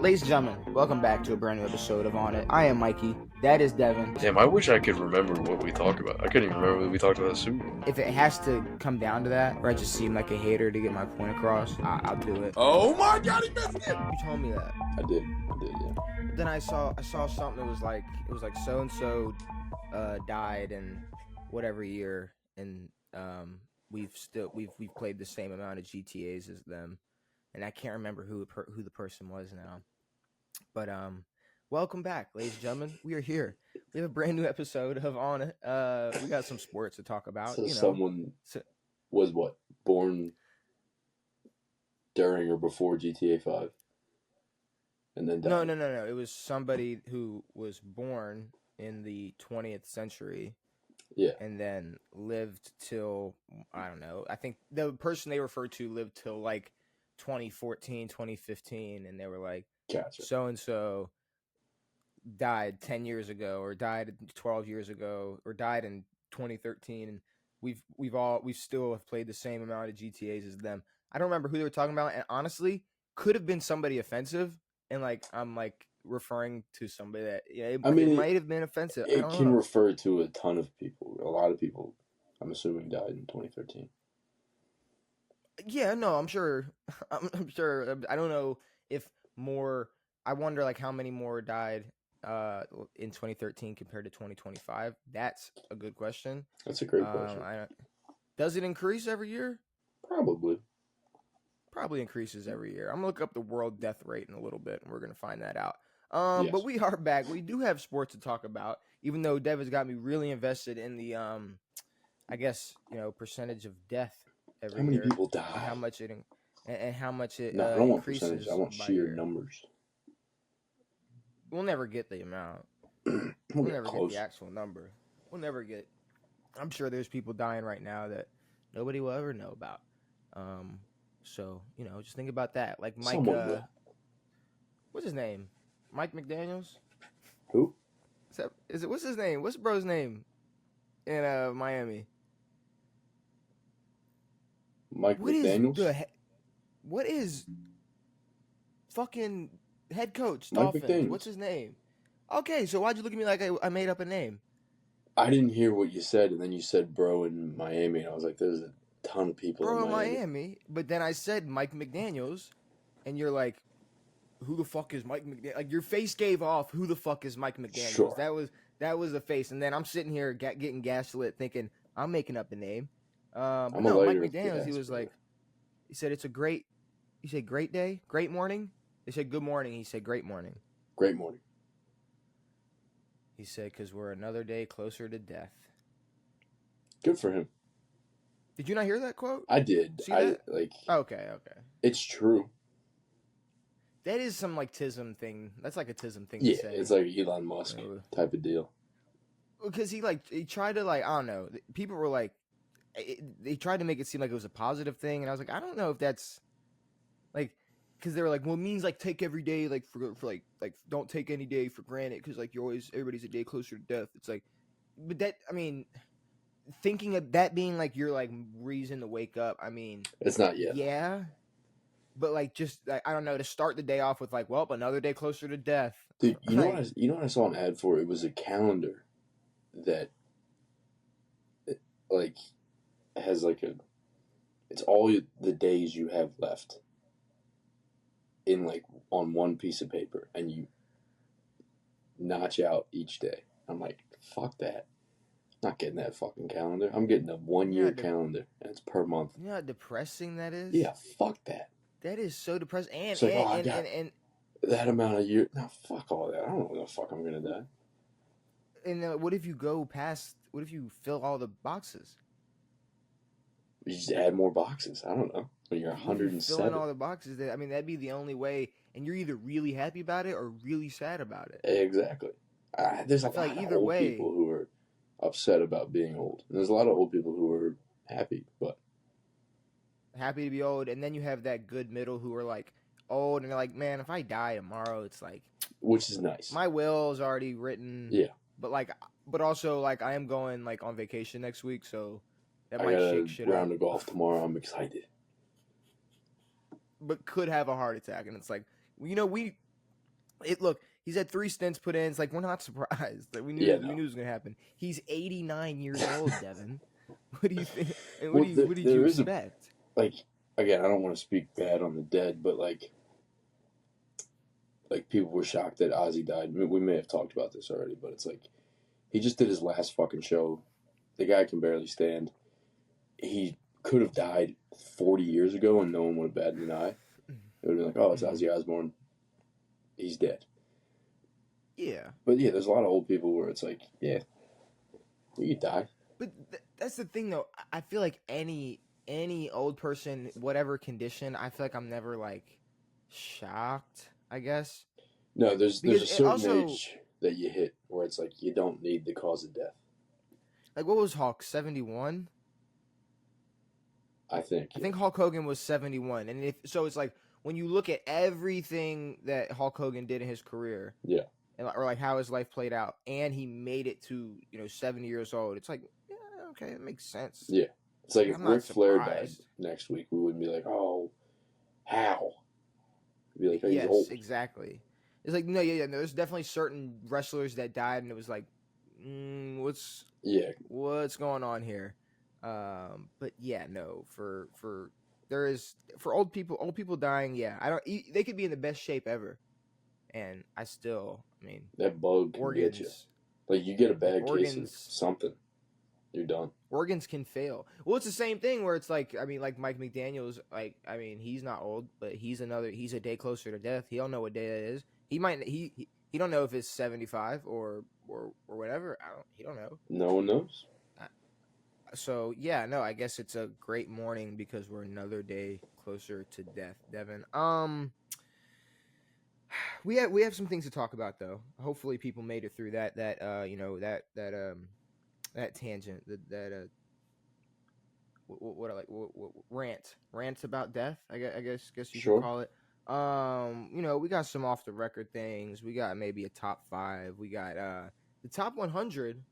Ladies and gentlemen, welcome back to a brand new episode of On It. I am Mikey. That is Devan. Damn, I wish I could remember what we talked about. I couldn't even remember what we talked about the Super Bowl. If it has to come down to that, or I just seem like a hater to get my point across, I'll do it. Oh my God, he missed it! You told me that. I did, yeah. Then I saw something that was like so and so died in whatever year, and we've played the same amount of GTAs as them, and I can't remember who the person was now. But welcome back, ladies and gentlemen. We are here. We have a brand new episode of On It. We got some sports to talk about. So someone was born during or before GTA 5, and then died. No. It was somebody who was born in the 20th century. Yeah. And then lived till, I don't know. I think the person they referred to lived till like 2014, 2015, and they were like, gotcha. So-and-so died 10 years ago, or died 12 years ago, or died in 2013, and we still have played the same amount of GTAs as them. I don't remember who they were talking about, and honestly, could have been somebody offensive, and like I'm like referring to somebody that it might have been offensive. It can refer to a ton of people. A lot of people, I'm assuming, died in 2013. Yeah, no, I'm sure. I'm sure. I don't know if more. I wonder like how many more died in 2013 compared to 2025. That's a good question. That's a great question. Does it increase every year? Probably increases every year. I'm gonna look up the world death rate in a little bit, and we're gonna find that out. Yes. But we are back. We do have sports to talk about, even though Dev has got me really invested in the I guess percentage of death every year. How many people die? And how much it No, I don't want increases. percentage. I want sheer numbers. We'll never get the amount. We'll never get the actual number. We'll never get. I'm sure there's people dying right now that nobody will ever know about. So just think about that. Like Mike. What's his name? Mike McDaniels. Who? Is it? What's his name? What's bro's name in Miami? Mike McDaniels. What is fucking head coach Mike Dolphins? McDaniels. What's his name? Okay, so why'd you look at me like I made up a name? I didn't hear what you said, and then you said bro in Miami, and I was like, there's a ton of people in Miami. But then I said Mike McDaniels, and you're like, who the fuck is Mike McDaniels? Like your face gave off, who the fuck is Mike McDaniels? Sure. That was the face, and then I'm sitting here getting gaslit, thinking I'm making up a name. But I'm no, Mike McDaniels, he was like, he said it's a great. He said great day, great morning. They said good morning. He said great morning. Great morning. He said because we're another day closer to death. Good for him. Did you not hear that quote? I did. See that? Okay. It's true. That is some like tism thing. That's like a tism thing Yeah, to say. it's like Elon Musk type of deal. Because he tried to I don't know. People were like, they tried to make it seem like it was a positive thing, and I was like, I don't know if that's like, because they were like, well, it means like take every day like for like don't take any day for granted because like everybody's a day closer to death. It's like, but that thinking of that being like your like reason to wake up. I mean, it's not yet. Yeah, but like just like I don't know, to start the day off with like, well, another day closer to death. Dude, you know what I saw an ad for? It was a calendar that like has like it's all the days you have left in like on one piece of paper, and you notch out each day. I'm like, fuck that. I'm not getting that fucking calendar. I'm getting a 1 year calendar, and it's per month. You know how depressing that is? Yeah, fuck that. That is so depressing. And it's like, and that amount of year. No, fuck all that. I don't know when the fuck I'm gonna die. And what if you go past? What if you fill all the boxes? You just add more boxes. I don't know. When you're 107. Filling all the boxes. That'd be the only way. And you're either really happy about it or really sad about it. Exactly. There's a lot of old people who are upset about being old. And there's a lot of old people who are happy, but happy to be old. And then you have that good middle who are like old and they're like, man, if I die tomorrow, it's like, which is nice. My will's already written. Yeah. But also like I am going like on vacation next week, so that might shake shit up. Round of golf tomorrow. I'm excited. But could have a heart attack, and it's like, we Look, he's had 3 stints put in. It's like we're not surprised. Like Yeah, we no. knew it was gonna happen. He's 89 years old, Devin. What do you think? And Well, what did you there is a expect? like again. I don't want to speak bad on the dead, but like people were shocked that Ozzy died. We may have talked about this already, but it's like he just did his last fucking show. The guy can barely stand. He could have died 40 years ago, and no one would have batted an eye. It would have been like, oh, it's Ozzy Osbourne. He's dead. Yeah, But yeah, there's a lot of old people where it's like, yeah, you could die. but that's the thing, though. I feel like any old person, whatever condition, I feel like I'm never like shocked. I guess No, there's because a it certain also age that you hit where it's like you don't need the cause of death. like what was Hulk 71? I think. I Yeah. think Hulk Hogan was 71, and if so, it's like when you look at everything that Hulk Hogan did in his career, Yeah. or like how his life played out, and he made it to 70 years old. It's like, yeah, okay, it makes sense. Yeah. It's like if I'm not Ric Flair died surprised. next week, we wouldn't be like, oh, how? We'd be like, oh, he's Yes, old. exactly. It's like no, yeah. There's definitely certain wrestlers that died, and it was like, what's going on here? But yeah, no. For old people dying. Yeah, I don't. They could be in the best shape ever, and I mean, That bug can get you. organs. Like you get a bad case of Organs. something, you're done. Organs can fail. Well, it's the same thing where it's like, I mean, like Mike McDaniel's, like, I mean, he's not old, but he's a day closer to death. He don't know what day it is. He don't know if it's 75 or whatever. He don't know. No one knows. So yeah, no, I guess it's a great morning because we're another day closer to death, Devin. We have some things to talk about though. Hopefully people made it through that tangent, rants about death. I guess you Sure. could call it. We got some off the record things. We got maybe a top 5. We got the top 100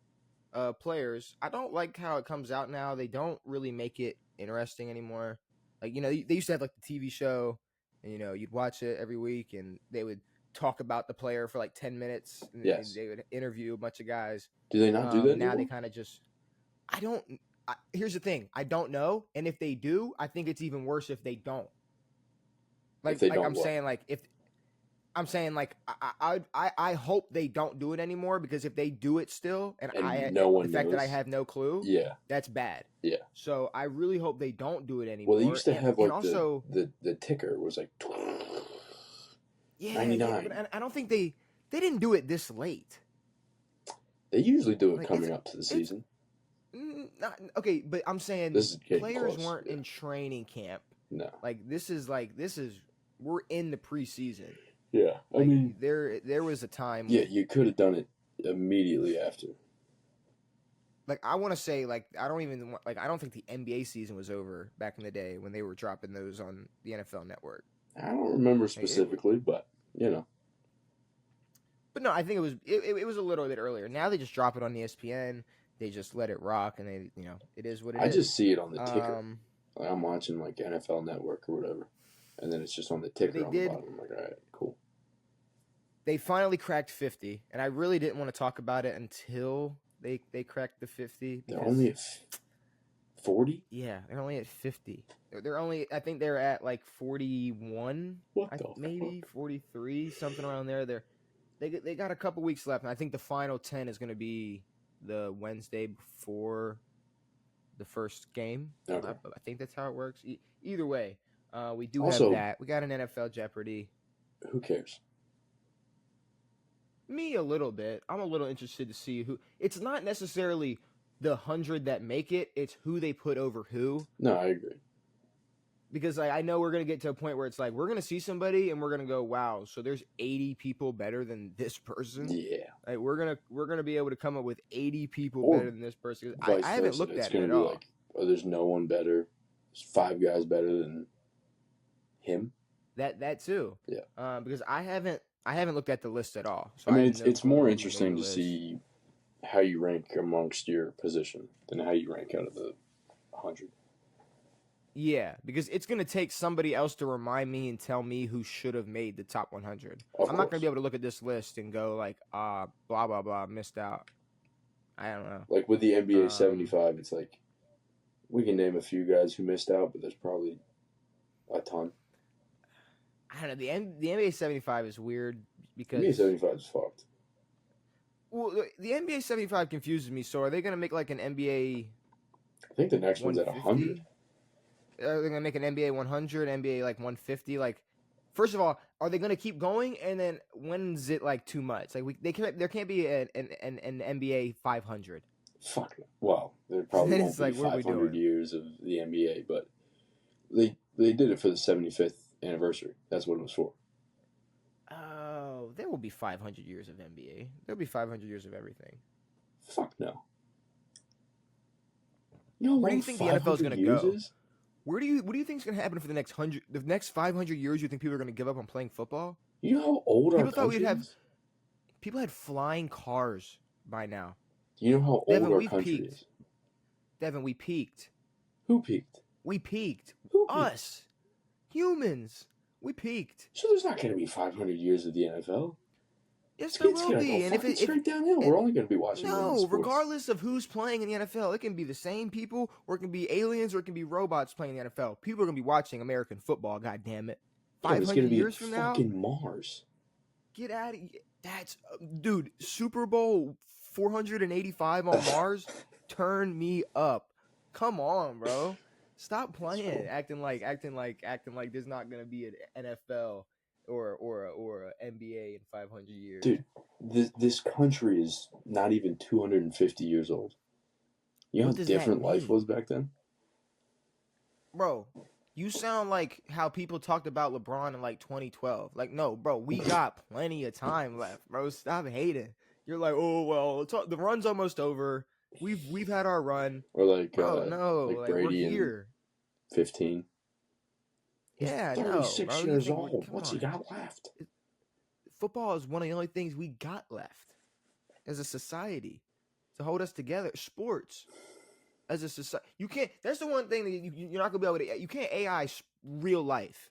players. I don't like how it comes out now. They don't really make it interesting anymore. Like they used to have like the TV show, and you'd watch it every week, and they would talk about the player for like 10 minutes, and Yes. they would interview a bunch of guys. Do they not do that now? anymore? They kind of just. Here's the thing. I don't know, and if they do, I think it's even worse if they don't. Like I'm saying, like if I'm saying, like I hope they don't do it anymore, because if they do it still, and the fact that I have no clue, yeah, that's bad. Yeah. So I really hope they don't do it anymore. Well, they used to have like also the ticker was like 99. Yeah, but I don't think they didn't do it this late. They usually do it coming up to the season. Okay, but I'm saying players weren't in training camp. No, this is we're in the preseason. Yeah, I mean there was a time. Yeah, you could have done it immediately after. Like I want to say, like I don't think the NBA season was over back in the day when they were dropping those on the NFL Network. I don't remember specifically, but But no, I think it was a little bit earlier. Now they just drop it on ESPN. They just let it rock, and it is what it is. I just see it on the ticker. Like I'm watching like NFL Network or whatever, and then it's just on the ticker on the bottom. I'm like, all right, cool. They finally cracked 50, and I really didn't want to talk about it until they cracked the 50. They're only at 40? Yeah, they're only at 50. I think they're at like 41. Maybe 43, something around there. They got a couple weeks left, and I think the final 10 is going to be the Wednesday before the first game. Okay. I think that's how it works. Either way, we do have that. We got an NFL Jeopardy. Who cares? Me a little bit. I'm a little interested to see who. It's not necessarily the 100 that make it. It's who they put over who. No, I agree. Because I know we're going to get to a point where it's like we're going to see somebody and we're going to go, wow, so there's 80 people better than this person. Yeah. Like we're going to be able to come up with 80 people better than this person. I haven't looked at it at all. Like, there's no one better. There's 5 guys better than him. That too. Yeah. Because I haven't looked at the list at all. So I mean, it's more interesting to see how you rank amongst your position than how you rank out of the 100. Yeah, because it's gonna take somebody else to remind me and tell me who should have made the top 100. Of I'm not gonna be course. able to look at this list and go like, blah blah blah, missed out. I don't know. Like with the NBA Um, 75, it's like we can name a few guys who missed out, but there's probably a ton. I don't know. The NBA 75 is weird NBA because 75 is fucked. well, the NBA 75 confuses me. So are they gonna make like an NBA I think the next one's at 100. 150? Are they gonna make an NBA 100, NBA like 150? Like, first of all, are they gonna keep going? And then when's it like too much? Like there can't be an NBA 500. Fuck. Well, there probably Then won't it's be like, what are we 500 doing? years of the NBA, but they did it for the 75th anniversary. That's what it was for. Oh, there will be 500 years of NBA. There'll be 500 years of everything. Fuck no. You know how Where do long you think the NFL is 500 gonna years go? is? What do you think is gonna happen for the next 500 years? You think people are gonna give up on playing football? You know how old our People thought we'd country have is? people had flying cars by now. You know how old Devin, our we've country peaked. is? Devin, we peaked. Who peaked? We peaked. Who peaked? Us. Humans. We peaked. So there's not going to be 500 years of the NFL. Yes, there It's will going to go be. And fucking if straight downhill. We're only going to be watching women's no, sports. regardless of who's playing in the NFL, it can be the same people, or it can be aliens, or it can be robots playing in the NFL. People are gonna be watching American football. God damn it! Yeah, it's going 500 to be years from now, fucking Mars. get out of here. That's dude. Super Bowl 485 on Mars. Turn me up. Come on, bro. Stop playing, acting like there's not gonna be an NFL or a NBA in 500 years. Dude, this country is not even 250 years old. You know What how does that different life mean? was back then? Bro, you sound like how people talked about LeBron in like 2012. Like, no, bro, we got plenty of time left, bro. Stop hating. You're like, oh well, the run's almost over. We've had our run, Or bro. No, like like we're Brady in here. 15. He's Yeah, no, 36 bro. You years think we're? old. Come What's he on. got left? Football is one of the only things we got left as a society to hold us together. Sports as a society, you can't. That's the one thing that you're not gonna be able to. You can't AI real life.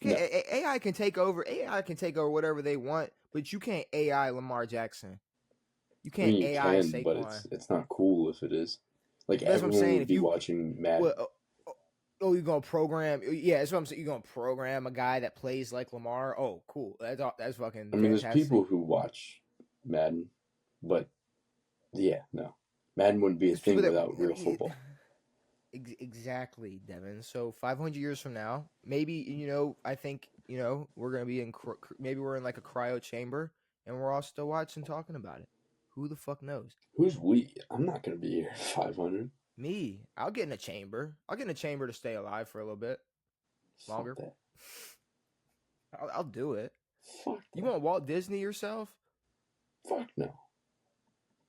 No. AI can take over. AI can take over whatever they want, but you can't AI Lamar Jackson. You I mean, can't you AI can, but Saquon. it's not cool if it is. Like, That's what I'm everyone saying. would If be you watching Madden. well, you're gonna program. Yeah, that's what I'm saying. You're gonna program a guy that plays like Lamar. Oh, cool. That's fucking I mean, there's fantastic. people who watch Madden, but yeah, no. Madden wouldn't be a There's thing people that without real football. Exactly, Devin. So 500 years from now, maybe I think we're gonna be in maybe we're in like a cryo chamber and we're all still watching, talking about it. Who the fuck knows? Who's we? I'm not going to be here at 500. Me, I'll get in a chamber. I'll get in a chamber to stay alive for a little bit longer. Fuck that. I'll do it. Fuck that. You want Walt Disney yourself? Fuck no.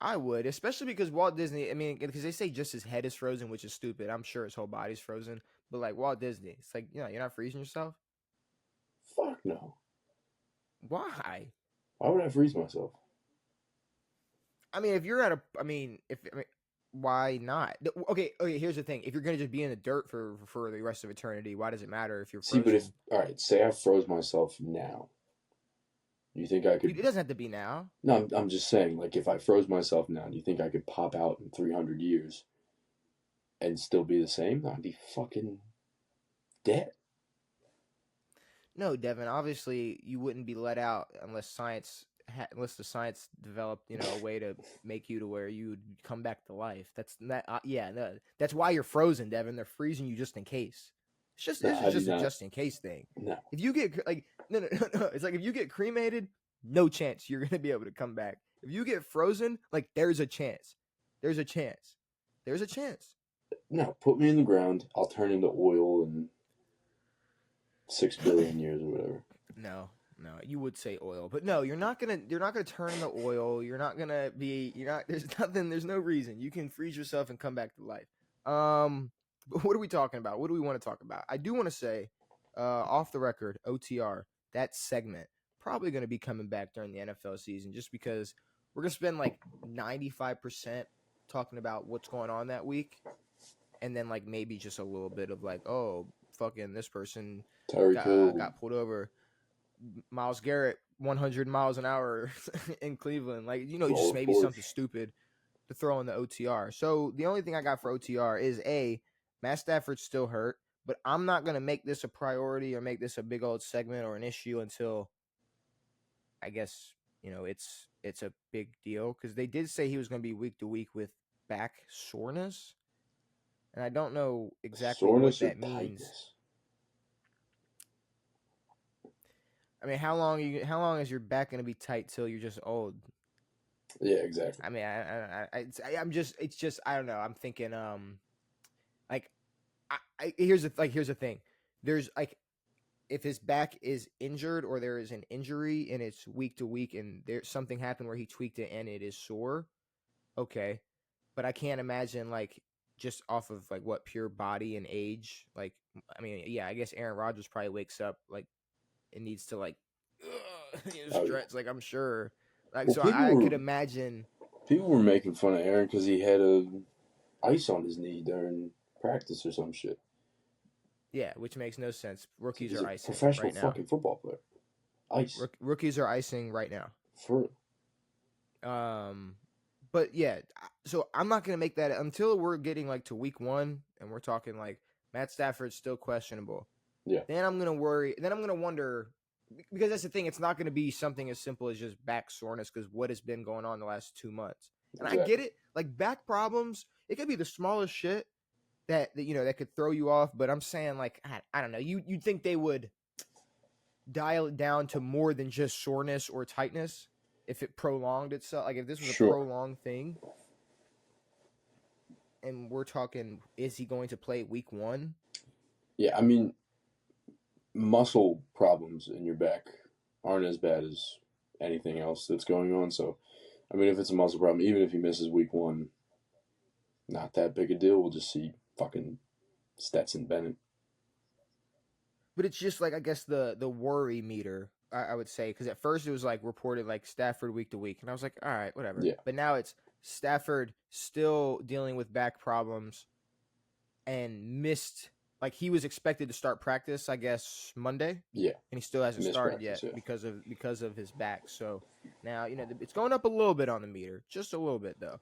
I would, especially because Walt Disney. I mean, because they say just his head is frozen, which is stupid. I'm sure his whole body's frozen. But like Walt Disney, it's like you're not freezing yourself. Fuck no. Why? Why would I freeze myself? I mean, if you're at a, I mean, why not? Okay. Here's the thing: if you're gonna just be in the dirt for the rest of eternity, why does it matter if you're frozen? See, but if all right, say I froze myself now, you think I could? It doesn't have to be now. No, I'm just saying. Like, if I froze myself now, do you think I could pop out in 300 years and still be the same? I'd be fucking dead. No, Devin. Obviously, you wouldn't be let out unless unless the science developed, a way to make you to where you would come back to life. That's that. Yeah, no, that's why you're frozen, Devin. They're freezing you just in case. It's just a just in case thing. No. If you get like no, it's like if you get cremated, no chance you're gonna be able to come back. If you get frozen, like there's a chance. There's a chance. There's a chance. No, put me in the ground. I'll turn into oil in 6 billion years or whatever. No, you would say oil, but no, you're not gonna turn into oil. You're not. There's no reason. You can freeze yourself and come back to life. But what are we talking about? What do we want to talk about? I do want to say, off the record, OTR, that segment probably going to be coming back during the NFL season, just because we're going to spend like 95% talking about what's going on that week. and then like maybe just a little bit of like, oh, fucking this person Tyreek Hill, got pulled over. Miles Garrett 100 miles an hour in Cleveland, like roll just the maybe force. something stupid to throw in the OTR. So the only thing I got for OTR is Matt Stafford's still hurt, but I'm not gonna make this a priority or make this a big old segment or an issue until I guess it's a big deal because they did say he was gonna be week to week with back soreness, and I don't know exactly what Soreness or that means. tightness? I mean, how long is your back gonna be tight till you're just old? Yeah, exactly. I mean, I'm just it's just I don't know. I'm thinking like here's the thing. There's like if his back is injured or there is an injury and it's week to week and there's something happened where he tweaked it and it is sore, okay. But I can't imagine like just off of like what pure body and age. Like I mean, yeah, I guess Aaron Rodgers probably wakes up like it needs to like Oh yeah. stretch. Like I'm sure. Like Well, so, I could imagine. people were making fun of Aaron because he had a ice on his kney during practice or some shit. Yeah, which makes no sense. Rookies He's are a icing professional right now. fucking football player. Ice. Rookies are icing right now. For But yeah, so I'm not gonna make that until we're getting like to week 1 and we're talking like Matt Stafford's still questionable. yeah. Then I'm gonna worry. Then I'm gonna wonder because that's the thing. It's not gonna be something as simple as just back soreness because what has been going on the last 2 months. And I Exactly. get it. Like back problems, it could be the smallest shit that that could throw you off. But I'm saying like I don't know. You'd think they would dial it down to more than just soreness or tightness if it prolonged itself. Like if this was a Sure. prolonged thing, and we're talking, is he going to play week 1? Yeah, I mean, muscle problems in your back aren't as bad as anything else that's going on. So, I mean, if it's a muscle problem, even if he misses week 1, not that big a deal. We'll just see fucking Stetson Bennett. But it's just like I guess the worry meter. I would say because at first it was like reported like Stafford week to week, and I was like, all right, whatever. Yeah. But now it's Stafford still dealing with back problems and missed. Like he was expected to start practice, I guess Monday. Yeah. And he still hasn't Missed started practice, yet yeah. because of his back. So now it's going up a little bit on the meter, just a little bit though.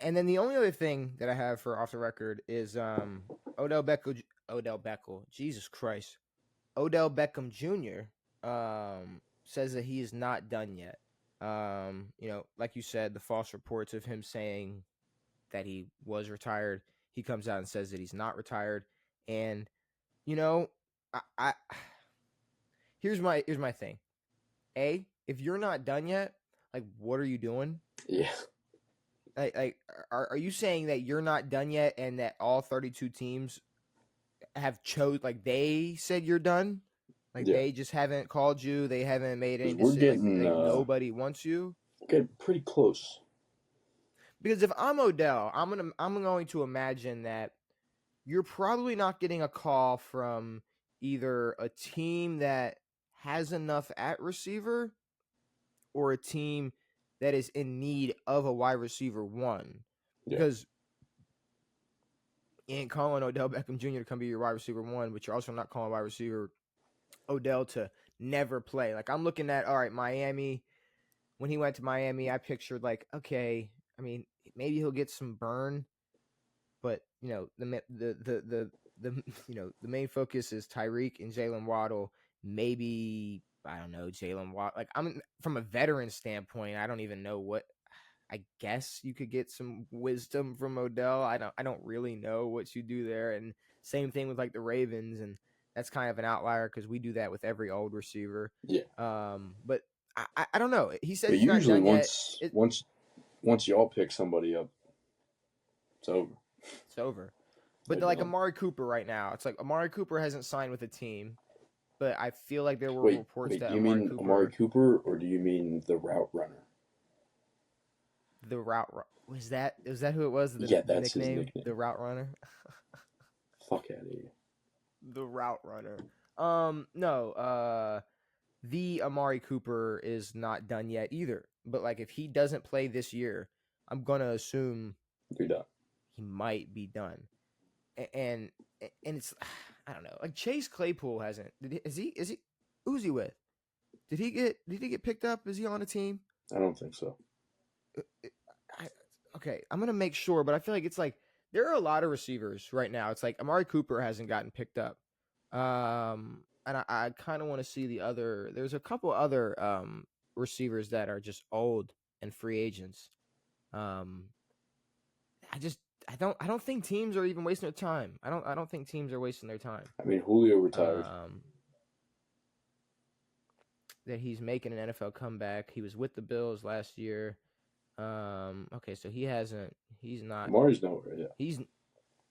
And then the only other thing that I have for off the record is Odell Beckham, Jesus Christ, Odell Beckham Jr. Says that he is not done yet. Like you said, the false reports of him saying that he was retired. He comes out and says that he's not retired. And I here's my thing. If you're not done yet, like what are you doing? Yeah. Like are you saying that you're not done yet and that all 32 teams have like they said you're done? Like Yeah. they just haven't called you, they haven't made any Because we're decision, getting like nobody wants you? pretty close. Because if I'm Odell, I'm going to imagine that you're probably not getting a call from either a team that has enough at receiver or a team that is in need of a wide receiver 1. Yeah. Because you ain't calling Odell Beckham Jr. to come be your wide receiver 1, but you're also not calling wide receiver Odell to never play. Like I'm looking at, all right, Miami. When he went to Miami, I pictured like, okay, I mean, maybe he'll get some burn, but the main focus is Tyreek and Jalen Waddle. Maybe I don't know Jalen Waddle. Like I'm from a veteran standpoint, I don't even know what. I guess you could get some wisdom from Odell. I don't really know what you do there. And same thing with like the Ravens, and that's kind of an outlier because we do that with every old receiver. Yeah. But I don't know. He says But he's not usually done yet. once y'all pick somebody up, it's over. It's over. But Like, like Amari Cooper right now, it's like Amari Cooper hasn't signed with a team, but I feel like there were reports wait, that do you mean Amari Cooper or do you mean the route runner? the route was that who it was? Yeah, The that's his nickname, nickname. the route runner. Fuck out of here. The route runner. No. The Amari Cooper is not done yet either. But like, if he doesn't play this year, I'm gonna assume You're done. he might be done. And it's I don't know. Like Chase Claypool hasn't. Is he? Who's he with? Did he get picked up? Is he on a team? I don't think so. I, okay, I'm gonna make sure, but I feel like it's like there are a lot of receivers right now. It's like Amari Cooper hasn't gotten picked up, and I kind of want to see the other. There's a couple other receivers that are just old and free agents. Um, I just I don't think teams are even wasting their time. I don't think teams are wasting their time. I mean, Julio retired. That he's making an NFL comeback. He was with the Bills last year. Okay, so he hasn't. He's not. Amari's nowhere. Yeah.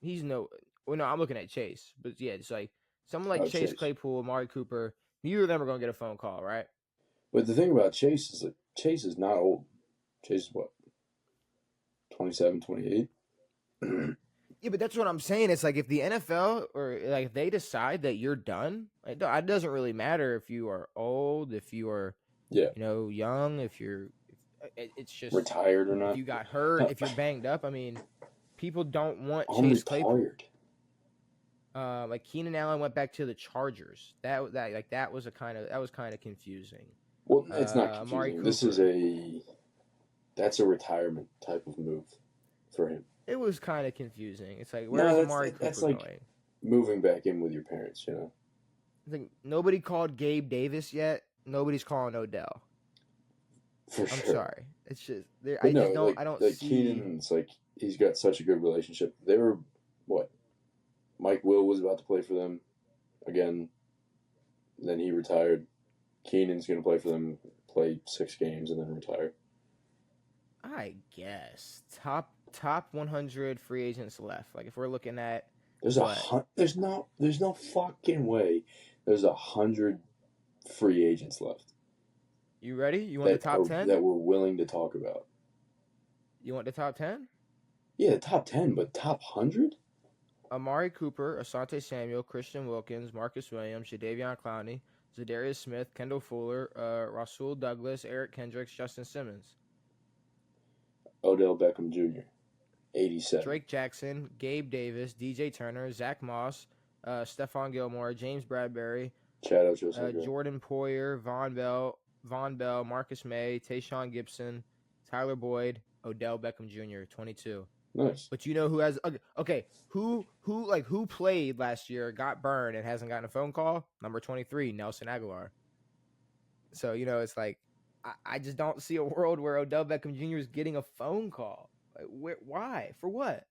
He's no. Well, no, I'm looking at Chase, but yeah, it's like someone like Chase Claypool, Amari Cooper. Neither of them are gonna get a phone call, right? But the thing about Chase is like Chase is not old. Chase is what, 27, 28? Yeah, but that's what I'm saying. It's like if the NFL or like if they decide that you're done, it doesn't really matter if you are old, if you are, young, if you're, it's just retired or not. If you got hurt, if you're banged up. I mean, people don't want I'm Chase retired. Claypool. Like Keenan Allen went back to the Chargers. That was kind of confusing. Well, it's not confusing. That's a retirement type of move for him. It was kind of confusing. It's like, where's Amari Cooper that's like going? Moving back in with your parents, I think nobody called Gabe Davis yet. Nobody's calling Odell. For sure. I'm sorry. It's just I don't see. Keenan's like he's got such a good relationship. They were what? Mike Will was about to play for them again. Then he retired. Keenan's going to play for them, play 6 games, and then retire. I guess top 100 free agents left. Like if we're looking at there's no fucking way there's 100 free agents left. You ready? You want the top 10 that we're willing to talk about? You want the top 10? Yeah, the top 10, but top 100? Amari Cooper, Asante Samuel, Christian Wilkins, Marcus Williams, Jadeveon Clowney, Zadarius Smith, Kendall Fuller, Rasul Douglas, Eric Kendricks, Justin Simmons, Odell Beckham Jr., 87. Drake Jackson, Gabe Davis, DJ Turner, Zach Moss, Stephon Gilmore, James Bradbury, Chad Ochocinco, Jordan Poyer, Von Bell, Marcus May, Tayshaun Gibson, Tyler Boyd, Odell Beckham Jr., 22. Nice. But you know who has who played last year, got burned, and hasn't gotten a phone call? Number 23, Nelson Aguilar. So, it's like I just don't see a world where Odell Beckham Jr. is getting a phone call. Like, why? For what?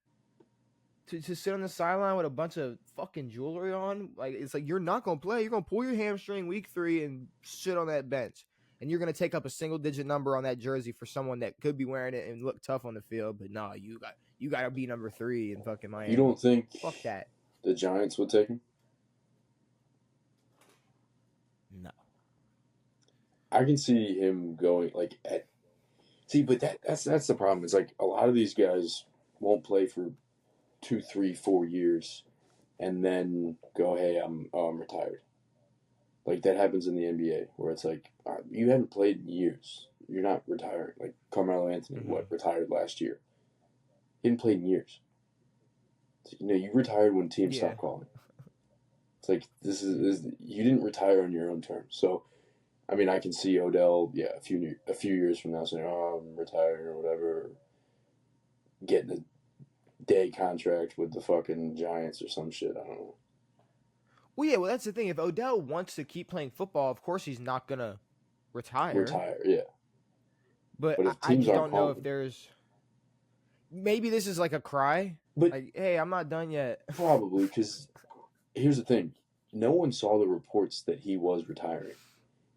To sit on the sideline with a bunch of fucking jewelry on? Like, it's like you're not going to play. You're going to pull your hamstring week 3 and sit on that bench. And you're going to take up a single-digit number on that jersey for someone that could be wearing it and look tough on the field. But no, you got to be number 3 in fucking Miami. You don't think fuck that the Giants would take him? No. I can see him going but that's the problem. It's like a lot of these guys won't play for 2, 3, 4 years and then go, hey, I'm retired. Like that happens in the NBA where it's like you haven't played in years. You're not retiring. Like Carmelo Anthony, retired last year. He hadn't played in years. So, you retired when teams stopped calling. It's like this is you didn't retire on your own terms. So, I mean, I can see Odell, a few years from now saying, "Oh, I'm retired" or whatever, getting a day contract with the fucking Giants or some shit. I don't know. Well, yeah, that's the thing. If Odell wants to keep playing football, of course he's not going to retire. Yeah. But I just don't know if there's... Maybe this is like a cry. But like, hey, I'm not done yet. Probably, because here's the thing. No one saw the reports that he was retiring.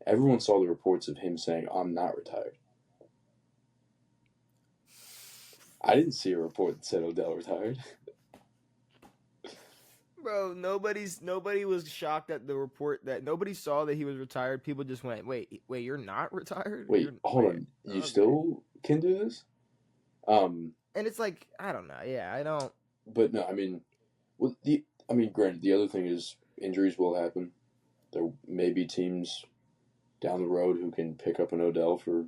Everyone saw the reports of him saying, I'm not retired. I didn't see a report that said Odell retired. Bro, nobody was shocked at the report that nobody saw that he was retired. People just went, wait, you're not retired? Hold on. You still can do this? And it's like, I don't know. Yeah, I don't. But no, I mean, granted, the other thing is injuries will happen. There may be teams down the road who can pick up an Odell for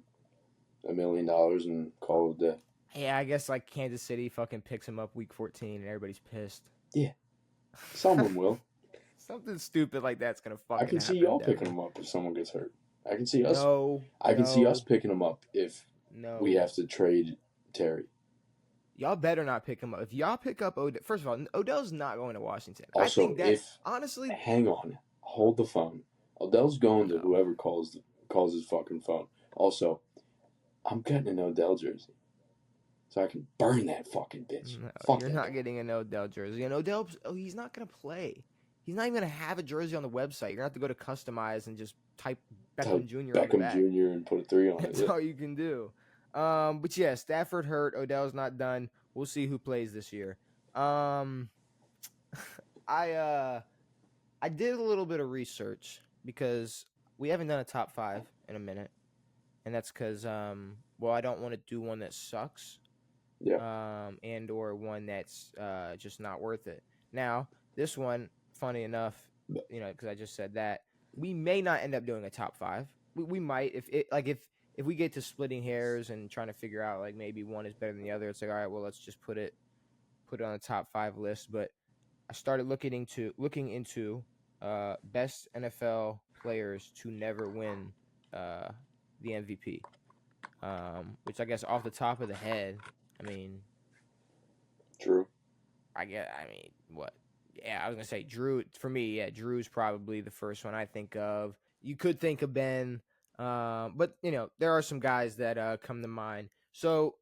$1 million and call it a day. Yeah, I guess like Kansas City fucking picks him up week 14 and everybody's pissed. Yeah, someone will. Something stupid like that's gonna I fucking can see happen in y'all picking Denver. him up if someone gets hurt. I can see us. No, I can see us no, picking him up if we no. have to trade Terry. Y'all better not pick him up. If y'all pick up Odell, first of all, Odell's not going to Washington. I Also, think that if honestly, hang on, hold the phone. Odell's going to no, whoever calls his fucking phone. Also, I'm getting an Odell jersey, so I can burn that fucking bitch. no, Fuck you're that not guy. getting an Odell jersey. And Odell, he's not going to play. He's not even going to have a jersey on the website. You're going to have to go to customize and just type Type Beckham Jr. on the Beckham back. Jr. and put a 3 on it. That's Yeah. all you can do. But yeah, Stafford hurt. Odell's not done. We'll see who plays this year. Um, I I did a little bit of research because we haven't done a top 5 in a minute, and that's because well, I don't want to do one that sucks, Yeah. and or one that's just not worth it. Now, this one, funny enough, because I just said that we may not end up doing a top 5. We might if we get to splitting hairs and trying to figure out like maybe one is better than the other. It's like, all right, well, let's just put it on a top 5 list. But I started looking into best NFL players to never win the MVP. Which I guess off the top of the head, I mean, True. I mean, what? Yeah, I was gonna say Drew. For me, yeah, Drew's probably the first one I think of. You could think of Ben, but there are some guys that come to mind. So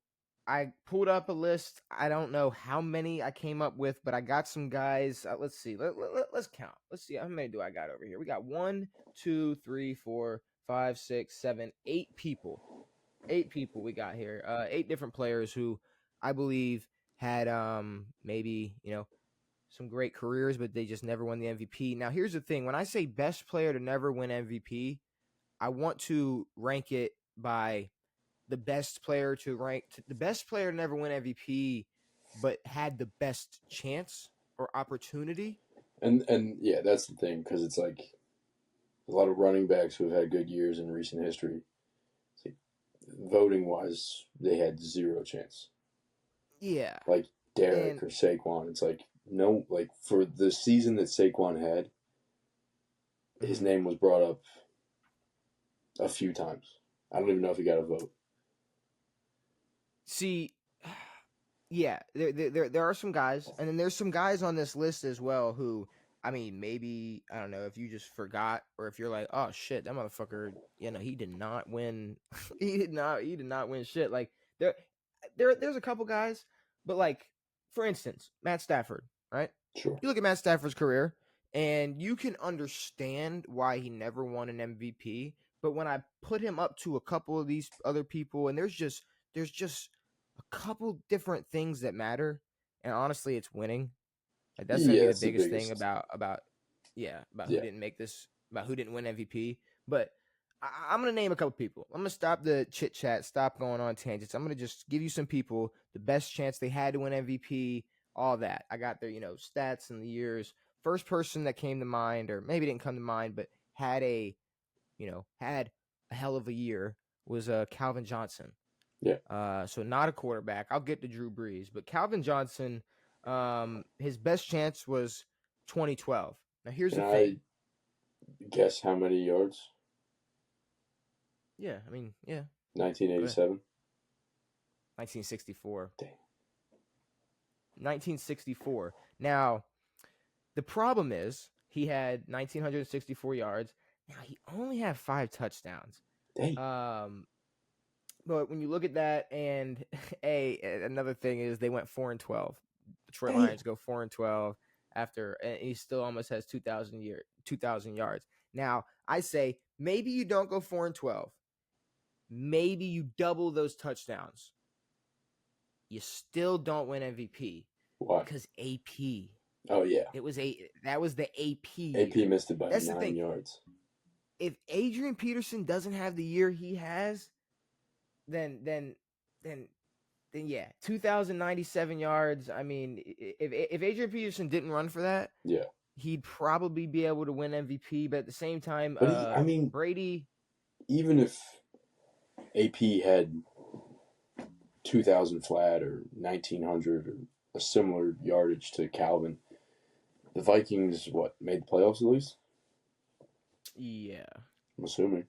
I pulled up a list. I don't know how many I came up with, but I got some guys. Let's see. Let's count. Let's see how many do I got over here. We got 1, 2, 3, 4, 5, 6, 7, 8 people. 8 people we got here. 8 different players who I believe had maybe some great careers, but they just never won the MVP. Now here's the thing: when I say best player to never win MVP, I want to rank it by the best player the best player to never win MVP, but had the best chance or opportunity. And yeah, that's the thing because it's like a lot of running backs who have had good years in recent history. Like, voting wise, they had zero chance. Yeah, Like Derek and or Saquon, it's like no, like for the season that Saquon had, his name was brought up a few times. I don't even know if he got a vote. see, yeah, there are some guys, and then there's some guys on this list as well who, I mean, maybe I don't know if you just forgot or if you're like, oh shit, that motherfucker, he did not win, he did not win shit. Like there's a couple guys, but like for instance, Matt Stafford, right? Sure. You look at Matt Stafford's career, and you can understand why he never won an MVP. But when I put him up to a couple of these other people, and there's just a couple different things that matter, and honestly, it's winning. Like that's gonna Yeah, be the that's the biggest thing biggest. about who Yeah. didn't make this, about who didn't win MVP. But I'm gonna name a couple people. I'm gonna stop the chit chat, stop going on tangents. I'm gonna just give you some people the best chance they had to win MVP, all that. I got their stats and the years. First person that came to mind, or maybe didn't come to mind, but had a had a hell of a year was Calvin Johnson. Yeah. So not a quarterback. I'll get to Drew Brees, but Calvin Johnson, his best chance was 2012. Now here's Can the I thing. guess how many yards? Yeah, I mean, yeah. Go ahead. 1987. 1964. Dang. 1964. Now, the problem is he had 1964 yards. Now he only had 5 touchdowns. Dang. But when you look at that, and another thing is they went 4-12. Detroit Damn. Lions go 4-12 after, and he still almost has 2,000 yards. Now I say maybe you don't go 4-12. Maybe you double those touchdowns. You still don't win MVP. Why? Because AP. Oh yeah. That was the AP. AP year. missed it by That's the 9 thing. yards. If Adrian Peterson doesn't have the year he has, then yeah, 2,097 yards. I mean, if Adrian Peterson didn't run for that, Yeah. he'd probably be able to win MVP. But at the same time, But Brady, even if AP had 2,000 flat or 1,900 or a similar yardage to Calvin. The Vikings, made the playoffs at least? Yeah, I'm assuming.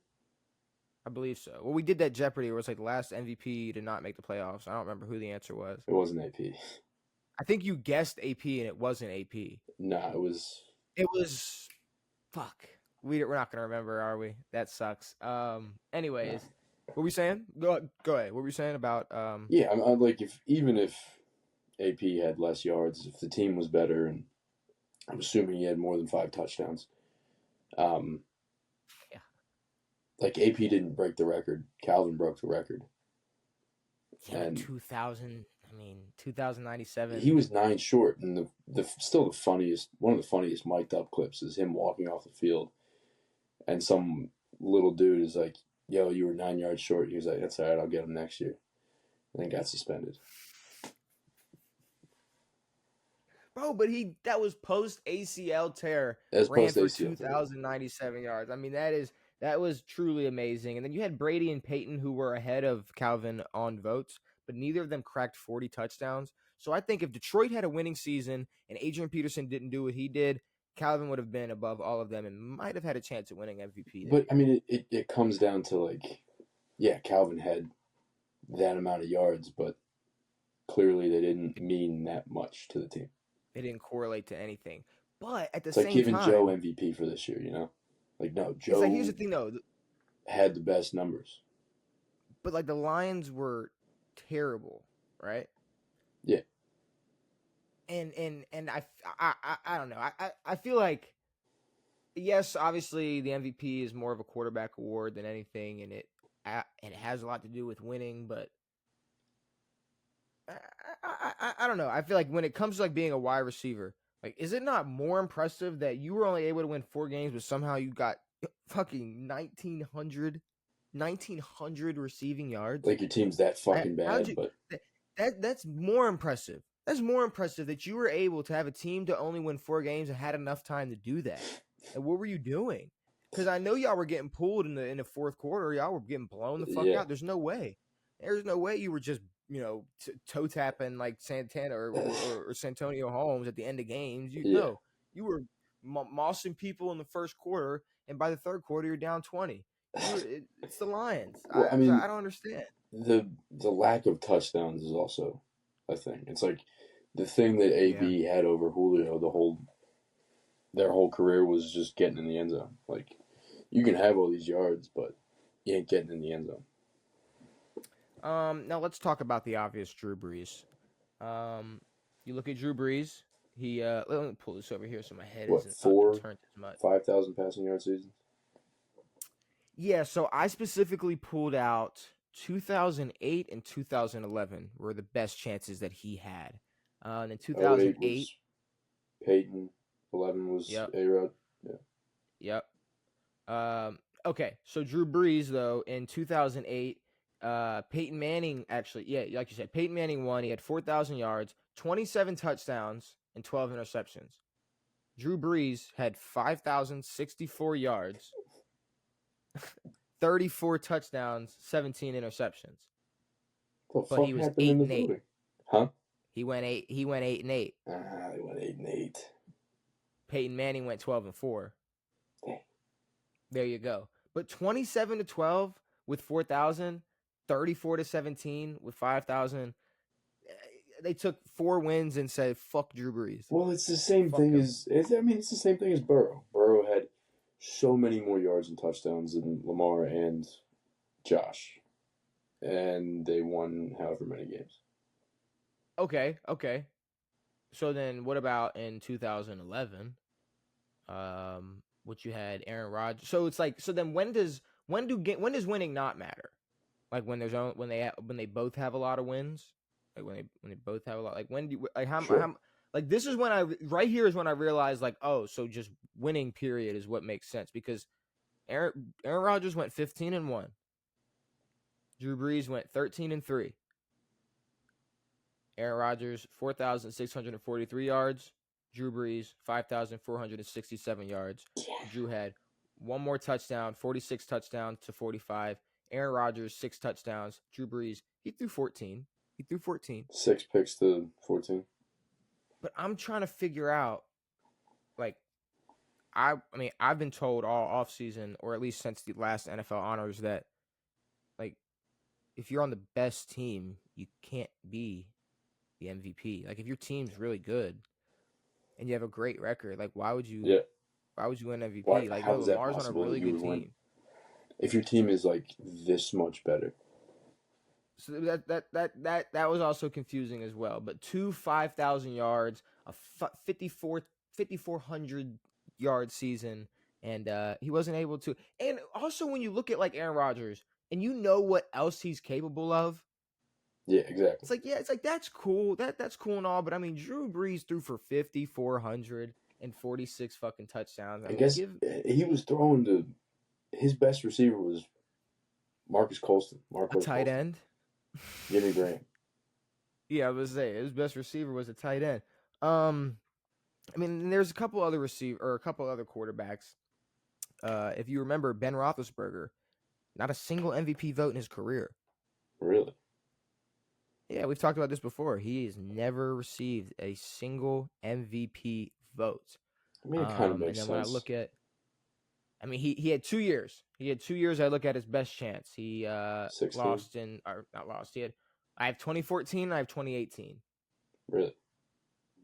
I believe so. Well, we did that Jeopardy where it's like the last MVP to not make the playoffs. I don't remember who the answer was. It wasn't AP. I think you guessed AP and it wasn't AP. Nah, it was. It was fuck. We're not gonna remember, are we? That sucks. Nah. Anyways, what were we saying? Go ahead. What were we saying about Yeah, I'm like, even if AP had less yards, if the team was better, and I'm assuming he had more than 5 touchdowns. Um, Yeah. Like AP didn't break the record. Calvin broke the record. Yeah, but 2000. I mean, 2097. He was 9 short, and still the funniest, one of the funniest mic'd up clips is him walking off the field, and some little dude is like, "Yo, you were 9 yards short." He was like, "That's all right, I'll get him next year," and then got suspended. Bro, but that was post ACL tear. That's Ran post for ACL. 2,097 yards. I mean, that was truly amazing. And then you had Brady and Peyton who were ahead of Calvin on votes, but neither of them cracked 40 touchdowns. So I think if Detroit had a winning season and Adrian Peterson didn't do what he did, Calvin would have been above all of them and might have had a chance at winning MVP. But I mean, it comes down to like, yeah, Calvin had that amount of yards, but clearly they didn't mean that much to the team. They didn't correlate to anything. But at the It's same like giving time, Joe MVP for this year, you know? Like, no, Joe it's like, here's the thing though. had the best numbers. But like the Lions were terrible, right? Yeah. And I don't know. I feel like, yes, obviously the MVP is more of a quarterback award than anything, and it has a lot to do with winning. But I don't know. I feel like when it comes to like being a wide receiver, like, is it not more impressive that you were only able to win 4 games, but somehow you got fucking 1,900 receiving yards? Like, your team's that fucking bad, but That's more impressive. That's more impressive that you were able to have a team to only win 4 games and had enough time to do that. And what were you doing? Because I know y'all were getting pulled in the fourth quarter. Y'all were getting blown the fuck Yeah. out. There's no way. There's no way you were just toe tapping like Santana or Santonio Holmes at the end of games. No, you were mossing people in the first quarter, and by the third quarter you're down 20. It's the Lions. Well, I mean, I don't understand. the lack of touchdowns is also a thing. It's like the thing that AB had over Julio their whole career was just getting in the end zone. Like, you can have all these yards, but you ain't getting in the end zone. Now let's talk about the obvious Drew Brees. You look at Drew Brees. He let me pull this over here so my head isn't turned as much. 5,000 passing yard seasons? Yeah, so I specifically pulled out 2008 and 2011 were the best chances that he had. And in 2008 Peyton, 11 was A-Rod. Yeah. Yep. Okay, so Drew Brees though in 2008, Peyton Manning actually, like you said, Peyton Manning won. He had 4,000 yards, 27 touchdowns, and 12 interceptions. Drew Brees had 5,064 yards, 34 touchdowns, 17 interceptions. But he was 8-8. Huh? He went 8. He went 8-8. They went 8-8. Peyton Manning went 12-4. There you go. But 27-12 with 4,000, 34-17 with 5,000. They took 4 wins and said, "Fuck Drew Brees." Well, it's the same thing as it's the same thing as Burrow. Burrow had so many more yards and touchdowns than Lamar and Josh, and they won however many games. Okay. So then, what about in 2011? What you had Aaron Rodgers. So it's like, so then when does winning not matter? Like when they both have a lot of wins. Like when they both have a lot. Like when do you, like how like this is when right here is when I realized like, oh, so just winning period is what makes sense, because Aaron Rodgers went 15-1. Drew Brees went 13-3. Aaron Rodgers 4,643 yards. Drew Brees 5,467 yards. Drew had one more touchdown, 46 touchdowns to 45. Aaron Rodgers 6 touchdowns. Drew Brees, he threw 14. He threw 14. 6 picks to 14. But I'm trying to figure out, like, I mean, I've been told all offseason, or at least since the last NFL honors, that, like, if you're on the best team, you can't be the MVP. Like, if your team's really good and you have a great record, like, why would you Yeah. win Why? MVP? Like, How no, is that Lamar's on a possible that really you good would win team. if your team is like this much better? So that was also confusing as well. But two 5,000 yards, a 5,400 yard season, and he wasn't able to. And also, when you look at like Aaron Rodgers, and you know what else he's capable of, Yeah, exactly. it's like, yeah, it's like that's cool. That's cool and all. But I mean, Drew Brees threw for 5,446 fucking touchdowns. I I mean, guess he was throwing to his best receiver was a Marcos tight Colston, end. Jimmy Graham. Yeah, I was say his best receiver was a tight end. I mean, there's a couple other quarterbacks. If you remember Ben Roethlisberger, not a single MVP vote in his career. Really? Yeah, we've talked about this before. He has never received a single MVP vote. I mean, it kind of And makes then when I sense. look at, I mean, he had 2 years. He had 2 years. I look at his best chance. He 16. lost in, or not lost. I have 2014. I have 2018. Really?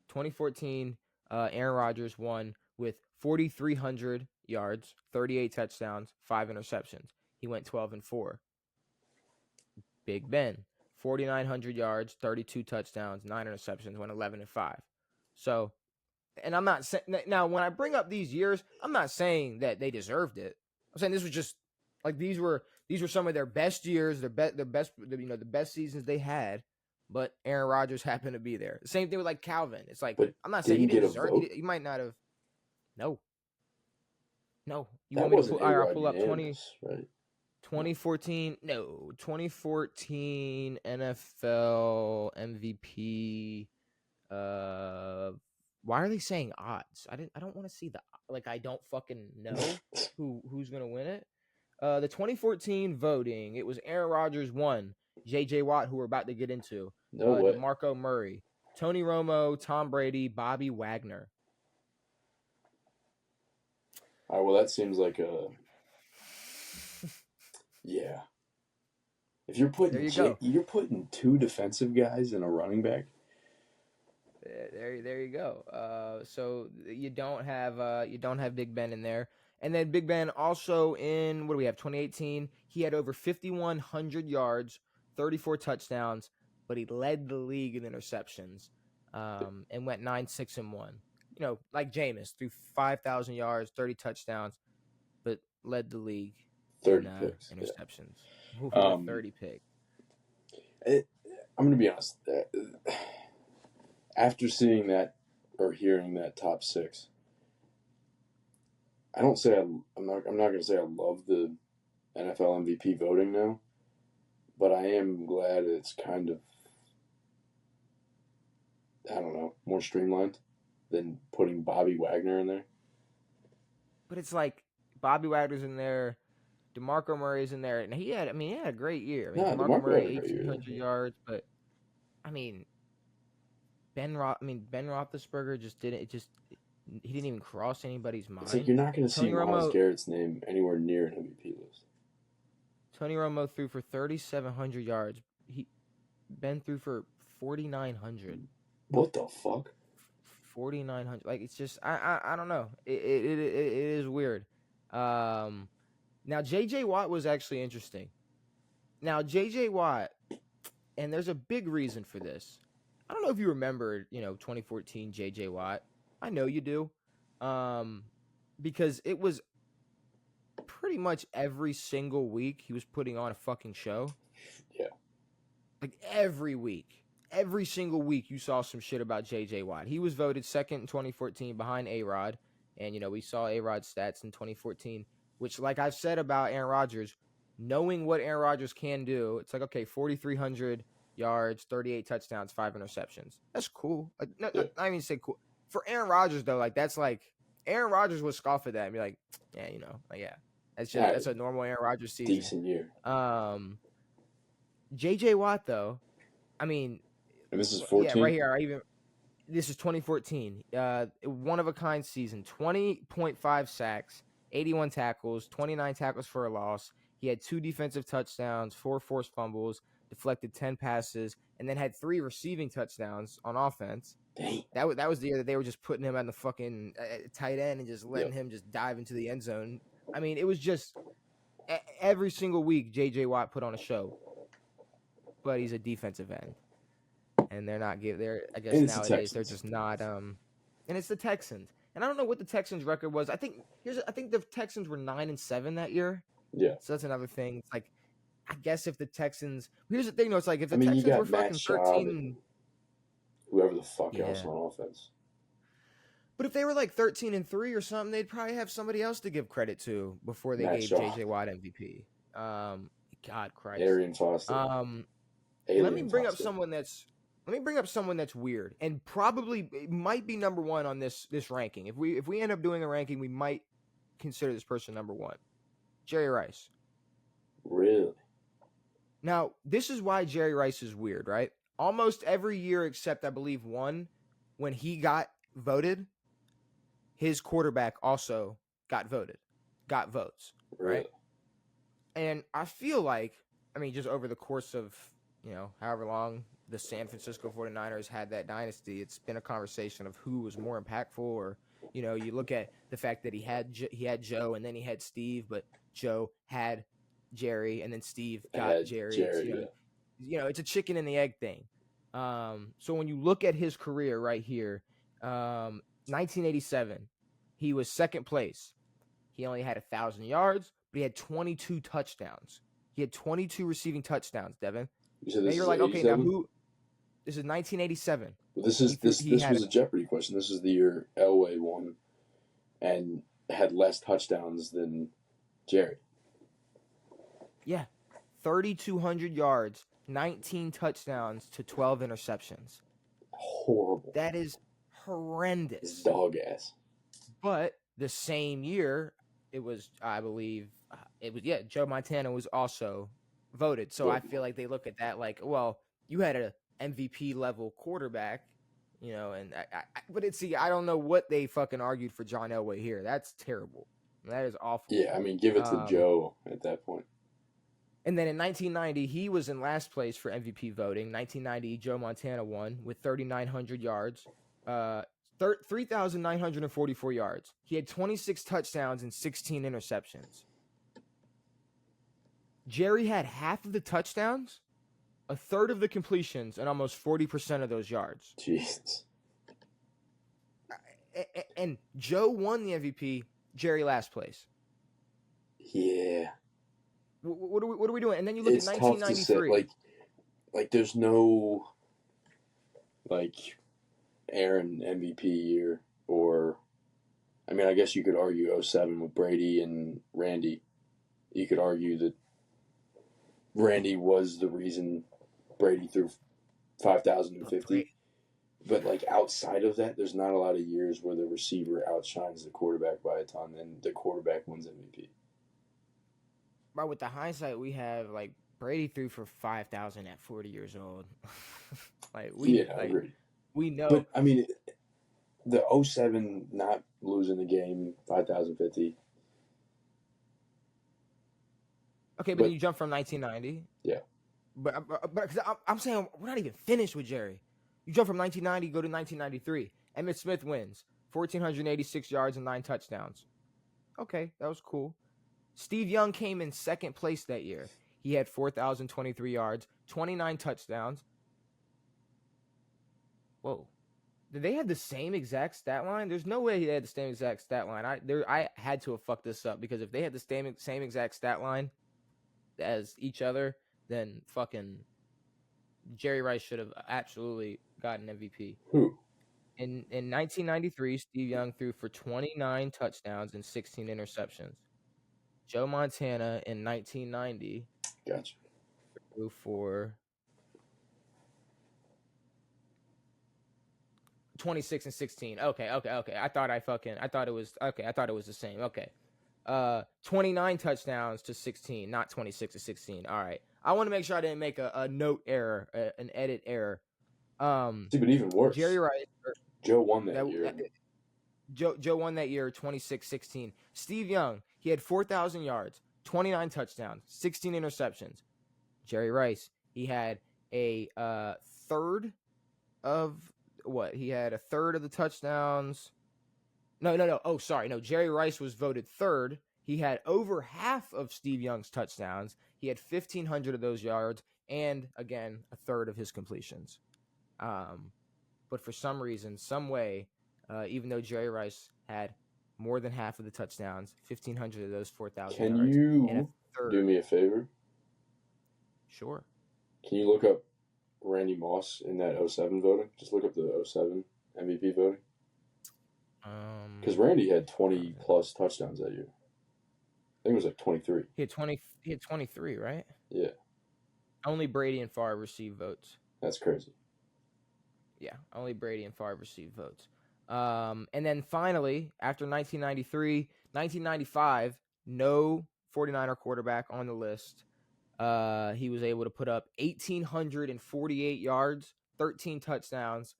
2014, Aaron Rodgers won with 4,300 yards, 38 touchdowns, 5 interceptions. He went 12-4. Big Ben, 4,900 yards, 32 touchdowns, 9 interceptions, went 11-5. So, and I'm not saying now when I bring up these years, I'm not saying that they deserved it. I'm saying this was just like these were some of their best years, the best seasons they had. But Aaron Rodgers happened to be there. Same thing with like Calvin. It's like But I'm not saying he didn't didn't get a deserve. vote? He might not have. No, no. You That want me to wasn't pull? All right, I'll A-Rod pull up unanimous, right? 2014. No, 2014 NFL MVP. Why are they saying odds? I don't want to see the like. I don't fucking know who's gonna win it. The 2014 voting, it was Aaron Rodgers 1, J.J. Watt, who we're about to get into, No way. DeMarco Murray, Tony Romo, Tom Brady, Bobby Wagner. All right, well, that seems like a yeah. If you're There putting you go. you're putting 2 defensive guys and a running back. There you go. So you don't have Big Ben in there, and then Big Ben also in what do we have? 2018, he had over 5,100 yards, 34 touchdowns, but he led the league in interceptions, and went 9-6-1. You know, like Jameis, threw 5,000 yards, 30 touchdowns, but led the league in 30 picks. interceptions. Yeah. Ooh, 30 pick. I'm going to be honest. After seeing that or hearing that top 6, I don't say I'm not going to say I love the NFL MVP voting now, but I am glad it's kind of, I don't know, more streamlined than putting Bobby Wagner in there. But it's like Bobby Wagner's in there, DeMarco Murray's in there, and he had a great year. I mean, DeMarco DeMarco had Murray a great year. 1,800 yards, but I mean, Ben Roethlisberger just didn't. He didn't even cross anybody's mind. It's like you're not going to see Tony Myles Romo, Garrett's name anywhere near an MVP list. Tony Romo threw for 3,700 yards. Ben threw for 4,900. What the fuck? 4,900. Like it's just I don't know. It is weird. Now J.J. Watt was actually interesting. Now J.J. Watt, and there's a big reason for this. I don't know if you remember, 2014 J.J. Watt. I know you do, because it was pretty much every single week he was putting on a fucking show. Yeah. Like every single week you saw some shit about J.J. Watt. He was voted second in 2014 behind A-Rod, and we saw A-Rod's stats in 2014, which, like I've said about Aaron Rodgers, knowing what Aaron Rodgers can do, it's like, okay, 4,300 yards, 38 touchdowns, 5 interceptions. That's cool. Like, I mean, say cool. For Aaron Rodgers, though, like, that's like, Aaron Rodgers would scoff at that and be like, yeah, yeah. That's a normal Aaron Rodgers season. Decent year. J.J. Watt, though, I mean, And this is yeah, 14? right here. This is 2014. One of a kind season. 20.5 sacks, 81 tackles, 29 tackles for a loss. He had 2 defensive touchdowns, 4 forced fumbles, deflected 10 passes, and then had 3 receiving touchdowns on offense. Dang. That was the year that they were just putting him on the fucking tight end and just letting Yep. him just dive into the end zone. I mean, it was just every single week J.J. Watt put on a show, but he's a defensive end, and they're not give. They're I guess And it's the nowadays they're Texans. just not. And it's the Texans, and I don't know what the Texans' record was. I think the Texans were 9-7 that year. Yeah. So that's another thing. It's like I guess if the Texans, here's the thing though, it's like if the I mean, you Texans were got Matt fucking Schaub 13. and whoever the fuck else Yeah. on offense. But if they were like 13-3 or something, they'd probably have somebody else to give credit to before they Matt gave Schaub. JJ Watt MVP. God Christ. Arian Foster. Let me bring up Foster. someone that's weird and probably it might be number one on this ranking. If we end up doing a ranking, we might consider this person number one. Jerry Rice. Really? Now, this is why Jerry Rice is weird, right? Almost every year except I believe one, when he got voted, his quarterback also got votes, Really? right? And I feel like, I mean, just over the course of, however long the San Francisco 49ers had that dynasty, it's been a conversation of who was more impactful, or, you look at the fact that he had Joe and then he had Steve, but Joe had Jerry and then Steve got Jerry. It's a chicken and the egg thing. So when you look at his career right here, 1987, he was second place. He only had 1,000 yards, but he had 22 touchdowns. He had 22 receiving touchdowns, Devin. Now you're like, 87? Okay, now who? This is 1987. Well, this was a Jeopardy question. This is the year Elway won and had less touchdowns than Jerry. Yeah, 3,200 yards, 19 touchdowns to 12 interceptions. Horrible. That is horrendous. It's dog ass. But the same year, it was, I believe, Joe Montana was also voted. So I feel like they look at that like, well, you had a MVP level quarterback, and I don't know what they fucking argued for John Elway here. That's terrible. That is awful. Yeah, I mean, give it to Joe at that point. And then in 1990, he was in last place for MVP voting. 1990, Joe Montana won with 3,900 yards, 3,944 yards. He had 26 touchdowns and 16 interceptions. Jerry had half of the touchdowns, a third of the completions, and almost 40% of those yards. Jesus. And Joe won the MVP, Jerry last place. Yeah. What are we doing? And then you look at 1993. Tough to say. Like there's no Aaron MVP year, or I mean, I guess you could argue 07 with Brady and Randy. You could argue that Randy was the reason Brady threw 5,050. But outside of that, there's not a lot of years where the receiver outshines the quarterback by a ton, and the quarterback wins MVP. But with the hindsight we have, Brady threw for 5,000 at 40 years old. I agree. We know. But I mean, the 07 not losing the game, 5,050. Okay, but you jump from 1990. Yeah. But I'm saying we're not even finished with Jerry. You jump from 1990, go to 1993. Emmitt Smith wins, 1,486 yards and 9 touchdowns. Okay, that was cool. Steve Young came in second place that year. He had 4,023 yards, 29 touchdowns. Whoa. Did they have the same exact stat line? There's no way they had the same exact stat line. I had to have fucked this up, because if they had the same exact stat line as each other, then fucking Jerry Rice should have absolutely gotten MVP. Who? In 1993, Steve Young threw for 29 touchdowns and 16 interceptions. Joe Montana in 1990 threw for 26 and 16. Okay. I thought it was the same. Okay. 29 touchdowns to 16, not 26 to 16. All right. I want to make sure I didn't make a note error, an edit error. See, but even worse, Jerry Rice, Joe won that that year. Joe won that year 26-16. Steve Young, he had 4,000 yards, 29 touchdowns, 16 interceptions. Jerry Rice, he had a third of what? He had a third of the touchdowns. No. Oh, sorry. No, Jerry Rice was voted third. He had over half of Steve Young's touchdowns. He had 1,500 of those yards, and again, a third of his completions. But for some reason, some way, even though Jerry Rice had more than half of the touchdowns, 1,500 of those 4,000 Can yards, and a you third. do me a favor? Sure. Can you look up Randy Moss in that 07 voting? Just look up the 07 MVP voting. Because Randy had 20 plus touchdowns that year. I think it was like 23. He had 20. He had 23, right? Yeah. Only Brady and Favre received votes. That's crazy. Yeah, only Brady and Favre received votes. And then finally, after 1993, 1995, no 49er quarterback on the list. He was able to put up 1,848 yards, 13 touchdowns.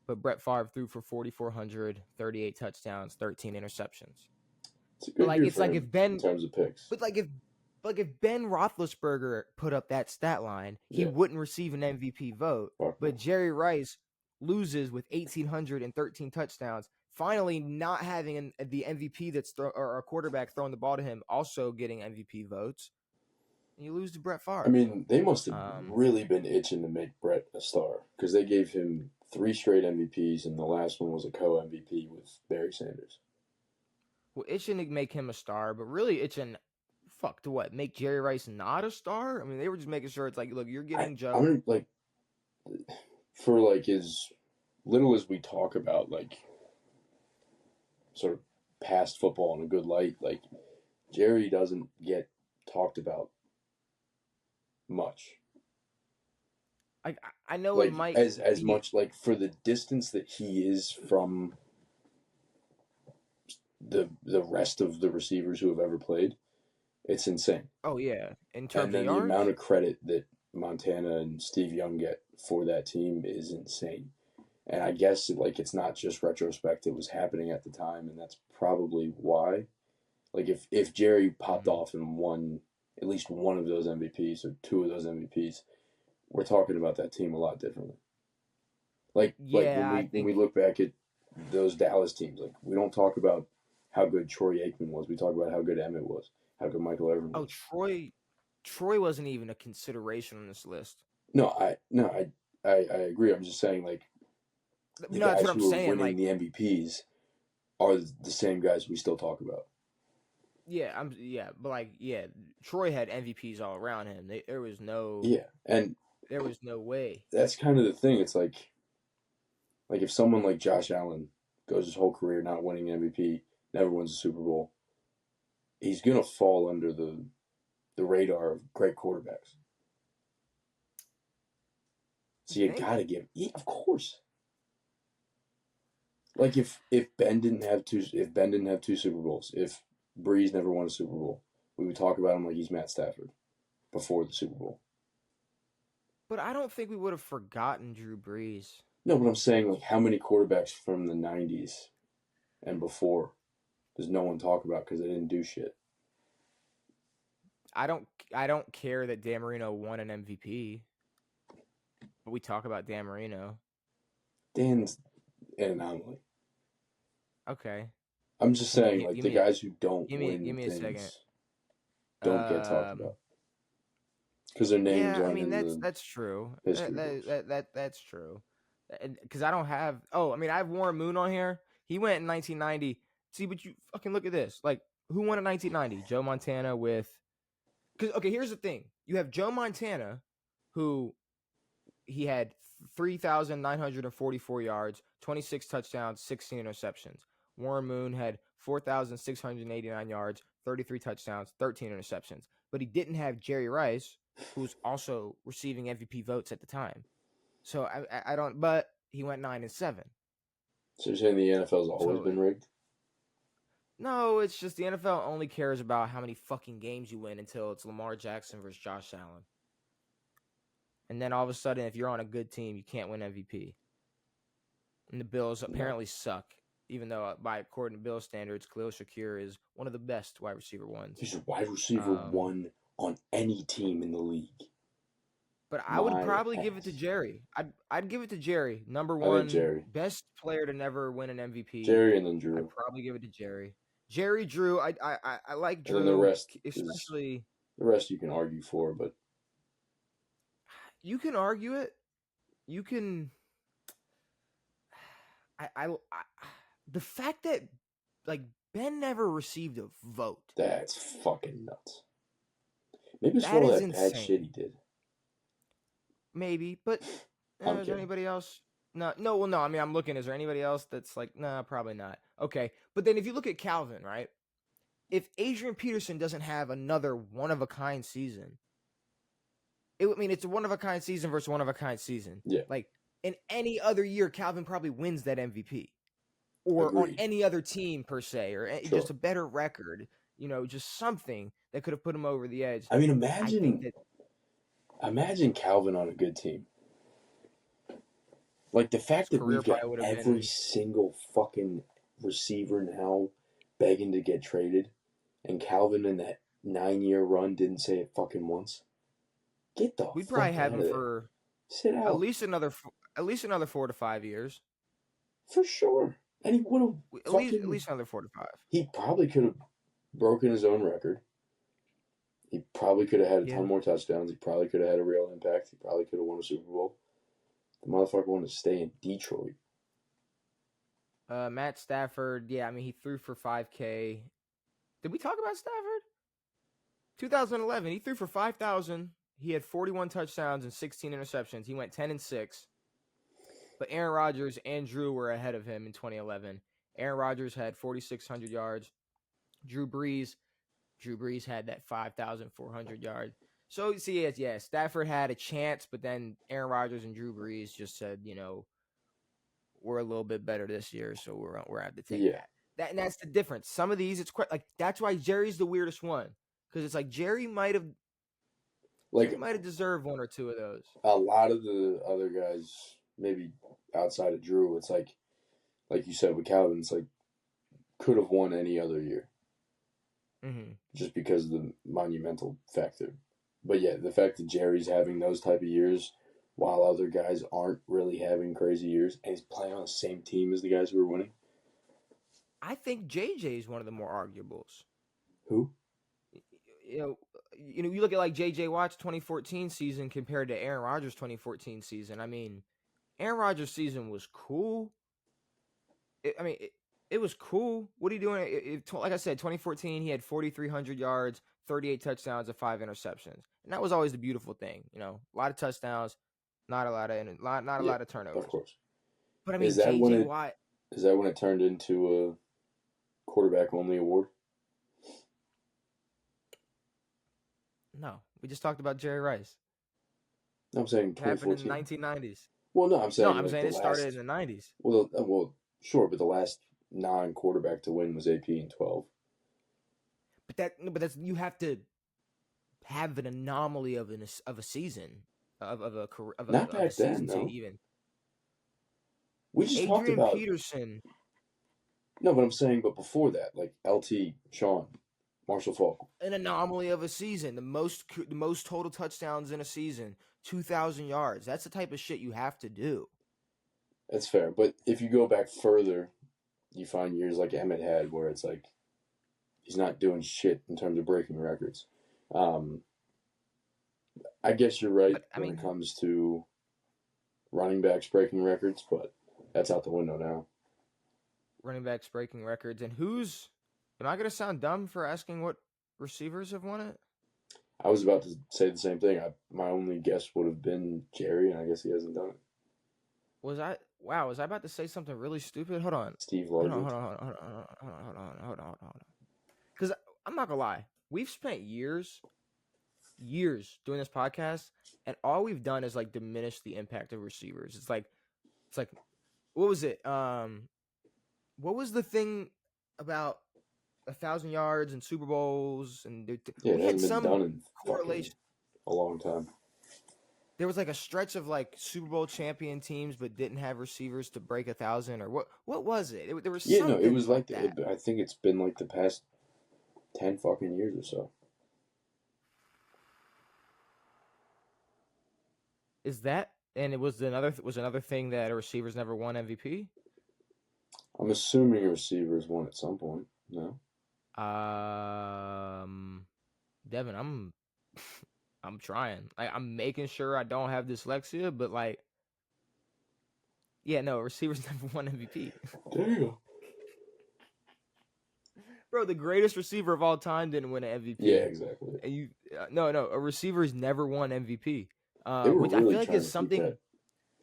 But Brett Favre threw for 4,400, 38 touchdowns, 13 interceptions. It's a good year it's for like him if Ben, in terms of picks. but like if Ben Roethlisberger put up that stat line, he wouldn't receive an MVP vote. But Jerry Rice loses with 1,813 touchdowns, finally not having the MVP or a quarterback throwing the ball to him, also getting MVP votes. And you lose to Brett Favre. I mean, they must have really been itching to make Brett a star because they gave him 3 straight MVPs, and the last one was a co-MVP with Barry Sanders. Well, itching to make him a star, but really itching, to what? Make Jerry Rice not a star? I mean, they were just making sure it's like, look, you're getting Joe. I mean, like, for like as little as we talk about like sort of past football in a good light, like Jerry doesn't get talked about much. I know like, it might as much like for the distance that he is from the rest of the receivers who have ever played, it's insane. Oh yeah, in terms and then of yards? The amount of credit that Montana and Steve Young get for that team is insane. And I guess like it's not just retrospect; it was happening at the time, and that's probably why. Like if Jerry popped off and won at least one of those MVPs or 2 of those MVPs, we're talking about that team a lot differently. Like when we look back at those Dallas teams, like we don't talk about how good Troy Aikman was. We talk about how good Emmett was, how good Michael Irvin was. Oh, Troy wasn't even a consideration on this list. No, I agree. I'm just saying like the guys who are winning the MVPs are the same guys we still talk about. Yeah, but Troy had MVPs all around him. There was no there was no way. That's kind of the thing. It's like if someone like Josh Allen goes his whole career not winning an MVP, never wins a Super Bowl, he's gonna fall under the radar of great quarterbacks. So you gotta give, of course. Like if Ben didn't have 2 Super Bowls, if Breeze never won a Super Bowl, we would talk about him like he's Matt Stafford before the Super Bowl. But I don't think we would have forgotten Drew Brees. No, but I'm saying like how many quarterbacks from the 90s and before does no one talk about because they didn't do shit? I don't care that Dan Marino won an MVP. But we talk about Dan Marino. Dan's an anomaly. Okay. I'm just saying, like, the guys who don't win give me things a second. don't get talked about. Because their names aren't in the that's true. That's true. Because I don't have... Oh, I mean, I have Warren Moon on here. He went in 1990. See, but you fucking look at this. Like, who won in 1990? Joe Montana with... Because, okay, here's the thing. You have Joe Montana, who... He had 3,944 yards, 26 touchdowns, 16 interceptions. Warren Moon had 4,689 yards, 33 touchdowns, 13 interceptions. But he didn't have Jerry Rice, who was also receiving MVP votes at the time. So I don't. But he went 9-7. So you're saying the NFL's always been rigged? No, it's just the NFL only cares about how many fucking games you win until it's Lamar Jackson versus Josh Allen. And then all of a sudden, if you're on a good team, you can't win MVP. And the Bills apparently suck, even though by according to Bill standards, Khalil Shakir is one of the best wide receiver ones. He's a wide receiver one on any team in the league. But I would probably give it to Jerry. I'd give it to Jerry. Number I think one, Jerry. best player to never win an MVP. Jerry and then Drew. I'd probably give it to Jerry. Jerry, Drew. I like Drew. And then the rest, especially the rest you can argue for, but you can argue it. You can. The fact that like Ben never received a vote. That's fucking nuts. Maybe it's for all that bad shit he did. Maybe, but is there anybody else? No. Well, no. I mean, I'm looking. Is there anybody else that's like, nah, probably not. Okay, but then if you look at Calvin, right? If Adrian Peterson doesn't have another one-of-a-kind season, it's a one-of-a-kind season versus one-of-a-kind season. Yeah. Like, in any other year, Calvin probably wins that MVP. Or on any other team, per se, or just a better record. Just something that could have put him over the edge. I mean, imagine Calvin on a good team. Like, the fact that we've got every single fucking receiver now begging to get traded, and Calvin in that 9-year run didn't say it fucking once. Get the We'd probably have him for sit out. At least another 4 to 5 years. For sure. And he would have at least another 4 to 5. He probably could have broken his own record. He probably could have had a ton more touchdowns. He probably could have had a real impact. He probably could have won a Super Bowl. The motherfucker wanted to stay in Detroit. Matt Stafford, he threw for 5K. Did we talk about Stafford? 2011, he threw for 5,000. He had 41 touchdowns and 16 interceptions. He went 10-6. But Aaron Rodgers and Drew were ahead of him in 2011. Aaron Rodgers had 4,600 yards. Drew Brees had that 5,400 yards. So, see, Stafford had a chance, but then Aaron Rodgers and Drew Brees just said, we're a little bit better this year, so we're have to take that. And that's the difference. Some of these, it's quite like that's why Jerry's the weirdest one, because it's like Jerry might have deserved one or two of those. A lot of the other guys, maybe outside of Drew, it's like you said with Calvin, it's like could have won any other year, just because of the monumental factor. But the fact that Jerry's having those type of years while other guys aren't really having crazy years, and he's playing on the same team as the guys who are winning. I think JJ is one of the more arguables. Who? You look at like JJ Watt's 2014 season compared to Aaron Rodgers' 2014 season. I mean, Aaron Rodgers' season was cool. It was cool. What are you doing? Like I said, 2014, he had 4,300 yards, 38 touchdowns, and 5 interceptions, and that was always the beautiful thing. A lot of touchdowns, not a lot of turnovers. Of course. But I mean, JJ Watt. Is that when it turned into a quarterback only award? No, we just talked about Jerry Rice. No, I'm saying 2014. It happened in the 1990s. Well, no, I'm saying. No, I'm saying it started in the 90s. Well, sure, but the last non-quarterback to win was AP in 12. But that's you have to have an anomaly of a season of a career of not a season then, to even. We just talked about Adrian Peterson. No, but I'm saying, but before that, like LT, Sean, Marshall Faulk. An anomaly of a season, the most total touchdowns in a season, 2,000 yards. That's the type of shit you have to do. That's fair, but if you go back further, you find years like Emmett had where it's like he's not doing shit in terms of breaking records. I guess you're right when it comes to running backs breaking records, but that's out the window now. Running backs breaking records, and am I going to sound dumb for asking what receivers have won it? I was about to say the same thing. My only guess would have been Jerry, and I guess he hasn't done it. Was I about to say something really stupid? Hold on. Steve Largent. Hold on. Because I'm not going to lie. We've spent years doing this podcast, and all we've done is like diminish the impact of receivers. It's like, what was it? What was the thing about 1,000 yards and Super Bowls, and Yeah, it we had hasn't been some done in fucking correlation. a long time. There was like a stretch of like Super Bowl champion teams, but didn't have receivers to break 1,000, or what? What was it? There was Yeah, no, it something was like like that. I think it's been like the past 10 fucking years or so. Is that? And it was another thing that a receivers never won MVP. I'm assuming receivers won at some point. No, Um, Devin, I'm I'm trying. Like I'm making sure I don't have dyslexia, but like, yeah, no, receivers never won MVP. there you go. Bro, the greatest receiver of all time didn't win an Yeah, MVP. exactly. And no, a receiver's never won MVP. They were Which I really feel like trying is to keep that something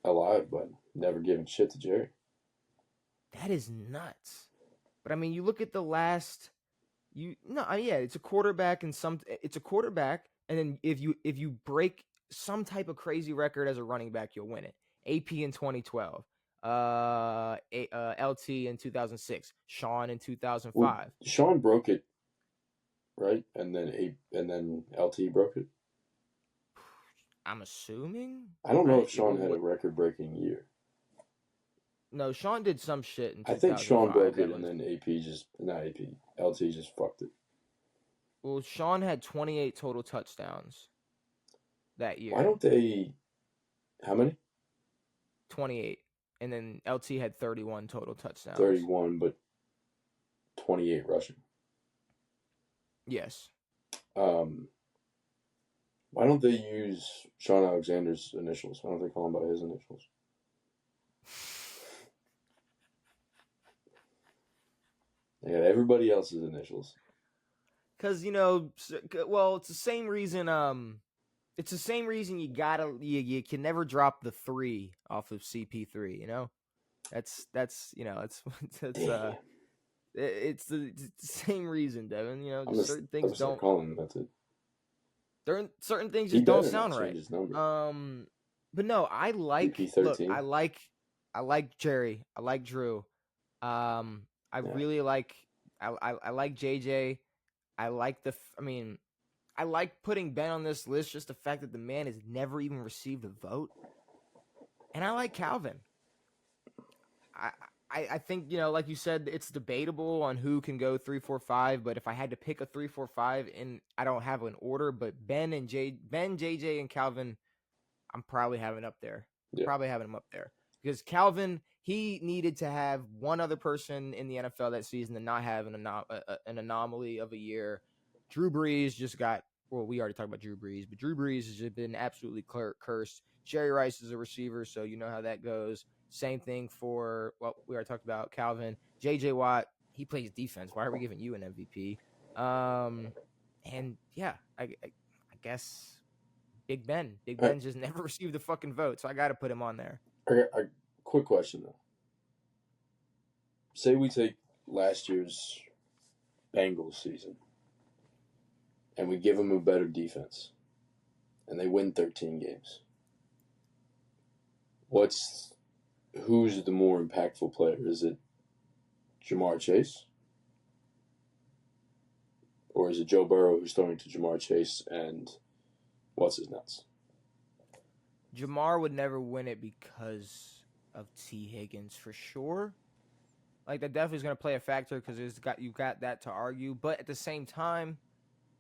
alive, but never giving shit to Jerry. that is nuts. But I mean, you look at the last, yeah, it's a quarterback it's a quarterback, and then if you break some type of crazy record as a running back, you'll win it. AP in 2012, LT in 2006, Sean in Well, 2005. Sean broke it, right? And then LT broke it. I'm assuming. I don't know I if Sean had a what, record-breaking year. no, Sean did some shit in I think Sean 2005 broke it, that and was. then AP just not AP. LT just fucked it. Well, Sean had 28 total touchdowns that Why year. don't they? How many? 28. And then LT had 31 total touchdowns. 31, but 28 rushing. Yes. Um, why don't they use Sean Alexander's initials? Why don't they call him by his initials? They got everybody else's initials. Cuz it's the same reason it's the same reason you can never drop the 3 off of CP3, you know? That's Damn. it's the same reason, Devin, I'm just gonna, certain I'm things gonna start don't calling him. That's it. certain things He just don't better not sound change right. his number. But no, CP13. I like Jerry. I like Drew. I Yeah. really like I like JJ. I like I like putting Ben on this list, just the fact that the man has never even received a vote. And I like Calvin. I I think, like you said, it's debatable on who can go 3-4-5. But if I had to pick a 3-4-5, and I don't have an order, but Ben, JJ, and Calvin, I'm probably having up there. Yeah. Probably having him up there because Calvin, he needed to have one other person in the NFL that season to not have an anomaly of a year. Drew Brees just got. Well, we already talked about Drew Brees, but Drew Brees has just been absolutely cursed. Jerry Rice is a receiver, so you know how that goes. Same thing for we already talked about Calvin. JJ Watt, he plays defense. Why are we giving you an MVP? And yeah, I guess Big Ben. Big I, Ben just never received a fucking vote, so I got to put him on there. quick question though. Say we take last year's Bengals season and we give them a better defense and they win 13 games. Who's the more impactful player? Is it Jamar Chase? Or is it Joe Burrow who's throwing to Jamar Chase and what's his nuts? Jamar would never win it because of T. Higgins for sure. Like that definitely is going to play a factor because you've got that to argue. But at the same time,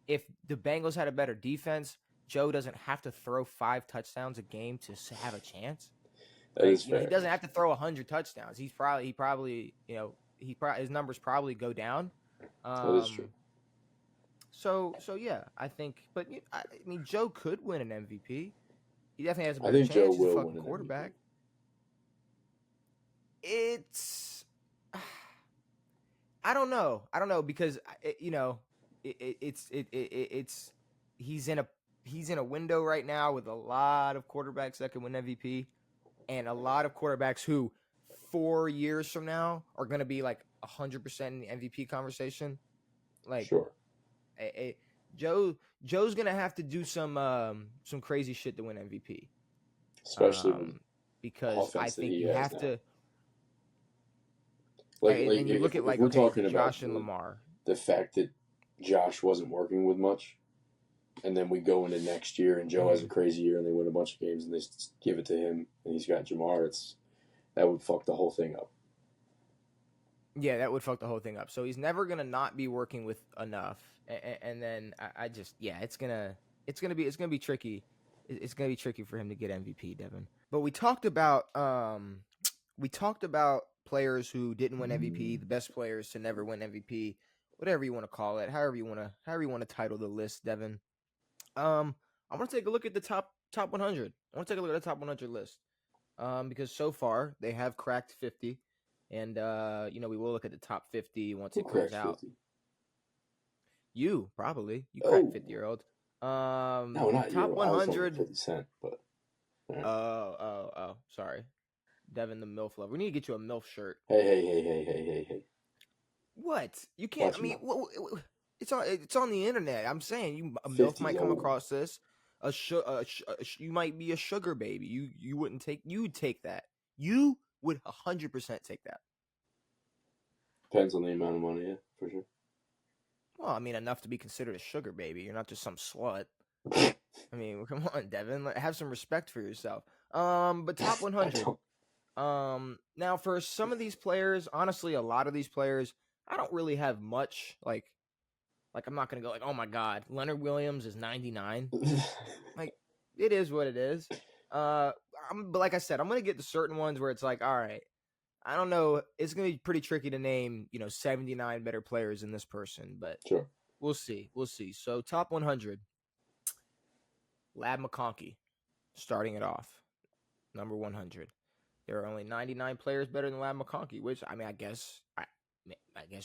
if the Bengals had a better defense, Joe doesn't have to throw 5 touchdowns a game to have a chance. That is fair. He doesn't have to throw 100 touchdowns. He probably his numbers probably go down. That is true. So yeah, I think. But I mean, Joe could win an MVP. He definitely has a better I think chance. Joe He's a will fucking win an quarterback. MVP. It's I don't know because it's he's in a window right now with a lot of quarterbacks that can win MVP, and a lot of quarterbacks who 4 years from now are going to be like 100% in the MVP conversation. Like, sure. Joe's going to have to do some crazy shit to win MVP, Especially because I think you have to. Like, and you look at if we're talking Josh about and Lamar. the fact that Josh wasn't working with much, and then we go into next year and Joe has a crazy year and they win a bunch of games and they give it to him and he's got Jamar, that would fuck the whole thing up. Yeah, that would fuck the whole thing up. So he's never gonna not be working with enough, and then I just it's gonna be tricky. It's gonna be tricky for him to get MVP, Devin. But we talked about players who didn't win MVP, the best players to never win MVP, whatever you want to call it, however you want to title the list, Devin. I want to take a look at the top 100. I want to take a look at the top 100 list. Because so far they have cracked 50, and we will look at the top 50 once it comes out. 50? You probably cracked 50-year-old. No, not top you. 100. 50 Cent, but right. Oh, sorry, Devin the MILF lover. We need to get you a MILF shirt. Hey. What? You can't. Watch, I mean, it's on the internet. I'm saying a MILF might come across this. You might be a sugar baby. You would take that. You would 100% take that. Depends on the amount of money, yeah, for sure. Well, I mean, enough to be considered a sugar baby. You're not just some slut. I mean, come on, Devin. Have some respect for yourself. But top 100. Now for some of these players, honestly, a lot of these players, I don't really have much like I'm not gonna go like, oh my god, Leonard Williams is 99. Like, it is what it is. But like I said, I'm gonna get to certain ones where it's like, all right, I don't know, it's gonna be pretty tricky to name 79 better players than this person, but sure, we'll see. So top 100, Lab McConkey, starting it off, number 100. There are only 99 players better than Lab McConkey, which I mean, I guess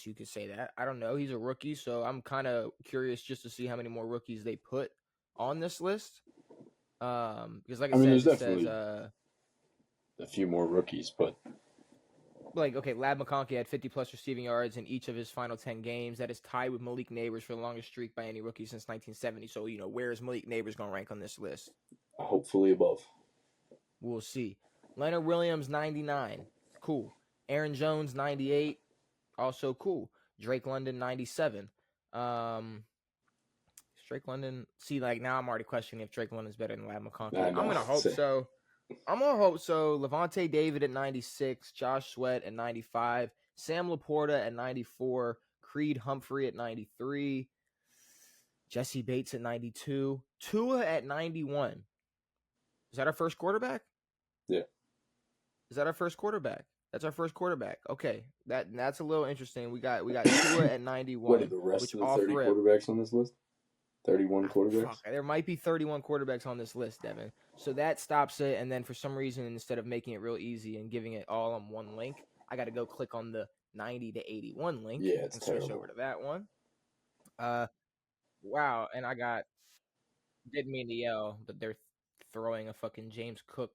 you could say that. I don't know. He's a rookie, so I'm kind of curious just to see how many more rookies they put on this list. Because like I said, there's it definitely says a few more rookies, but like, okay, Lab McConkey had 50-plus receiving yards in each of his final 10 games. That is tied with Malik Neighbors for the longest streak by any rookie since 1970. So, where is Malik Neighbors going to rank on this list? Hopefully above. We'll see. Leonard Williams, 99. Cool. Aaron Jones, 98. Also cool. Drake London, 97. Drake London. See, like, now I'm already questioning if Drake London's better than Lab McConkey. I'm going to hope so. Levante David at 96. Josh Sweat at 95. Sam Laporta at 94. Creed Humphrey at 93. Jesse Bates at 92. Tua at 91. Is that our first quarterback? Yeah. Is that our first quarterback? That's our first quarterback. Okay, that's a little interesting. We got Tua at 91. What are the rest of the 30 quarterbacks on this list? 31 quarterbacks? Fuck, there might be 31 quarterbacks on this list, Devin. So that stops it, and then for some reason, instead of making it real easy and giving it all on one link, I got to go click on the 90 to 81 link and switch over to that one. Wow, and didn't mean to yell, but they're throwing a fucking James Cook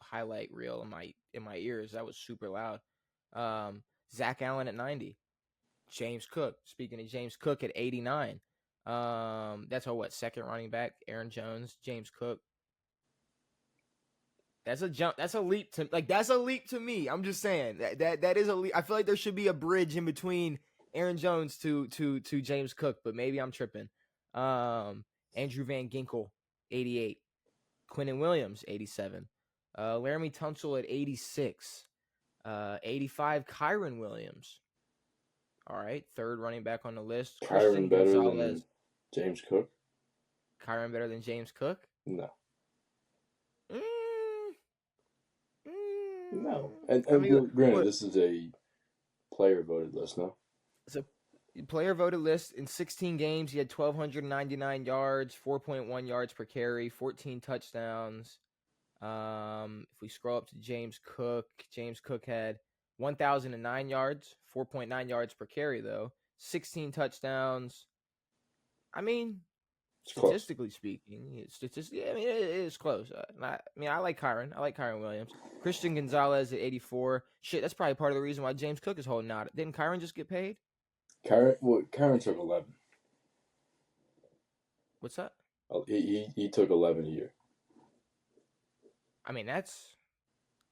highlight reel in my ears. That was super loud. Zach Allen at 90. James Cook. Speaking of James Cook at 89. That's our second running back? Aaron Jones, James Cook. That's a jump. That's a leap to me. I'm just saying that is a leap. I feel like there should be a bridge in between Aaron Jones to James Cook, but maybe I'm tripping. Andrew Van Ginkel, 88. Quinnen Williams, 87. Laramie Tunsil at 86. 85, Kyron Williams. All right, third running back on the list. Kyron better than James Cook? Kyron better than James Cook? No. No. And I mean, granted, this is a player-voted list, no? It's a player-voted list. In 16 games, he had 1,299 yards, 4.1 yards per carry, 14 touchdowns. If we scroll up to James Cook had 1,009 yards, 4.9 yards per carry, though. 16 touchdowns. I mean, statistically speaking, I mean, it is close. I like Kyron. I like Kyron Williams. Christian Gonzalez at 84. Shit, that's probably part of the reason why James Cook is holding out. Didn't Kyron just get paid? Kyron took 11. What's that? Oh, he took 11 a year. I mean,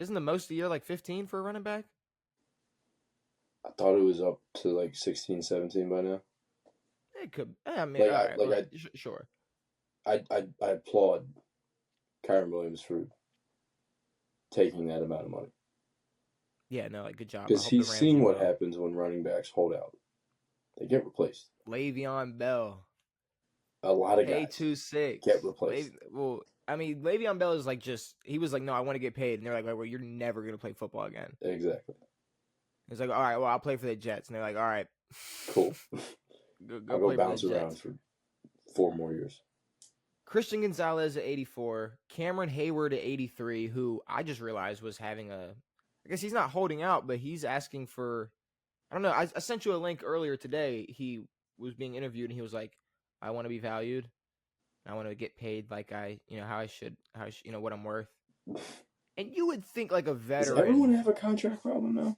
isn't the most a year like 15 for a running back? I thought it was up to like 16, 17 by now. It could. I mean, Like all I right, like sure. I applaud Kyron Williams for taking that amount of money. Yeah, no, like good job. I Because hope the he's Rams seen do what well. happens when running backs hold out. They get replaced. Le'Veon Bell, A lot of pay guys 2.6. get replaced. Well, I mean, Le'Veon Bell is like he was like, no, I want to get paid, and they're like, well, you're never gonna play football again. Exactly. He's like, all right, well, I'll play for the Jets, and they're like, all right, Cool. go I'll go play for the bounce around Jets. for 4 more years. Christian Gonzalez at 84, Cameron Hayward at 83, who I just realized was having I guess he's not holding out, but he's asking for, I don't know. I sent you a link earlier today. He was being interviewed, and he was like, I want to be valued. I want to get paid like how I should, what I'm worth. And you would think like a Does veteran. everyone have a contract problem now?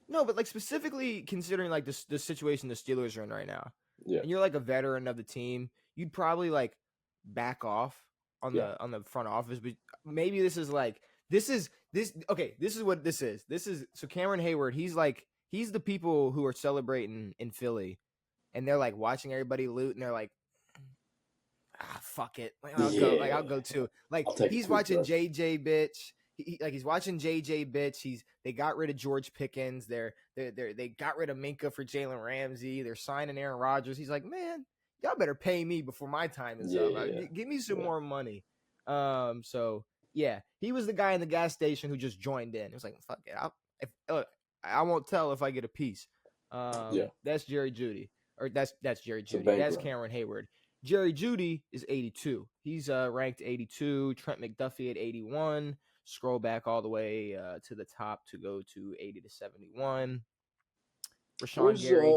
No, but like specifically considering like the situation the Steelers are in right now. Yeah. And you're like a veteran of the team, you'd probably like back off on the front office. But maybe this is what this is. This is so Cameron Hayward, he's the people who are celebrating in Philly, and they're like watching everybody loot, and they're like, fuck it. I'll go too. Like he's watching JJ bitch. He's watching JJ bitch. They got rid of George Pickens. They got rid of Minka for Jalen Ramsey. They're signing Aaron Rodgers. He's like, man, y'all better pay me before my time is up. Give me some more money. So yeah, he was the guy in the gas station who just joined in. It was like, fuck it. I won't tell if I get a piece. That's Jerry Jeudy, or that's Jerry Jeudy. That's Cameron Hayward. Jerry Jeudy is 82. He's ranked 82. Trent McDuffie at 81. Scroll back all the way to the top to go to 80 to 71. Rashawn Gary.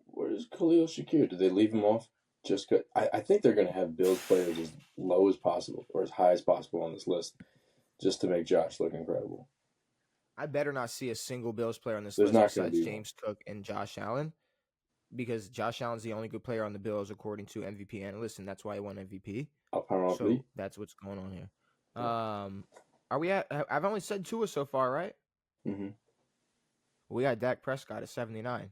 Where's Khalil Shakir? Did they leave him off? Just cause I think they're going to have Bills players as low as possible or as high as possible on this list just to make Josh look incredible. I better not see a single Bills player on this list besides James Cook and Josh Allen. Because Josh Allen's the only good player on the Bills according to MVP analysts, and that's why he won MVP. So that's what's going on here. Are we at? I've only said Tua so far, right? Mm-hmm. We got Dak Prescott at 79.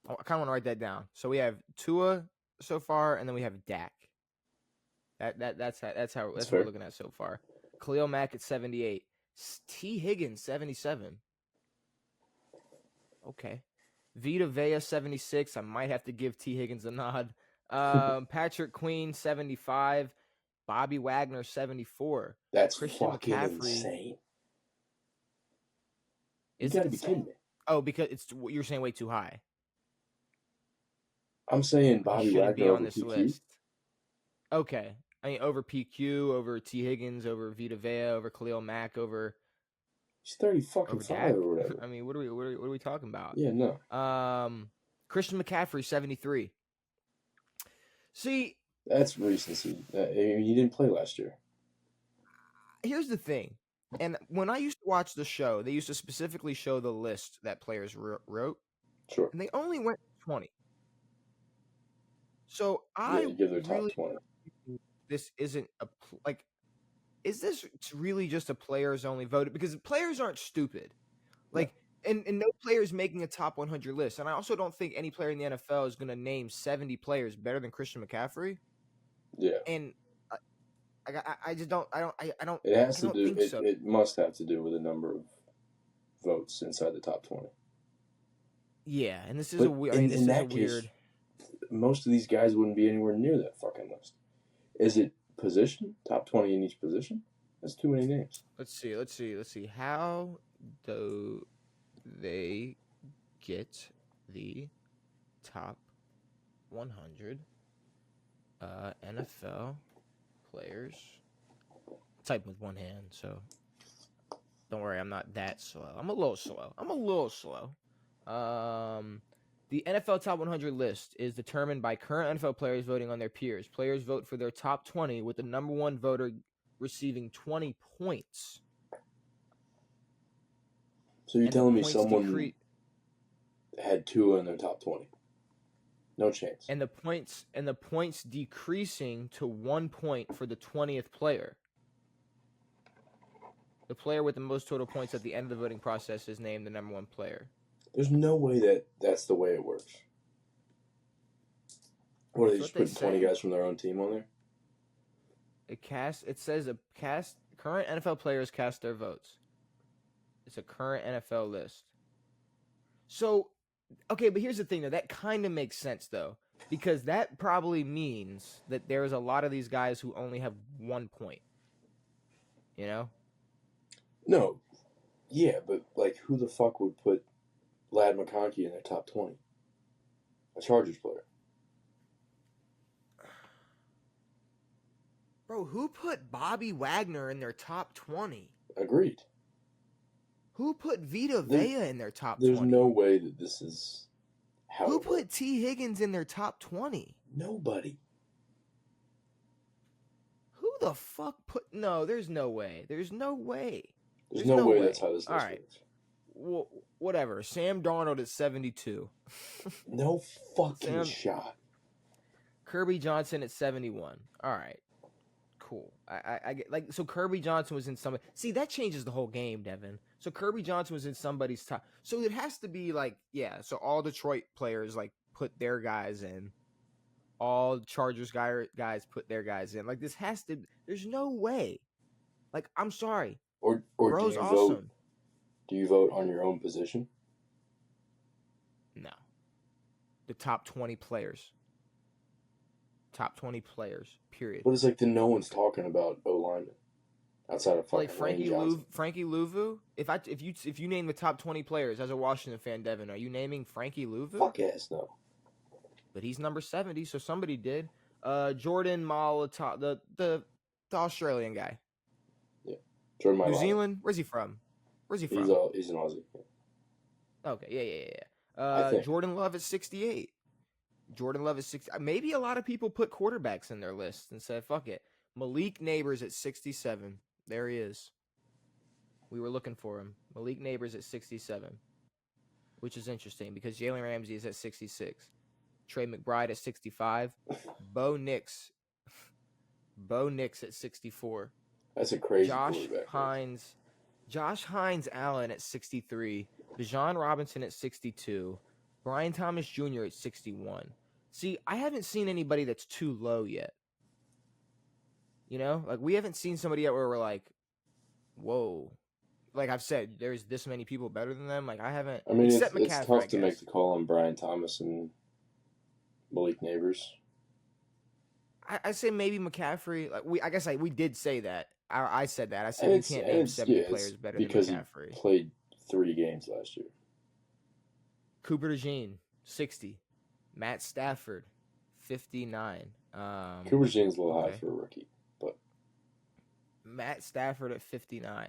I kind of want to write that down. So we have Tua so far, and then we have Dak. That's what we're looking at so far. Khalil Mack at 78. T. Higgins 77. Okay. Vita Vea 76. I might have to give T. Higgins a nod. Patrick Queen 75. Bobby Wagner 74. That's Christian fucking McCaffrey. Insane. You gotta be kidding me. Oh, because you're saying way too high. I'm saying Bobby Wagner on this PQ? List. Okay. I mean, over PQ, over T. Higgins, over Vita Vea, over Khalil Mack, over. He's 30 fucking 5 or whatever. I mean, what are we talking about? Yeah, no. Christian McCaffrey 73. See, that's recency. He didn't play last year. Here's the thing, and when I used to watch the show, they used to specifically show the list that players wrote. Sure. And they only went 20. So you give their top 20. This isn't is this really just a players only voted? Because players aren't stupid. And no player is making a top 100 list. And I also don't think any player in the NFL is going to name 70 players better than Christian McCaffrey. Yeah. And I just don't. I don't. It has to do. It must have to do with the number of votes inside the top 20. Yeah, and this is a weird. I mean, this is a weird. Most of these guys wouldn't be anywhere near that fucking list. Is it position? Top 20 in each position? That's too many names. Let's see. How do they get the top 100 NFL players? Type with one hand, so don't worry, I'm not that slow. I'm a little slow. The NFL Top 100 list is determined by current NFL players voting on their peers. Players vote for their top 20, with the number one voter receiving 20 points. So you're telling me someone had Tua in their top 20? No chance. And the points decreasing to 1 point for the 20th player. The player with the most total points at the end of the voting process is named the number one player. There's no way that's the way it works. What are they That's just what they putting 20 say. guys from their own team on there? It says current NFL players cast their votes. It's a current NFL list. So, okay, but here's the thing though. That kind of makes sense though, because that probably means that there's a lot of these guys who only have 1 point. You know? No. Yeah, but like who the fuck would put Lad McConkey in their top 20? A Chargers player. Bro, who put Bobby Wagner in their top 20? Agreed. Who put Vita Vea in their top 20? There's no way that this is how Who it put works. T. Higgins in their top 20? Nobody. Who the fuck put... No, there's no way. There's no way. There's no way that's how this list All right. works. Well, whatever. Sam Darnold at 72. No fucking shot. Kirby Johnson at 71. All right. Cool. I get like so Kirby Johnson was in somebody. See, that changes the whole game, Devin. So Kirby Johnson was in somebody's top. So it has to be like, yeah, so all Detroit players like put their guys in. All Chargers guys put their guys in. Like this has to there's no way. Like I'm sorry. Or Bro's do you awesome. vote? Do you vote on your own position? No. The top 20 players. Top 20 players, period. But it's like no one's talking about O lineman outside of fucking Like Frankie Louvu. If you name the top 20 players as a Washington fan, Devin, are you naming Frankie Louvu? Fuck ass no. But he's number 70, so somebody did. Jordan Mailata, the Australian guy. Yeah, Jordan Mailata. New Zealand. Where's he from? He's an Aussie. Okay, yeah. Jordan Love at 68. Jordan Love is 60. Maybe a lot of people put quarterbacks in their list and said, fuck it. Malik Neighbors at 67. There he is. We were looking for him. Malik Neighbors at 67, which is interesting because Jalen Ramsey is at 66. Trey McBride at 65. Bo Nix at 64. That's a crazy quarterback. Josh Hines Allen at 63. Bijan Robinson at 62. Brian Thomas Jr. at 61. See, I haven't seen anybody that's too low yet. You know? Like, we haven't seen somebody yet where we're like, whoa. Like I've said, there's this many people better than them. Like, I haven't... I mean, it's tough to make the call on Brian Thomas and Malik Neighbors. I say maybe McCaffrey. Like we did say that. I said that. I said you can't name 70 players better than McCaffrey. Because he played 3 games last year. Cooper DeJean, 60. Matt Stafford, 59. Cooper DeJean's a little high for a rookie, but Matt Stafford at 59.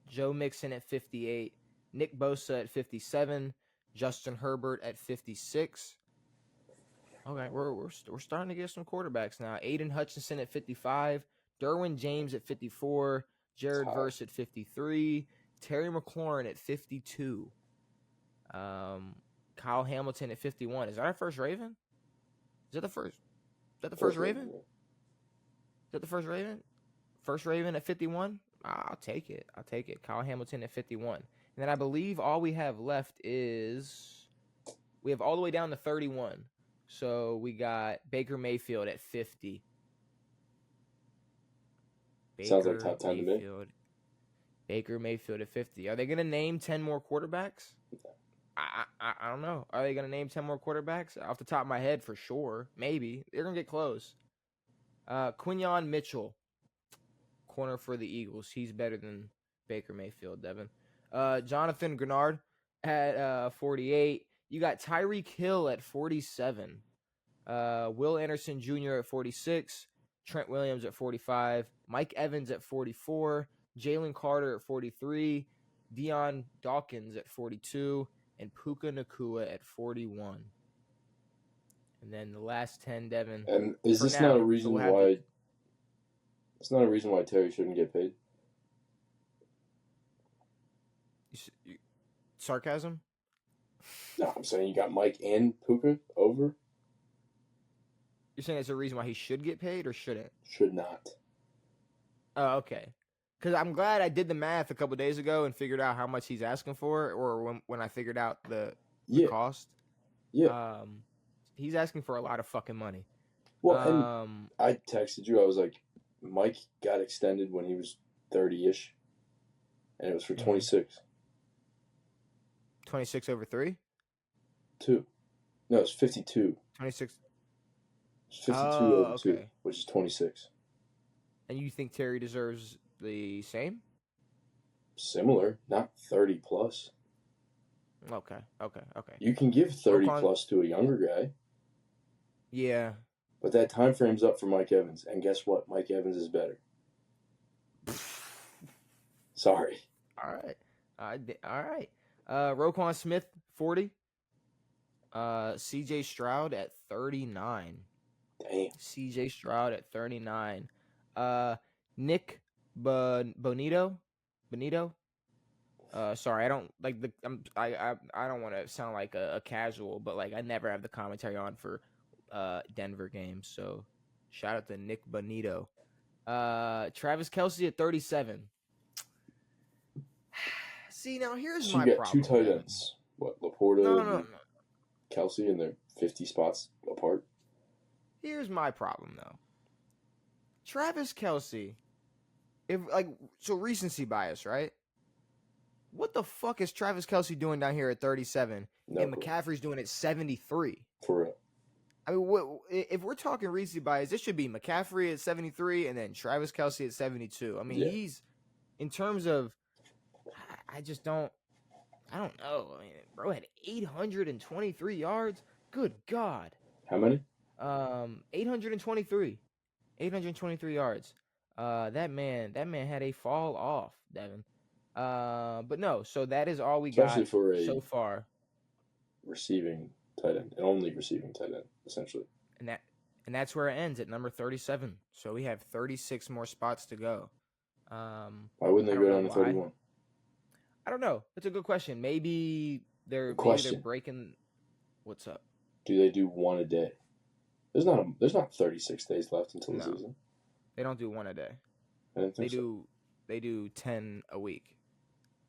Joe Mixon at 58. Nick Bosa at 57. Justin Herbert at 56. Okay, we're starting to get some quarterbacks now. Aiden Hutchinson at 55. Derwin James at 54. Jared Verse at 53. Terry McLaurin at 52. Kyle Hamilton at 51. Is that our first Raven? Is that the first? Is that the first Raven? Is that the first Raven? First Raven at 51? I'll take it. Kyle Hamilton at 51. And then I believe all we have left is we have all the way down to 31. So we got Baker Mayfield at 50. Sounds like top 10 to me. Baker Mayfield at 50. Are they going to name 10 more quarterbacks? I don't know. Are they going to name 10 more quarterbacks? Off the top of my head, for sure. Maybe. They're going to get close. Quinyon Mitchell, corner for the Eagles. He's better than Baker Mayfield, Devin. Jonathan Grenard at 48. You got Tyreek Hill at 47. Will Anderson Jr. at 46. Trent Williams at 45. Mike Evans at 44. Jalen Carter at 43. Deion Dawkins at 42. And Puka Nacua at 41. And then the last 10, Devin. And is this not a reason why? It's not a reason why Terry shouldn't get paid. Sarcasm? No, I'm saying you got Mike and Puka over. You're saying it's a reason why he should get paid or shouldn't? Should not. Oh, okay. Because I'm glad I did the math a couple days ago and figured out how much he's asking for, or when I figured out the Yeah, cost. yeah. Um, he's asking for a lot of fucking money. Well, and I texted you. I was like, Mike got extended when he was 30-ish, and it was for 26. 26 over 3? 2. No, it's 52. 26. It's 52 Oh, over 2, okay. which is 26. And you think Terry deserves the same? Similar, not 30 plus. Okay. You can give 30 Roquan, plus to a younger guy, yeah. but that time frame's up for Mike Evans. And guess what? Mike Evans is better. Sorry. All right. All right. Roquan Smith, 40. CJ Stroud at 39. Damn. CJ Stroud at 39. Nick Bonito. Sorry, I don't like the. I don't want to sound like a casual, but like I never have the commentary on for Denver games. So shout out to Nick Bonito. Travis Kelce at 37. See, now here's So my you got two problem. tight ends. What, Laporta No. and Kelsey, and they're 50 spots apart? Here's my problem though. Travis Kelce, so recency bias, right? What the fuck is Travis Kelce doing down here at 37 and McCaffrey's doing it 73? For real. I mean, if we're talking recency bias, it should be McCaffrey at 73 and then Travis Kelce at 72. I mean, he's in terms of, I don't know. I mean, bro had 823 yards. Good God. How many? 823 yards. That man had a fall off, Devin. But no, so that is all we Especially got for a so far. Receiving tight end, and only receiving tight end, essentially. And that's where it ends at number 37. So we have 36 more spots to go. Why wouldn't they go down to 31? I don't know. That's a good question. Maybe they're breaking. What's up? Do they do one a day? There's not 36 days left until the season. They don't do one a day. I didn't think so. They do 10 a week.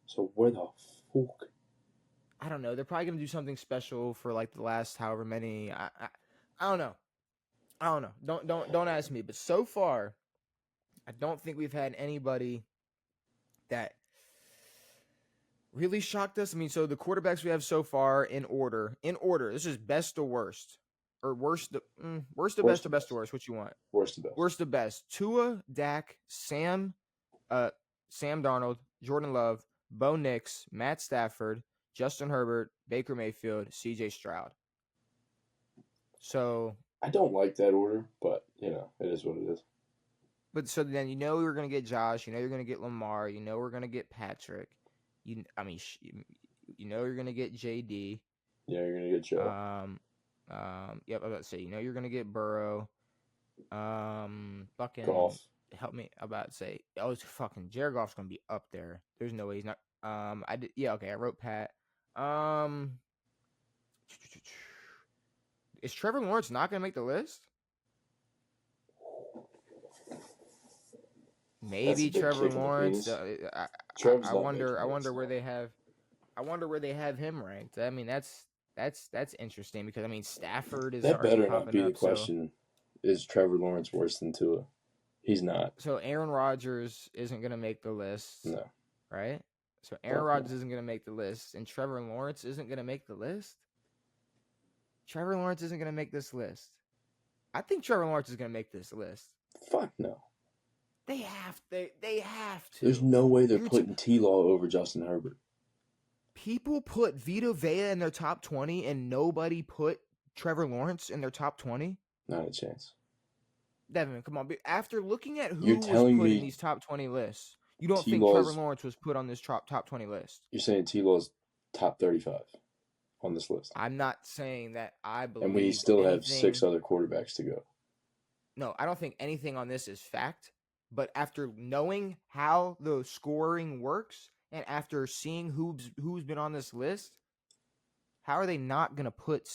So where the fuck? I don't know. They're probably gonna do something special for like the last however many. I don't know. Don't ask me. But so far, I don't think we've had anybody that really shocked us. I mean, so the quarterbacks we have so far in order. This is best to worst, or worst to best or best to worst. What you want? Worst to best. Worst to best. Tua, Dak, Sam Darnold, Jordan Love, Bo Nix, Matt Stafford, Justin Herbert, Baker Mayfield, CJ Stroud. So I don't like that order, but it is what it is. But so then we're gonna get Josh, you're gonna get Lamar, we're gonna get Patrick, you're gonna get JD. Yeah, you're gonna get Joe. Yep, I was about to say, you're gonna get Burrow. Fucking Goff. Help me. I'm about to say, fucking Jared Goff's gonna be up there. There's no way he's not. I wrote Pat. Is Trevor Lawrence not gonna make the list? Maybe Trevor Lawrence. I wonder where they have. I wonder where they have him ranked. I mean, that's interesting because Stafford is. That better not be the question. Is Trevor Lawrence worse than Tua? He's not. So Aaron Rodgers isn't gonna make the list. No. Right. So Aaron Rodgers isn't gonna make the list, and Trevor Lawrence isn't gonna make the list. Trevor Lawrence isn't gonna make this list. I think Trevor Lawrence is gonna make this list. Fuck no. They have to. There's no way they're putting T-Law over Justin Herbert. People put Vita Vea in their top 20 and nobody put Trevor Lawrence in their top 20? Not a chance. Devin, come on. After looking at who was put in these top 20 lists, you don't think Trevor Lawrence was put on this top 20 list? You're saying T-Law's top 35 on this list. I'm not saying that I believe. And we still have 6 other quarterbacks to go. No, I don't think anything on this is fact. But after knowing how the scoring works and after seeing who's been on this list, how are they not gonna put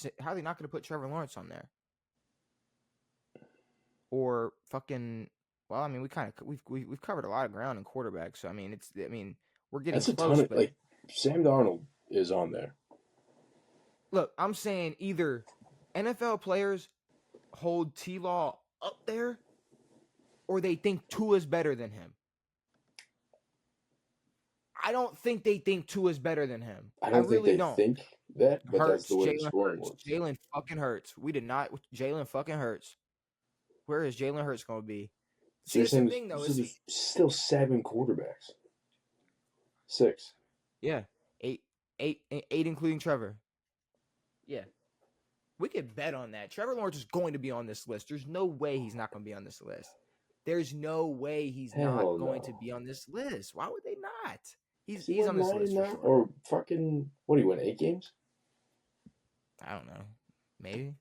Trevor Lawrence on there? Or fucking Well, I mean, we've covered a lot of ground in quarterbacks. So we're getting That's a ton close. of But Sam Darnold is on there. look, I'm saying either NFL players hold T Law up there, or they think Tua's better than him. I don't think they think Tua's better than him. I I don't think really they don't. think that, but that's Hurts, the way the Jalen scoring Hurts, works. Jalen fucking Hurts. We did not. Jalen fucking Hurts. Where is Jalen Hurts going to be? So See, you're that's the saying thing, though. there's still 7 quarterbacks? 6. Yeah, eight, including Trevor. Yeah, we could bet on that. Trevor Lawrence is going to be on this list. There's no way he's not going to be on this list. There's no way he's not Hell going to no. be on this list. Why would they not? He He's went on this 9 list for now, sure. or fucking what? Do you win 8 games? I don't know. Maybe.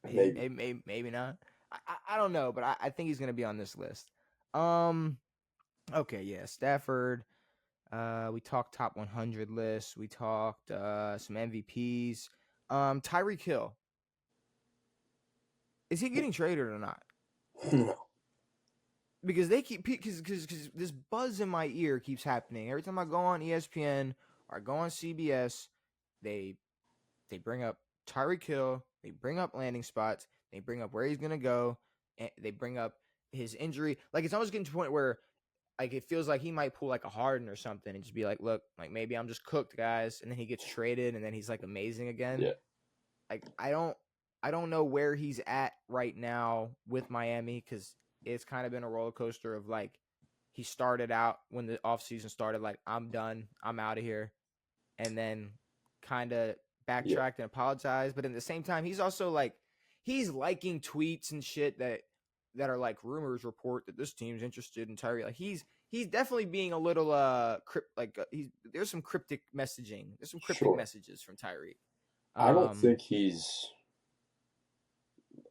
Maybe. maybe not. I don't know, but I think he's gonna be on this list. Okay, yeah, Stafford. We talked top 100 lists. We talked some MVPs. Tyreek Hill. Is he getting traded or not? No. Because they keep because this buzz in my ear keeps happening every time I go on ESPN or I go on CBS. They bring up Tyreek Hill. They bring up landing spots. They bring up where he's gonna go. And they bring up his injury. Like it's almost getting to a point where like it feels like he might pull like a Harden or something and just be like, look, like maybe I'm just cooked, guys. And then he gets traded and then he's like amazing again. Yeah. Like I don't know where he's at right now with Miami because it's kind of been a roller coaster of like he started out when the offseason started like I'm done, I'm out of here, and then kind of backtracked and apologized. But at the same time, he's also like he's liking tweets and shit that are like rumors report that this team's interested in Tyree. Like he's definitely being a little there's some cryptic messaging. There's some cryptic Sure. messages from Tyreek. I don't think he's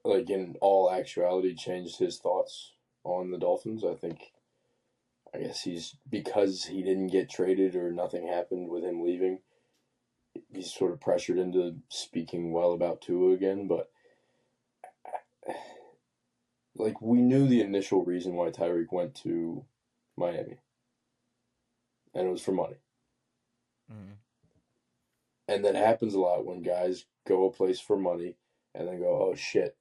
like in all actuality changed his thoughts on the Dolphins. I guess he's because he didn't get traded or nothing happened with him leaving. He's sort of pressured into speaking well about Tua again, but like we knew the initial reason why Tyreek went to Miami, and it was for money. Mm-hmm. And that happens a lot when guys go a place for money and then go, oh shit,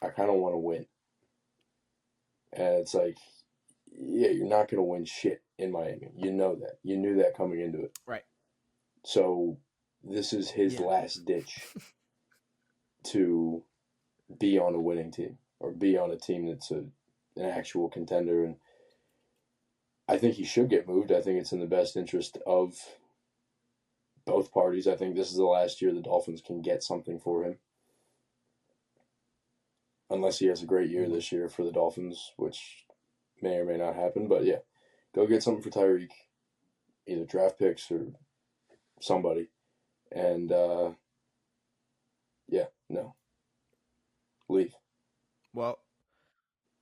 I kind of want to win. And it's like, yeah, you're not going to win shit in Miami. You know that. You knew that coming into it. Right. So this is his last ditch to be on a winning team or be on a team that's an actual contender. And I think he should get moved. I think it's in the best interest of both parties. I think this is the last year the Dolphins can get something for him. Unless he has a great year this year for the Dolphins, which may or may not happen. But yeah, go get something for Tyreek, either draft picks or somebody. And leave. Well,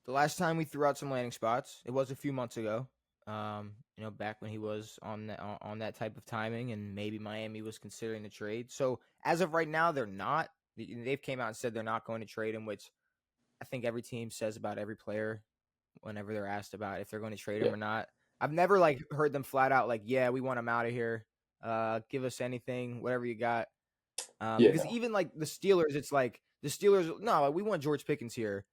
the last time we threw out some landing spots, it was a few months ago. Back when he was on that type of timing, and maybe Miami was considering the trade. So as of right now, they're not. They've came out and said they're not going to trade him, which I think every team says about every player whenever they're asked about if they're going to trade him or not. I've never like heard them flat out like, yeah, we want him out of here. Give us anything, whatever you got. Because even like the Steelers, it's like the Steelers, no, like, we want George Pickens here,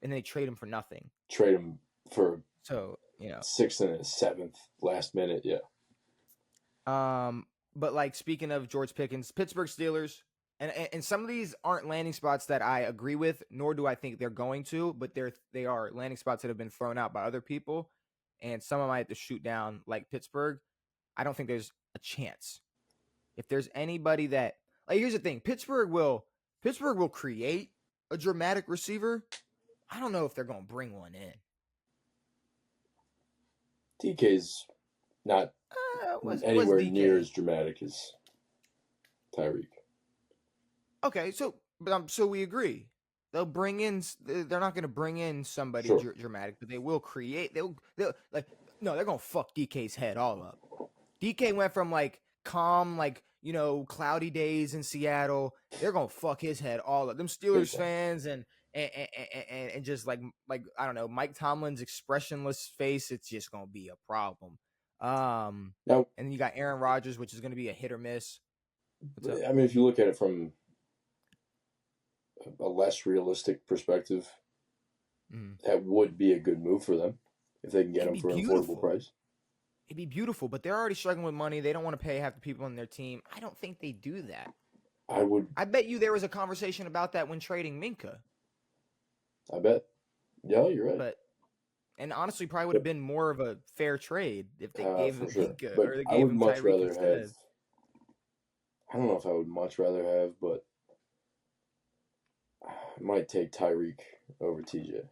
and they trade him for nothing. Trade him for 6th and 7th last minute, yeah. But like speaking of George Pickens, Pittsburgh Steelers, and some of these aren't landing spots that I agree with, nor do I think they're going to, but they are landing spots that have been thrown out by other people, and some of them I have to shoot down, like Pittsburgh. I don't think there's a chance. If there's anybody that like, here's the thing, Pittsburgh will create a dramatic receiver. I don't know if they're going to bring one in. DK's not anywhere near as dramatic as Tyreek. Okay, so we agree. They'll bring in. They're not going to bring in somebody dramatic, but they will create. They'll like no. They're going to fuck DK's head all up. DK went from like calm, like cloudy days in Seattle. They're going to fuck his head all up. Them Steelers fans and and just like I don't know, Mike Tomlin's expressionless face, it's just gonna be a problem. Now, And then you got Aaron Rodgers, which is gonna be a hit or miss. What's up? I mean, if you look at it from a less realistic perspective, that would be a good move for them if they can get It'd him be for an affordable beautiful. price. It'd be beautiful, but they're already struggling with money. They don't want to pay half the people on their team. I don't think they do that. I would. I bet you there was a conversation about that when trading Minka. I bet. Yeah, you're right. But and honestly, probably would have But, been more of a fair trade if they gave for him sure. Minka But or they I gave would him much Tyreek rather have. instead. I don't know if I would much rather have, but I might take Tyreek over TJ.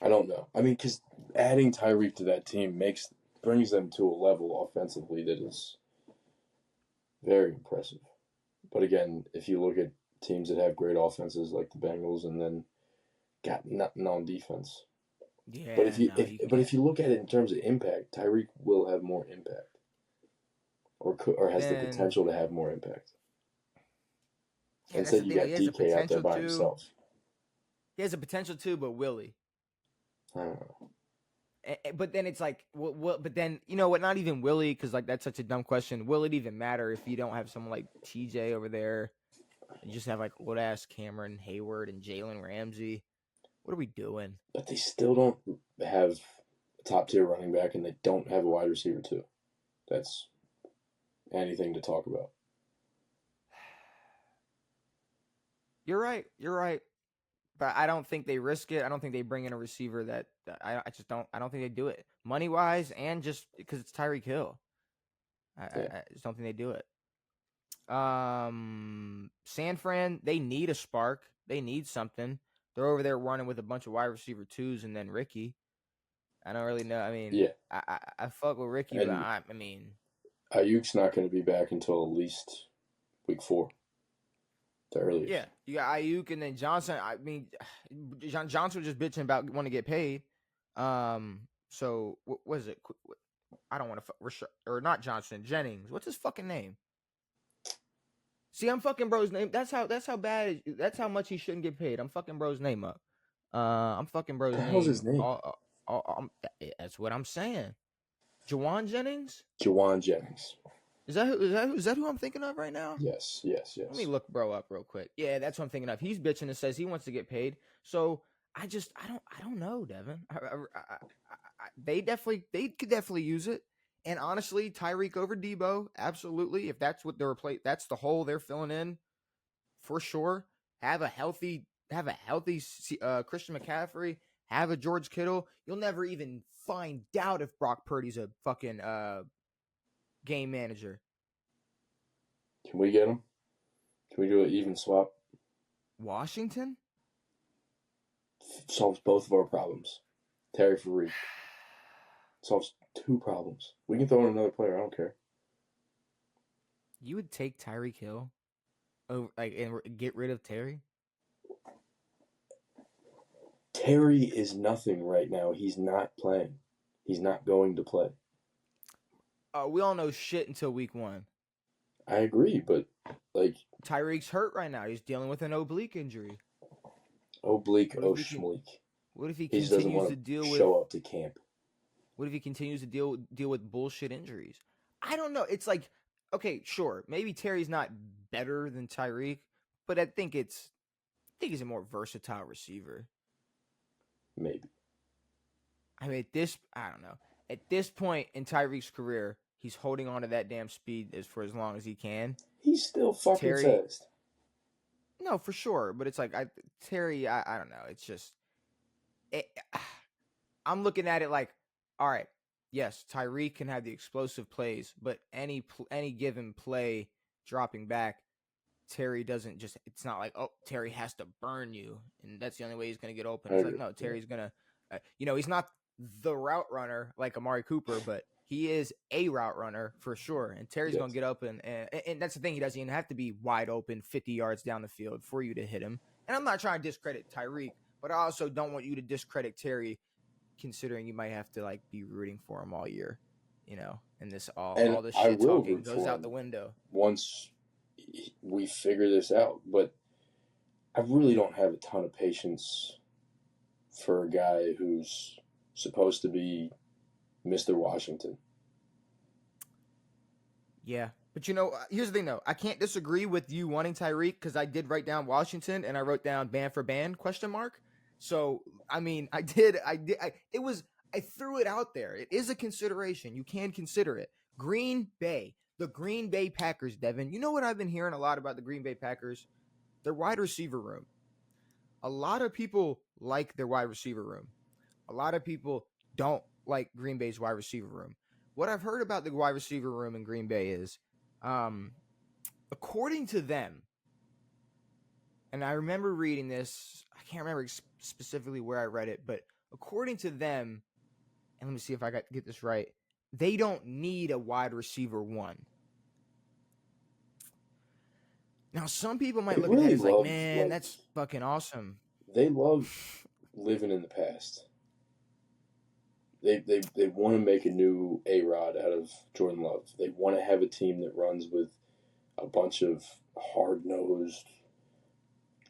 I don't know. I mean, because adding Tyreek to that team brings them to a level offensively that is very impressive. But again, if you look at teams that have great offenses like the Bengals and then got nothing on defense. Yeah, But if you no, you but can't. if you look at it in terms of impact, Tyreek will have more impact, or has the Then potential to have more impact. yeah, that's the Instead, you thing. Though. got He has the DK out there potential by to. himself. He has the potential to, but will he? I don't know. But then it's like, but then you know what? Not even Willie, because like that's such a dumb question. Will it even matter if you don't have someone like TJ over there? You just have like old ass Cameron Hayward and Jalen Ramsey. What are we doing? But they still don't have a top tier running back, and they don't have a wide receiver too. That's anything to talk about. You're right. You're right. But I don't think they risk it. I don't think they bring in a receiver that I just don't. I don't think they do it money wise and just because it's Tyreek Hill. I just don't think they do it. San Fran, they need a spark. They need something. They're over there running with a bunch of wide receiver twos and then Ricky. I don't really know. I mean, Yeah, I fuck with Ricky, but and I mean, Ayuk's not going to be back until at least week 4, the earliest. yeah, you got Ayuk and then Johnson. I mean, Johnson was just bitching about wanting to get paid. So what was it? I don't want to or not Johnson Jennings. What's his fucking name? See, I'm fucking bro's name. That's how bad. That's how much he shouldn't get paid. I'm fucking bro's name up. I'm fucking bro's The hell's his name. name? That's what I'm saying. Jawan Jennings. Jawan Jennings. Is that who I'm thinking of right now? Yes. Let me look bro up real quick. Yeah, that's what I'm thinking of. He's bitching and says he wants to get paid. So I don't know, Devin. They could definitely use it. And honestly, Tyreek over Debo, absolutely. If that's what that's the hole they're filling in for sure. Have a healthy Christian McCaffrey. Have a George Kittle. You'll never even find out if Brock Purdy's a fucking game manager. Can we get him? Can we do an even swap? Washington Solves both of our problems. Terry for Reed. Solves 2 problems. We can throw in another player. I don't care. You would take Tyreek Hill over, and get rid of Terry? Terry is nothing right now. He's not playing. He's not going to play. We all know shit until week 1. I agree, but like Tyreek's hurt right now. He's dealing with an oblique injury. oblique, schmleek. What if he He just doesn't continues want to deal to with? show up to camp. What if he continues to deal with bullshit injuries? I don't know. It's like, okay, sure, maybe Terry's not better than Tyreek, but I think he's a more versatile receiver. Maybe. I mean, I don't know. At this point in Tyreek's career, he's holding on to that damn speed for as long as he can. He's still fucking fast. No, for sure. But it's like Terry. I don't know. It's just I'm looking at it like, all right, yes, Tyreek can have the explosive plays, but any given play dropping back, Terry doesn't just. It's not like, oh, Terry has to burn you, and that's the only way he's going to get open. It's like, no, Terry's gonna. He's not the route runner like Amari Cooper, but he is a route runner for sure. And Terry's going to get open. And that's the thing. He doesn't even have to be wide open 50 yards down the field for you to hit him. And I'm not trying to discredit Tyreek, but I also don't want you to discredit Terry, considering you might have to like be rooting for him all year. and this And all this I shit will talking root goes for out him the window. once we figure this out. But I really don't have a ton of patience for a guy who's supposed to be Mr. Washington. Yeah. But here's the thing though. I can't disagree with you wanting Tyreek because I did write down Washington and I wrote down band for band ? So I mean, I threw it out there. It is a consideration. You can consider it. Green Bay, the Green Bay Packers, Devin. You know what I've been hearing a lot about the Green Bay Packers? Their wide receiver room. A lot of people like their wide receiver room. A lot of people don't like Green Bay's wide receiver room. What I've heard about the wide receiver room in Green Bay is, according to them, and I remember reading this, I can't remember specifically where I read it, but according to them, and let me see if I get this right, they don't need a wide receiver one. Now, some people might look at that as like, man, that's fucking awesome. They love living in the past. They want to make a new A-Rod out of Jordan Love. They want to have a team that runs with a bunch of hard-nosed,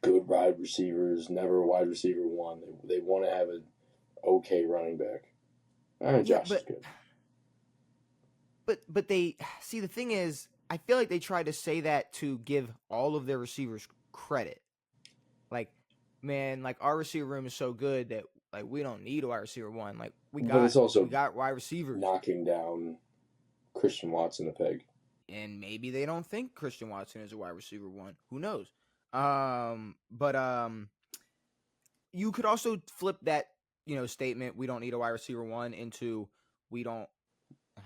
good wide receivers, never a wide receiver one. They want to have an okay running back. Josh is good. But they see, the thing is, I feel like they try to say that to give all of their receivers credit. Like, man, like our receiver room is so good that like we don't need a wide receiver one. Like we got wide receivers. Knocking down Christian Watson a peg. And maybe they don't think Christian Watson is a wide receiver one. Who knows? But you could also flip that, statement, we don't need a wide receiver one, into we don't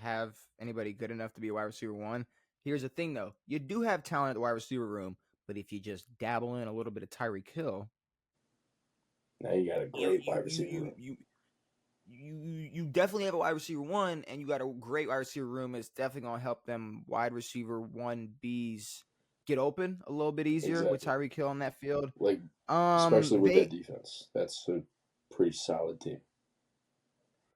have anybody good enough to be a wide receiver one. Here's the thing though. You do have talent at the wide receiver room, but if you just dabble in a little bit of Tyreek Hill, now you got a great wide receiver room. You definitely have a wide receiver one, and you got a great wide receiver room. It's definitely gonna help them wide receiver 1Bs get open a little bit easier with Tyreek Hill on that field. Like, especially with that defense. That's a pretty solid team.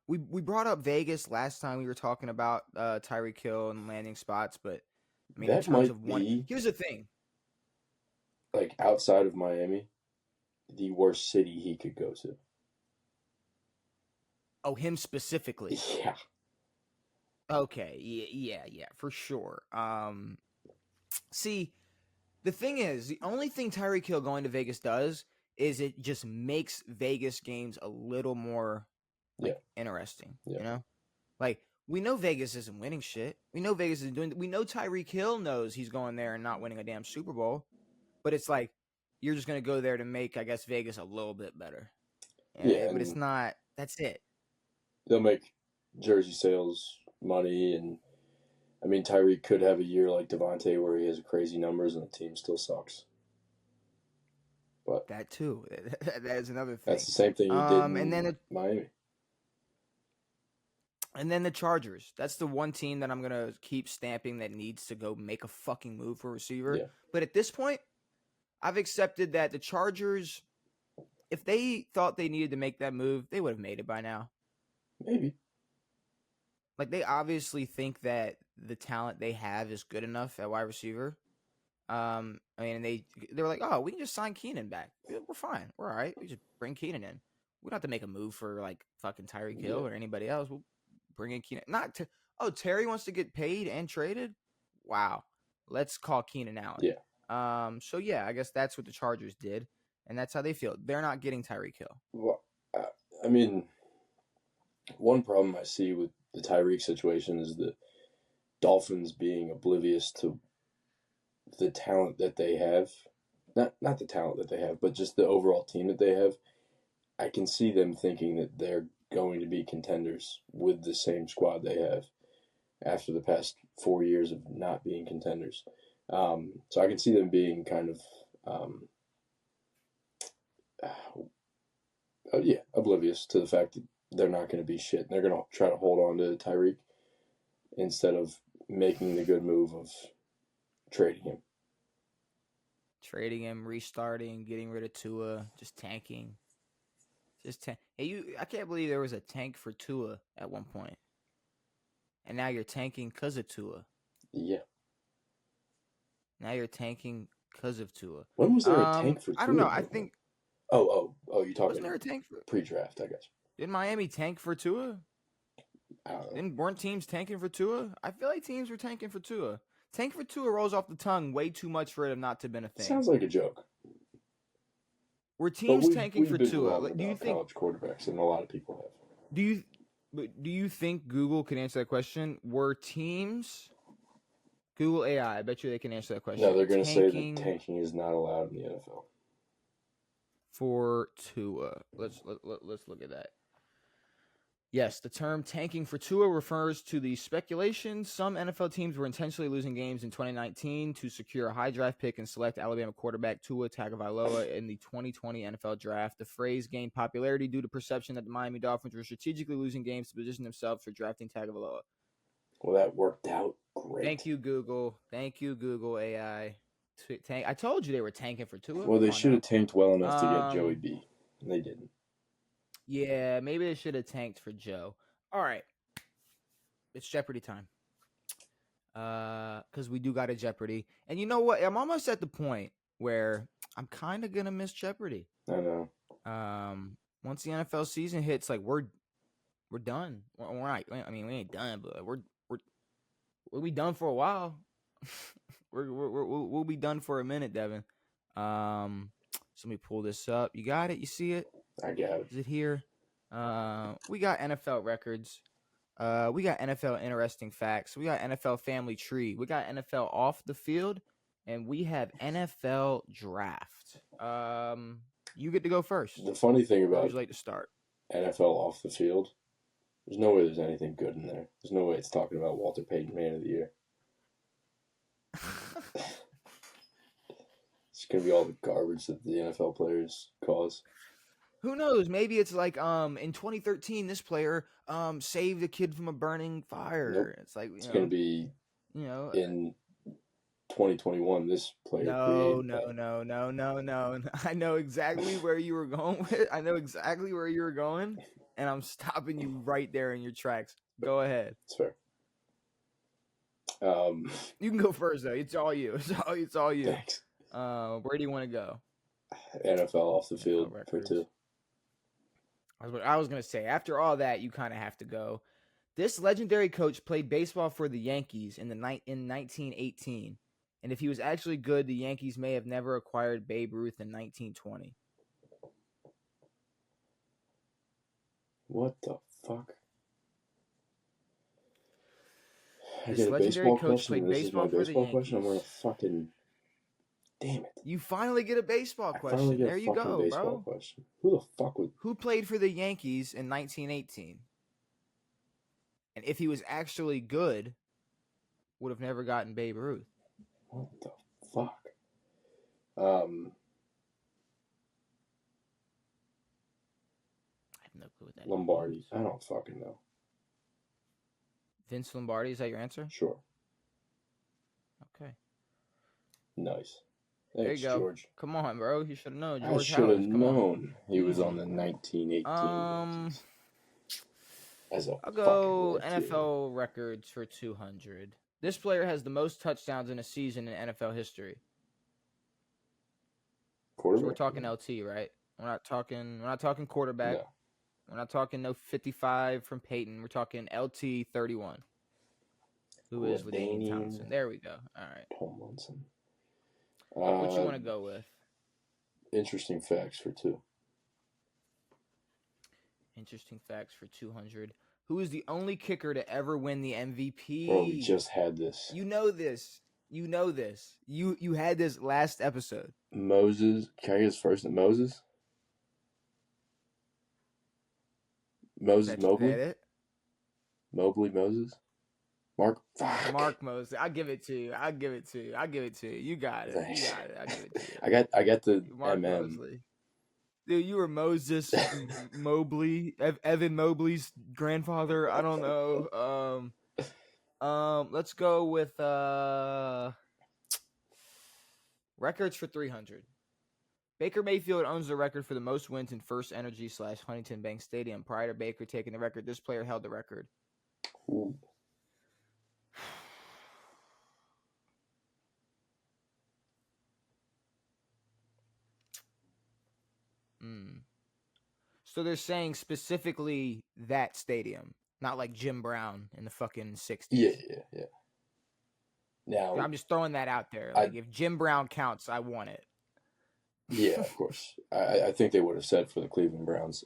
We brought up Vegas last time we were talking about Tyreek Hill and landing spots, but I mean, that in terms of one, here's the thing. Like, outside of Miami, the worst city he could go to. Oh, him specifically? Yeah. Okay, yeah, for sure. See, the thing is, the only thing Tyreek Hill going to Vegas does is it just makes Vegas games a little more interesting. Yeah. Like, we know Vegas isn't winning shit. We know Vegas isn't doing. We know Tyreek Hill knows he's going there and not winning a damn Super Bowl. But it's like you're just gonna go there to make, I guess, Vegas a little bit better. But it's not. That's it. They'll make jersey sales money, and I mean, Tyreek could have a year like Devontae where he has crazy numbers and the team still sucks. But that too. That is another thing. That's the same thing you did in Miami. And then the Chargers. That's the one team that I'm going to keep stamping that needs to go make a fucking move for a receiver. Yeah. But at this point, I've accepted that the Chargers, if they thought they needed to make that move, they would have made it by now. Maybe. Like, they obviously think that the talent they have is good enough at wide receiver. I mean, they were like, oh, we can just sign Keenan back. We're fine. We're all right. We just bring Keenan in. We don't have to make a move for, like, fucking Tyreek Hill or anybody else. We'll bring in Keenan. Terry wants to get paid and traded? Wow. Let's call Keenan Allen. Yeah. So, yeah, I guess that's what the Chargers did, and that's how they feel. They're not getting Tyreek Hill. Well, I mean, one problem I see with the Tyreek situation is the Dolphins being oblivious to the talent that they have. Not the talent that they have, but just the overall team that they have. I can see them thinking that they're going to be contenders with the same squad they have after the past 4 years of not being contenders. So I can see them being kind of, oblivious to the fact that they're not going to be shit. They're going to try to hold on to Tyreek instead of making the good move of trading him. Trading him, restarting, getting rid of Tua, just tanking. Hey, I can't believe there was a tank for Tua at one point. and now you're tanking because of Tua. Yeah. Now you're tanking because of Tua. When was there a tank for Tua? I don't know. I think. Oh! You talking? Wasn't there a tank for pre-draft? I guess. Did Miami tank for Tua? I don't know. Weren't teams tanking for Tua? I feel like teams were tanking for Tua. Tank for Tua rolls off the tongue way too much for it not to have been a thing. Sounds like a joke. Were teams tanking for been Tua? wrong Do you about think college quarterbacks, and a lot of people have? Do you think Google can answer that question? Were teams Google AI? I bet you they can answer that question. No, they're going to say that tanking is not allowed in the NFL for Tua. Let's look at that. Yes, the term tanking for Tua refers to the speculation some NFL teams were intentionally losing games in 2019 to secure a high draft pick and select Alabama quarterback Tua Tagovailoa in the 2020 NFL draft. The phrase gained popularity due to perception that the Miami Dolphins were strategically losing games to position themselves for drafting Tagovailoa. Well, that worked out great. Thank you, Google. Thank you, Google AI. I told you they were tanking for Tua. Well, they should have tanked well enough to get Joey B. And they didn't. Yeah, maybe they should have tanked for Joe. All right. It's Jeopardy time. Because we do got a Jeopardy. And you know what? I'm almost at the point where I'm kind of going to miss Jeopardy. I know. Once the NFL season hits, like, we're done. We're not, I mean, we ain't done, but we'll be done for a while. We'll be done for a minute, Devin. So let me pull this up. You got it? You see it? I got it. Is it here? We got NFL records. We got NFL interesting facts. We got NFL family tree. We got NFL off the field, and we have NFL draft. You get to go first. The funny thing about would you like to start? NFL off the field, there's no way there's anything good in there. There's no way it's talking about Walter Payton Man of the Year. It's gonna be all the garbage that the NFL players cause. Who knows? Maybe it's like in 2013, this player saved a kid from a burning fire. Nope. It's like it's gonna be in 2021. This player. No. I know exactly where you were going with. I know exactly where you were going, and I'm stopping you right there in your tracks. Go ahead. It's fair. You can go first though. It's all you. It's all you. Thanks. Where do you want to go? NFL off the field for 2. I was gonna say, after all that, you kind of have to go. This legendary coach played baseball for the Yankees in 1918, and if he was actually good, the Yankees may have never acquired Babe Ruth in 1920. What the fuck? This legendary coach played baseball for the Yankees. I'm gonna fucking. Damn it. You finally get a baseball question. There you go, bro. Question. Who the fuck would... Who played for the Yankees in 1918? And if he was actually good, would have never gotten Babe Ruth. What the fuck? I have no clue what that Lombardi. is. I don't fucking know. Vince Lombardi, is that your answer? Sure. Okay. Nice. There Thanks, you go. George. Come on, bro. You should have known. I should have known he was on the 1918. I'll go NFL records for 200. This player has the most touchdowns in a season in NFL history. Quarterback? So we're talking LT, right? We're not talking quarterback. No. We're not talking no 55 from Peyton. We're talking LT 31. Who is LaDainian Thompson? There we go. All right. Tomlinson. What you want to go with? Interesting facts for 2. Interesting facts for 200. Who is the only kicker to ever win the MVP? Bro, we just had this. You know this. You had this last episode. Moses. Can I get his first name? Moses? Moses Mobley? That it? Mobley Moses? Mark Moses. I'll give it to you. You got it. Thanks. You got it. I'll give it to you. I got the Mark MM. Mosley. Dude, you were Moses Mobley, Evan Mobley's grandfather. I don't know. Let's go with records for 300. Baker Mayfield owns the record for the most wins in First Energy / Huntington Bank Stadium. Prior to Baker taking the record, this player held the record. Ooh. Mm. So they're saying specifically that stadium, not like Jim Brown in the fucking 60s. Yeah. Now, I'm just throwing that out there. I Like, if Jim Brown counts, I want it. yeah, of course. I think they would have said for the Cleveland Browns,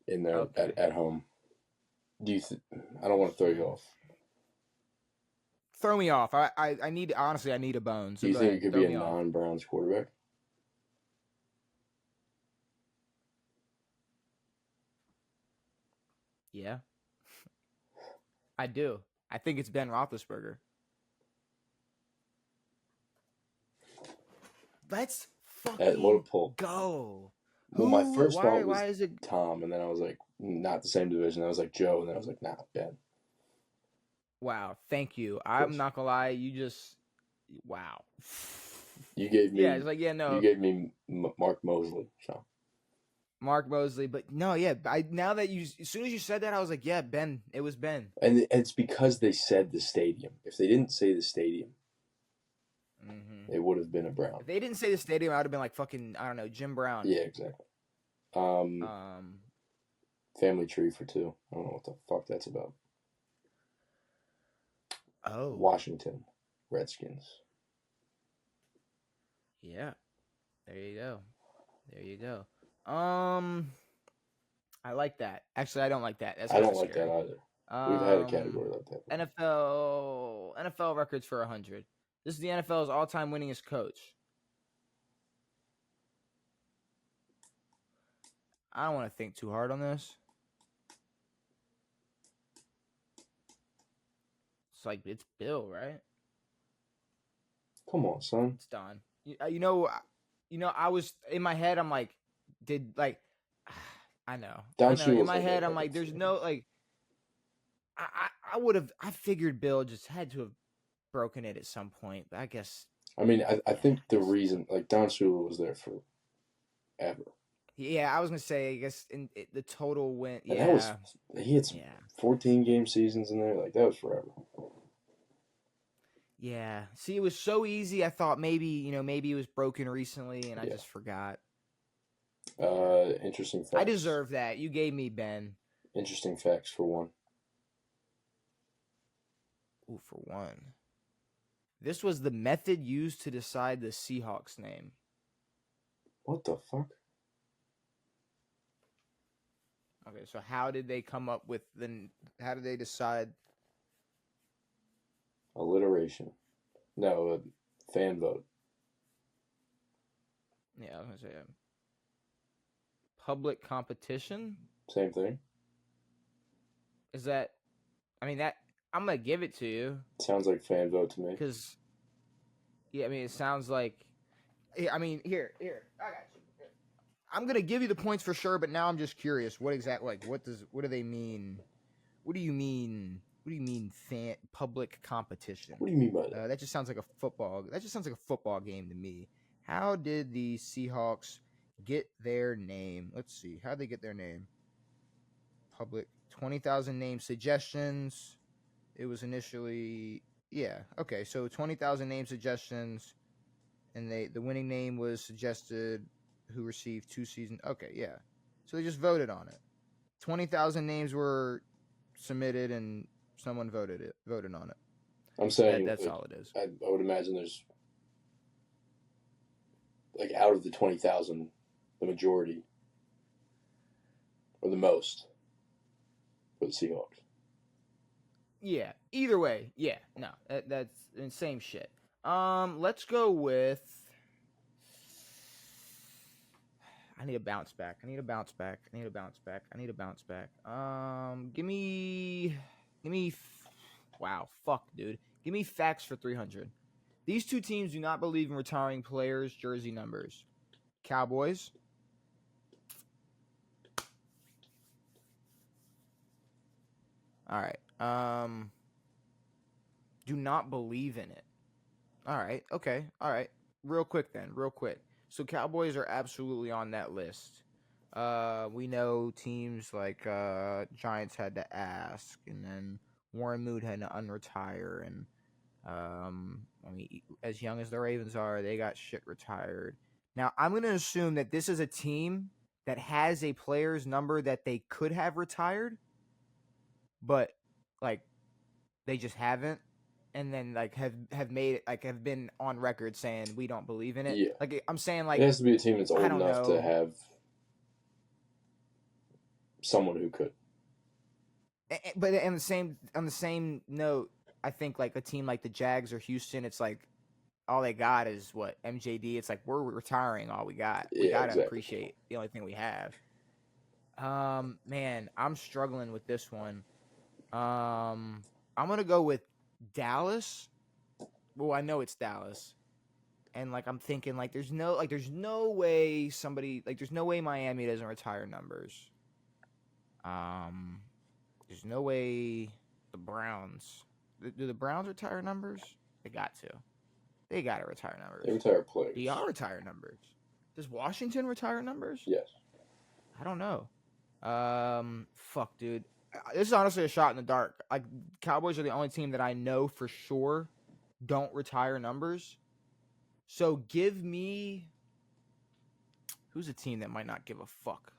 in there Okay. at home. Do you? I don't want to throw you off. Throw me off. I need, honestly, I need a bone. Do So you go think it ahead. could Throw be a me off. non-Browns quarterback? Yeah, I do. I think it's Ben Roethlisberger. Let's What a fucking pull! go. Well, my Who? first thought was Why is it? Tom, and then I was like, not the same division. I was like Joe, and then I was like, nah, Ben. Wow. Thank you. Of I'm course. not gonna lie. You just. Wow. You gave me. Yeah, it's like, yeah, You no. gave me Mark Mosley, Sean. Mark Mosley, but no, yeah. Now that as soon as you said that, I was like, yeah, Ben. It was Ben. And it's because they said the stadium. If they didn't say the stadium, Mm-hmm. it would have been a Brown. If they didn't say the stadium, I would have been like fucking, I don't know, Jim Brown. Yeah, exactly. Um. Family tree for two. I don't know what the fuck that's about. Oh. Washington Redskins. Yeah. There you go. There you go. I like that. Actually, I don't like that. That's I don't kinda like that scary. either. We've had a category like that. NFL records for 100. This is the NFL's all-time winningest coach. I don't want to think too hard on this. It's like, it's Bill, right? Come on, son. It's Don. You know, I was in my head. I'm like, I know. Don I know. In Shula's my like head, that, I'm like, that's there's true. no like. I would have. I figured Bill just had to have broken it at some point. But I guess. I mean, I think the reason, like, Don Shula was there for ever. Yeah, I was gonna say. I guess the total went. And Yeah. that was, he had some Yeah. 14 game seasons in there. Like, that was forever. Yeah. See, it was so easy. I thought maybe it was broken recently, and I Yeah. just forgot. Interesting facts. I deserve that. You gave me Ben. Interesting facts for one. Ooh, for one. This was the method used to decide the Seahawks name. What the fuck? Okay, so how did they come up with how did they decide? Alliteration. No, fan vote. Yeah, I was gonna say public competition. Same thing. Is that? I mean, that I'm gonna give it to you Sounds like fan vote to me. because, yeah, I mean, it sounds like. I mean, here, I got you. Here. I'm gonna give you the points for sure, but now I'm just curious. What exactly? Like, what do they mean? What do you mean? What do you mean, public competition? What do you mean by that? That just sounds like a football. That just sounds like a football game to me. How did the Seahawks get their name? Let's see. How did they get their name? Public 20,000 name suggestions. It was initially okay. So 20,000 name suggestions, and the winning name was suggested. Who received 2 seasons? Okay, yeah. So they just voted on it. 20,000 names were submitted, and someone voted on it. I'm saying that's all it is. I would imagine there's, like, out of the 20,000, the majority or the most for the Seahawks. Yeah. Either way, yeah. No, that's the same shit. Let's go with. I need a bounce back. Give me. Wow, fuck, dude. Give me facts for 300. These two teams do not believe in retiring players' jersey numbers. Cowboys. All right. Do not believe in it. All right. Okay. All right. Real quick. So Cowboys are absolutely on that list. We know teams like Giants had to ask, and then Warren Moon had to unretire, and I mean, as young as the Ravens are, they got shit retired. Now, I'm going to assume that this is a team that has a player's number that they could have retired, but like they just haven't, and then like have made it like have been on record saying we don't believe in it. Yeah. Like I'm saying, It like has to be a team that's I old don't enough to know. have someone who could. But on the same note, I think like a team like the Jags or Houston, it's like all they got is what MJD. It's like we're retiring all we got. We Yeah, gotta exactly. appreciate the only thing we have. Man, I'm struggling with this one. I'm gonna go with Dallas. Well, I know it's Dallas, and like I'm thinking like there's no way there's no way Miami doesn't retire numbers. Um, there's no way the Browns. Do the Browns retire numbers? They got to. They got to retire numbers. They retire players. Do y'all retire numbers? Does Washington retire numbers? Yes. I don't know. Fuck, dude. This is honestly a shot in the dark. Like, Cowboys are the only team that I know for sure don't retire numbers. So give me. Who's a team that might not give a fuck?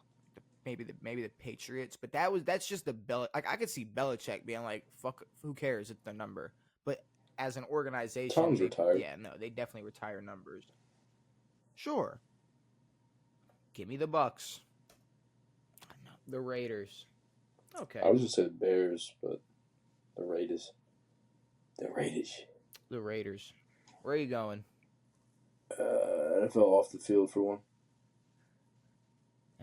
Maybe the Patriots, but that's just the like I could see Belichick being like, "Fuck, who cares? It's the number." But as an organization, Tom's retired. Yeah, no, they definitely retire numbers. Sure, give me the Bucks. No, the Raiders. Okay, I was gonna say the Bears, but the Raiders. The Raiders. The Raiders. Where are you going? NFL off the field for one.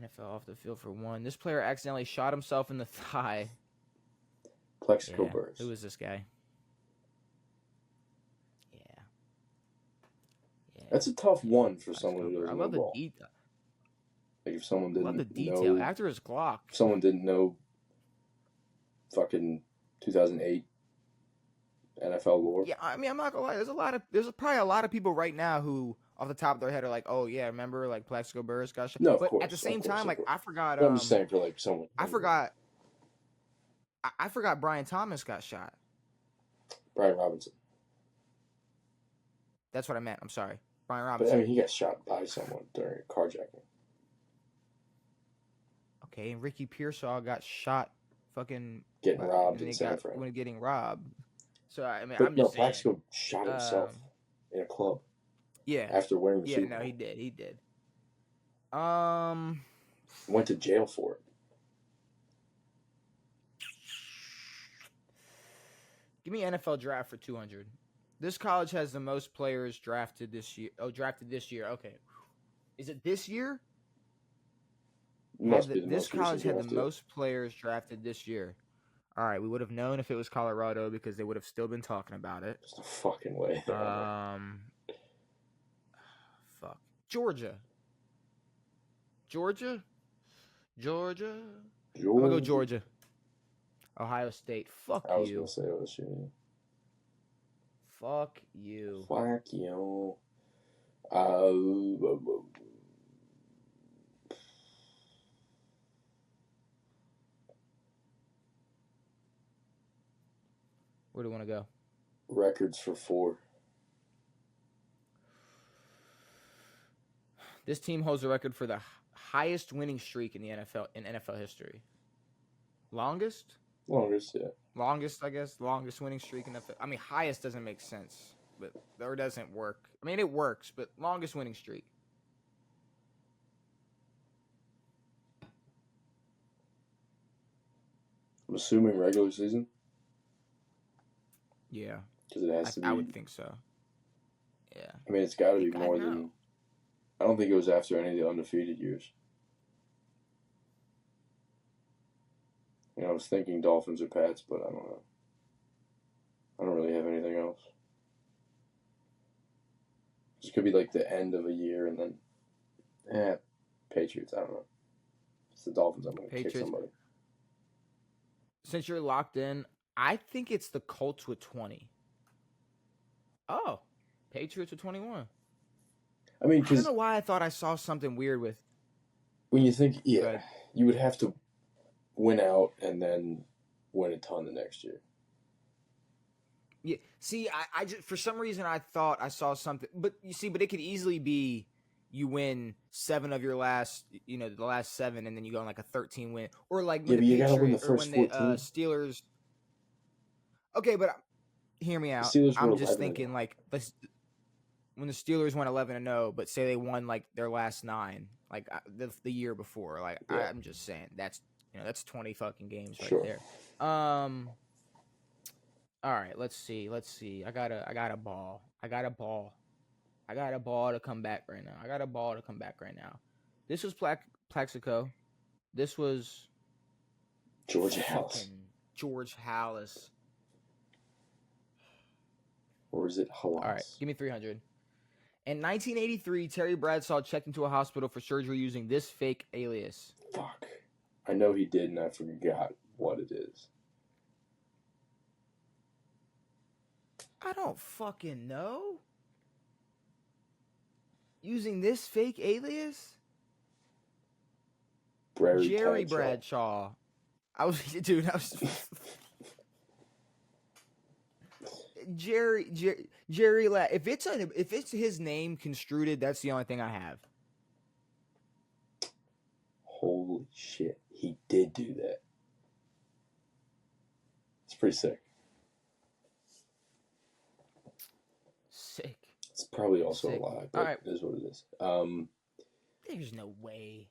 NFL off the field for one. This player accidentally shot himself in the thigh. Plexico burst. Who is this guy? Yeah. That's a tough one for someone who doesn't I know love the ball. detail. Like if someone didn't Love the detail. know, After his Glock. if someone didn't know fucking 2008 NFL lore. Yeah, I mean, I'm not gonna lie. There's probably a lot of people right now who, off the top of their head, are like, "Oh yeah, remember like Plexico Burris got shot." No, but of course, at the same time, like I forgot. I'm just saying for like someone. I forgot. I forgot Brian Thomas got shot. Brian Robinson. That's what I meant. I'm sorry, Brian But Robinson. I mean, he got shot by someone during a carjacking. Okay, and Ricky Pearsall got shot, fucking getting robbed in San Fran. When getting robbed. So I mean, but I'm just saying. Plexico shot himself in a club. Yeah. After winning the Super Bowl. Bowl. He did. Went to jail for it. Give me NFL draft for 200. This college has the most players drafted this year. Oh, drafted this year. Okay. Is it this year? This college had the most players drafted this year. All right, we would have known if it was Colorado because they would have still been talking about it. Just a fucking way. Fuck. Georgia. I'm gonna go Georgia. Ohio State. Fuck you. I was gonna say OSU. Fuck you. Fuck you. Where do you want to go? Records for 4. This team holds a record for the highest winning streak in the NFL history. Longest, yeah. Longest, I guess. Longest winning streak in NFL. I mean, highest doesn't make sense, or doesn't work. I mean, it works, but longest winning streak. I'm assuming regular season. Yeah. Because it has to be. I would think so. Yeah. I mean, it's got to be more than. I don't think it was after any of the undefeated years. I was thinking Dolphins or Pats, but I don't know. I don't really have anything else. This could be like the end of a year and then, Patriots. I don't know. It's the Dolphins. I'm going to kick somebody. Since you're locked in, I think it's the Colts with 20. Oh, Patriots with 21. I mean, I don't know why I thought I saw something weird with. When you think, you would have to win out and then win a ton the next year. Yeah. See, I just for some reason I thought I saw something, but you see, it could easily be you win 7 of your last, the last 7, and then you go on like a 13 win, or like Yeah, when but the you gotta win the Patriot or first when the 14. Steelers. Okay, but hear me The out. Steelers were I'm just 11-0. thinking like when the Steelers went 11-0, but say they won like their last 9, like the year before. Like Yeah. I'm just saying that's 20 fucking games right Sure. there. All right, let's see. I got a ball. I got a ball to come back right now. This was Plaxico. This was George Hallis. fucking George Hallis. Or is it Halas? All right, give me 300. In 1983, Terry Bradshaw checked into a hospital for surgery using this fake alias. Fuck. I know he did, and I forgot what it is. I don't fucking know. Using this fake alias? Jerry Bradshaw. I was Jerry. If it's his name construed, that's the only thing I have. Holy shit, he did do that. It's pretty sick. Sick. It's probably also Sick. a lie, but it is what it is. There's no way.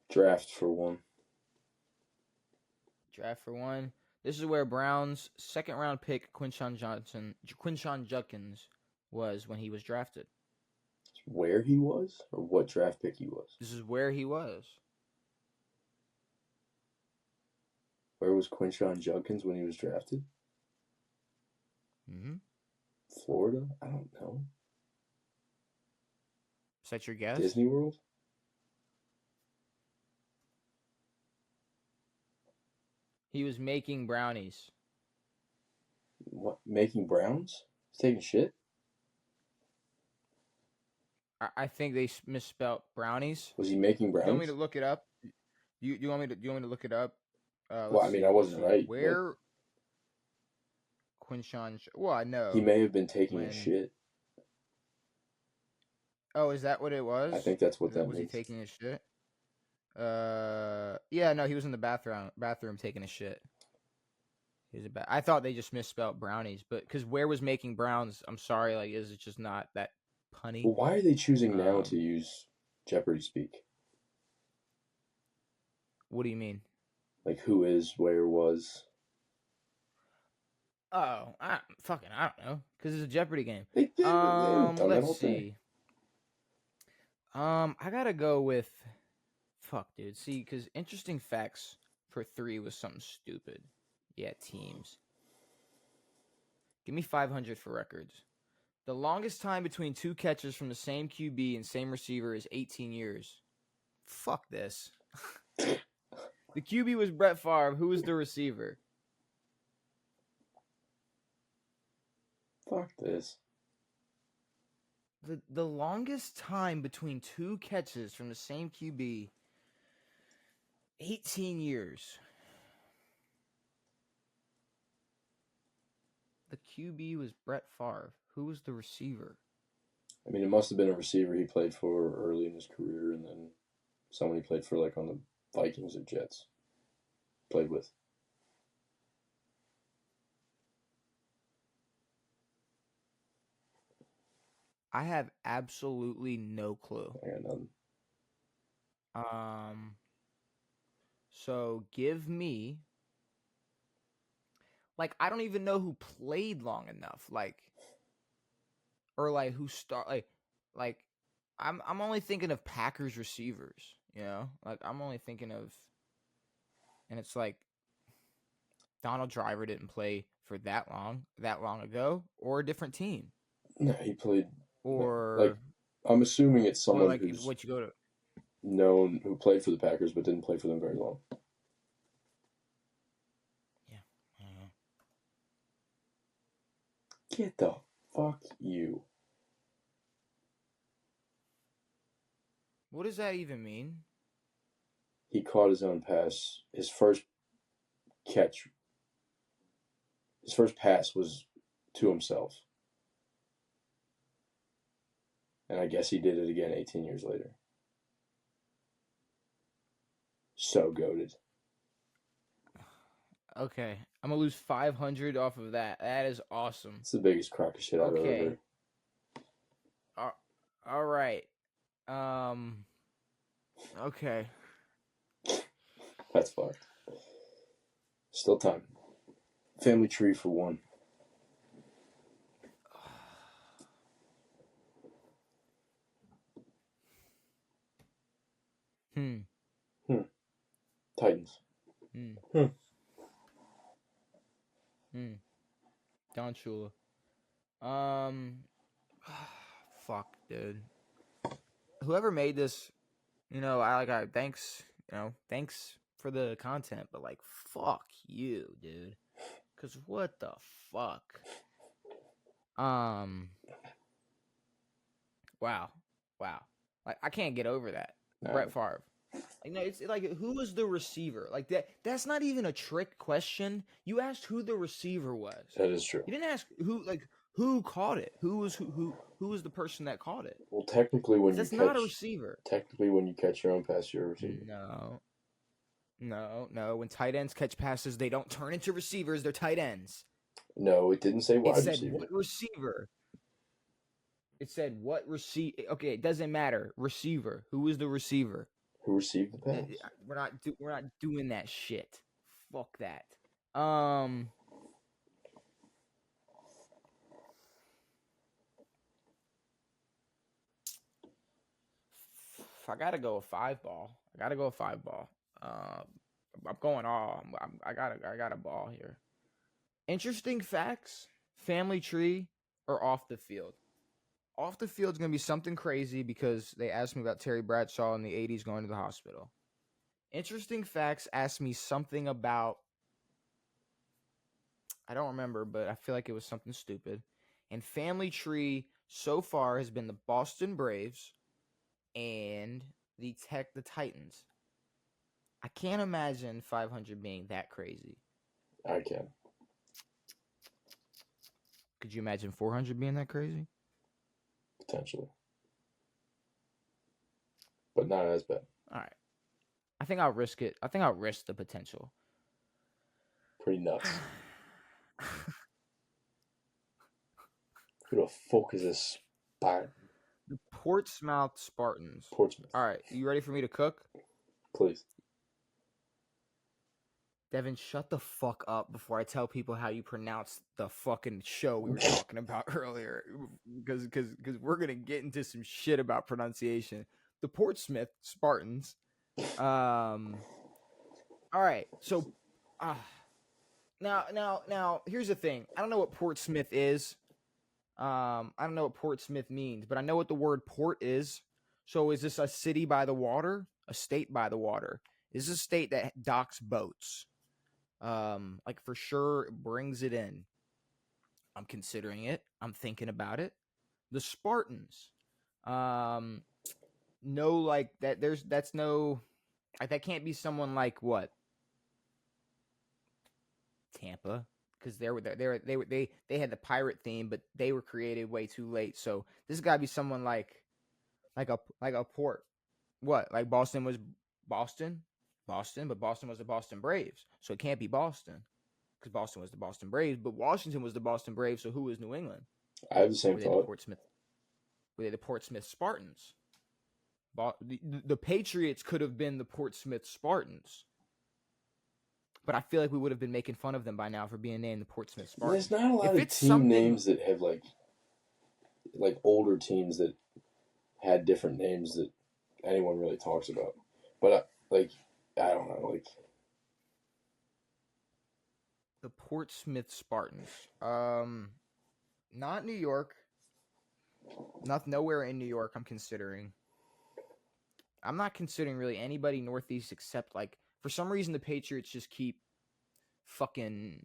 Draft for one. This is where Brown's second-round pick, Quinshon Judkins, was when he was drafted. Where he was, or what draft pick he was? This is where he was. Where was Quinshon Judkins when he was drafted? Mm-hmm. Florida? I don't know. Is that your guess? Disney World? He was making brownies. What? Making browns? He's taking shit? I think they misspelled brownies. Was he making browns? Do you want me to look it up? You want me to look it up? Well, I mean, I wasn't right. Where Quinshon? Well, I know he may have been taking a shit. Oh, is that what it was? I think that's what that was. means. He taking a shit? Yeah, no, he was in the bathroom taking a shit. I thought they just misspelled brownies, but because where was making browns? I'm sorry, like, is it just not that punny? Well, why are they choosing now to use Jeopardy speak? What do you mean? Like, who is, where was? Oh, I don't know, because it's a Jeopardy game. Let's see. I gotta go with. Fuck, dude. See, because interesting facts for 3 was something stupid. Yeah, teams. Give me 500 for records. The longest time between 2 catches from the same QB and same receiver is 18 years. Fuck this. The QB was Brett Favre. Who was the receiver? Fuck this. The longest time between 2 catches from the same QB, 18 years. The QB was Brett Favre. Who was the receiver? I mean, it must have been a receiver he played for early in his career, and then someone he played for, like, on the Vikings or Jets. Played with. I have absolutely no clue. I got nothing. So give me, like, I don't even know who played long enough, like, or like who like, I'm only thinking of Packers receivers, like I'm only thinking of, and it's like Donald Driver didn't play for that long ago, or a different team. No, he played. Or like, I'm assuming it's someone like who's what you go to known, who played for the Packers but didn't play for them very long. Yeah. I don't know. Get the fuck you. What does that even mean? He caught his own pass. His first pass was to himself. And I guess he did it again 18 years later. So goated. Okay, I'm gonna lose 500 off of that. That is awesome. It's the biggest crock of shit I've ever heard. All right. Okay. That's fucked. Still time. Family tree for one. Titans. Don Shula. Fuck, dude. Whoever made this, thanks for the content, but like, fuck you, dude. Cause what the fuck? Wow. Like, I can't get over that. No. Brett Favre. It's like, who was the receiver? Like that's not even a trick question. You asked who the receiver was. That is true. You didn't ask who caught it. Who was the person that caught it? Well, technically, That's not a receiver. Technically, when you catch your own pass, you're a receiver. No. When tight ends catch passes, they don't turn into receivers. They're tight ends. No, it didn't say wide receiver. It said what receiver. It said what receiver. Okay, it doesn't matter. Receiver. Who was the receiver? Who received the pass? We're not doing that shit. Fuck that. I gotta go a 5-ball. I'm going all. I got a ball here. Interesting facts. Family tree or off the field. Off the field's gonna be something crazy because they asked me about Terry Bradshaw in the 80s going to the hospital. Interesting facts asked me something about, I don't remember, but I feel like it was something stupid. And family tree so far has been the Boston Braves and the Titans. I can't imagine 500 being that crazy. I can. Could you imagine 400 being that crazy? Potentially. But not as bad. All right. I think I'll risk it. I think I'll risk the potential. Pretty nuts. Who the fuck is this Spartan? The Portsmouth Spartans. Portsmouth. All right. You ready for me to cook? Please. Devin, shut the fuck up before I tell people how you pronounce the fucking show we were talking about earlier. Because we're going to get into some shit about pronunciation. The Portsmouth Spartans. All right. So, now, here's the thing. I don't know what Portsmouth is. I don't know what Portsmouth means, but I know what the word port is. So is this a city by the water? A state by the water? Is this a state that docks boats? Like for sure brings it in. I'm considering it. I'm thinking about it. The Spartans. No, like that. That's no. Like that can't be someone like what? Tampa, because they had the pirate theme, but they were created way too late. So this got to be someone like a port. What? Like Boston was Boston, but Boston was the Boston Braves, so it can't be Boston because Boston was the Boston Braves, but Washington was the Boston Braves. So who is New England? I have the same thought. Were they the Portsmouth Spartans? The Patriots could have been the Portsmouth Spartans. But I feel like we would have been making fun of them by now for being named the Portsmouth Spartans. There's not a lot of team names that have like older teams that had different names that anyone really talks about. But I don't know, like the Portsmouth Spartans. Not New York. Nowhere in New York. I'm not considering really anybody Northeast except like for some reason the Patriots just keep fucking.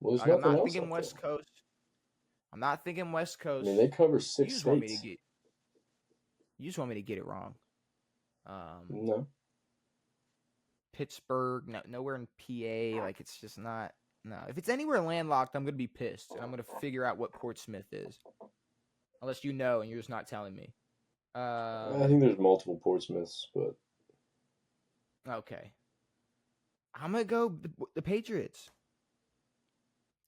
Well, I'm not thinking West Coast. I'm not thinking West Coast. I mean, they cover 6 states. You just want me to get it wrong. No. Pittsburgh, nowhere in PA. Like it's just not. No, if it's anywhere landlocked, I'm gonna be pissed, and I'm gonna figure out what Portsmouth is. Unless you know, and you're just not telling me. I think there's multiple Portsmouths, but Okay. I'm gonna go the Patriots.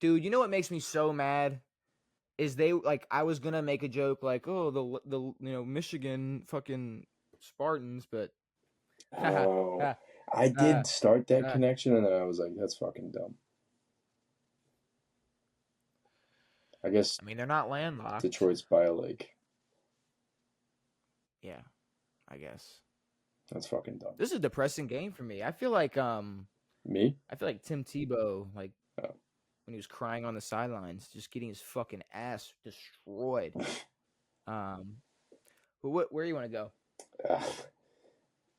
Dude, you know what makes me so mad is they like I was gonna make a joke like, oh, the Michigan fucking Spartans, but oh, I did start that connection, and then I was like, that's fucking dumb. I guess I mean, they're not landlocked. Detroit's by a lake. Yeah, I guess. That's fucking dumb. This is a depressing game for me. I feel like Me? I feel like Tim Tebow, like Oh. when he was crying on the sidelines, just getting his fucking ass destroyed. But where do you want to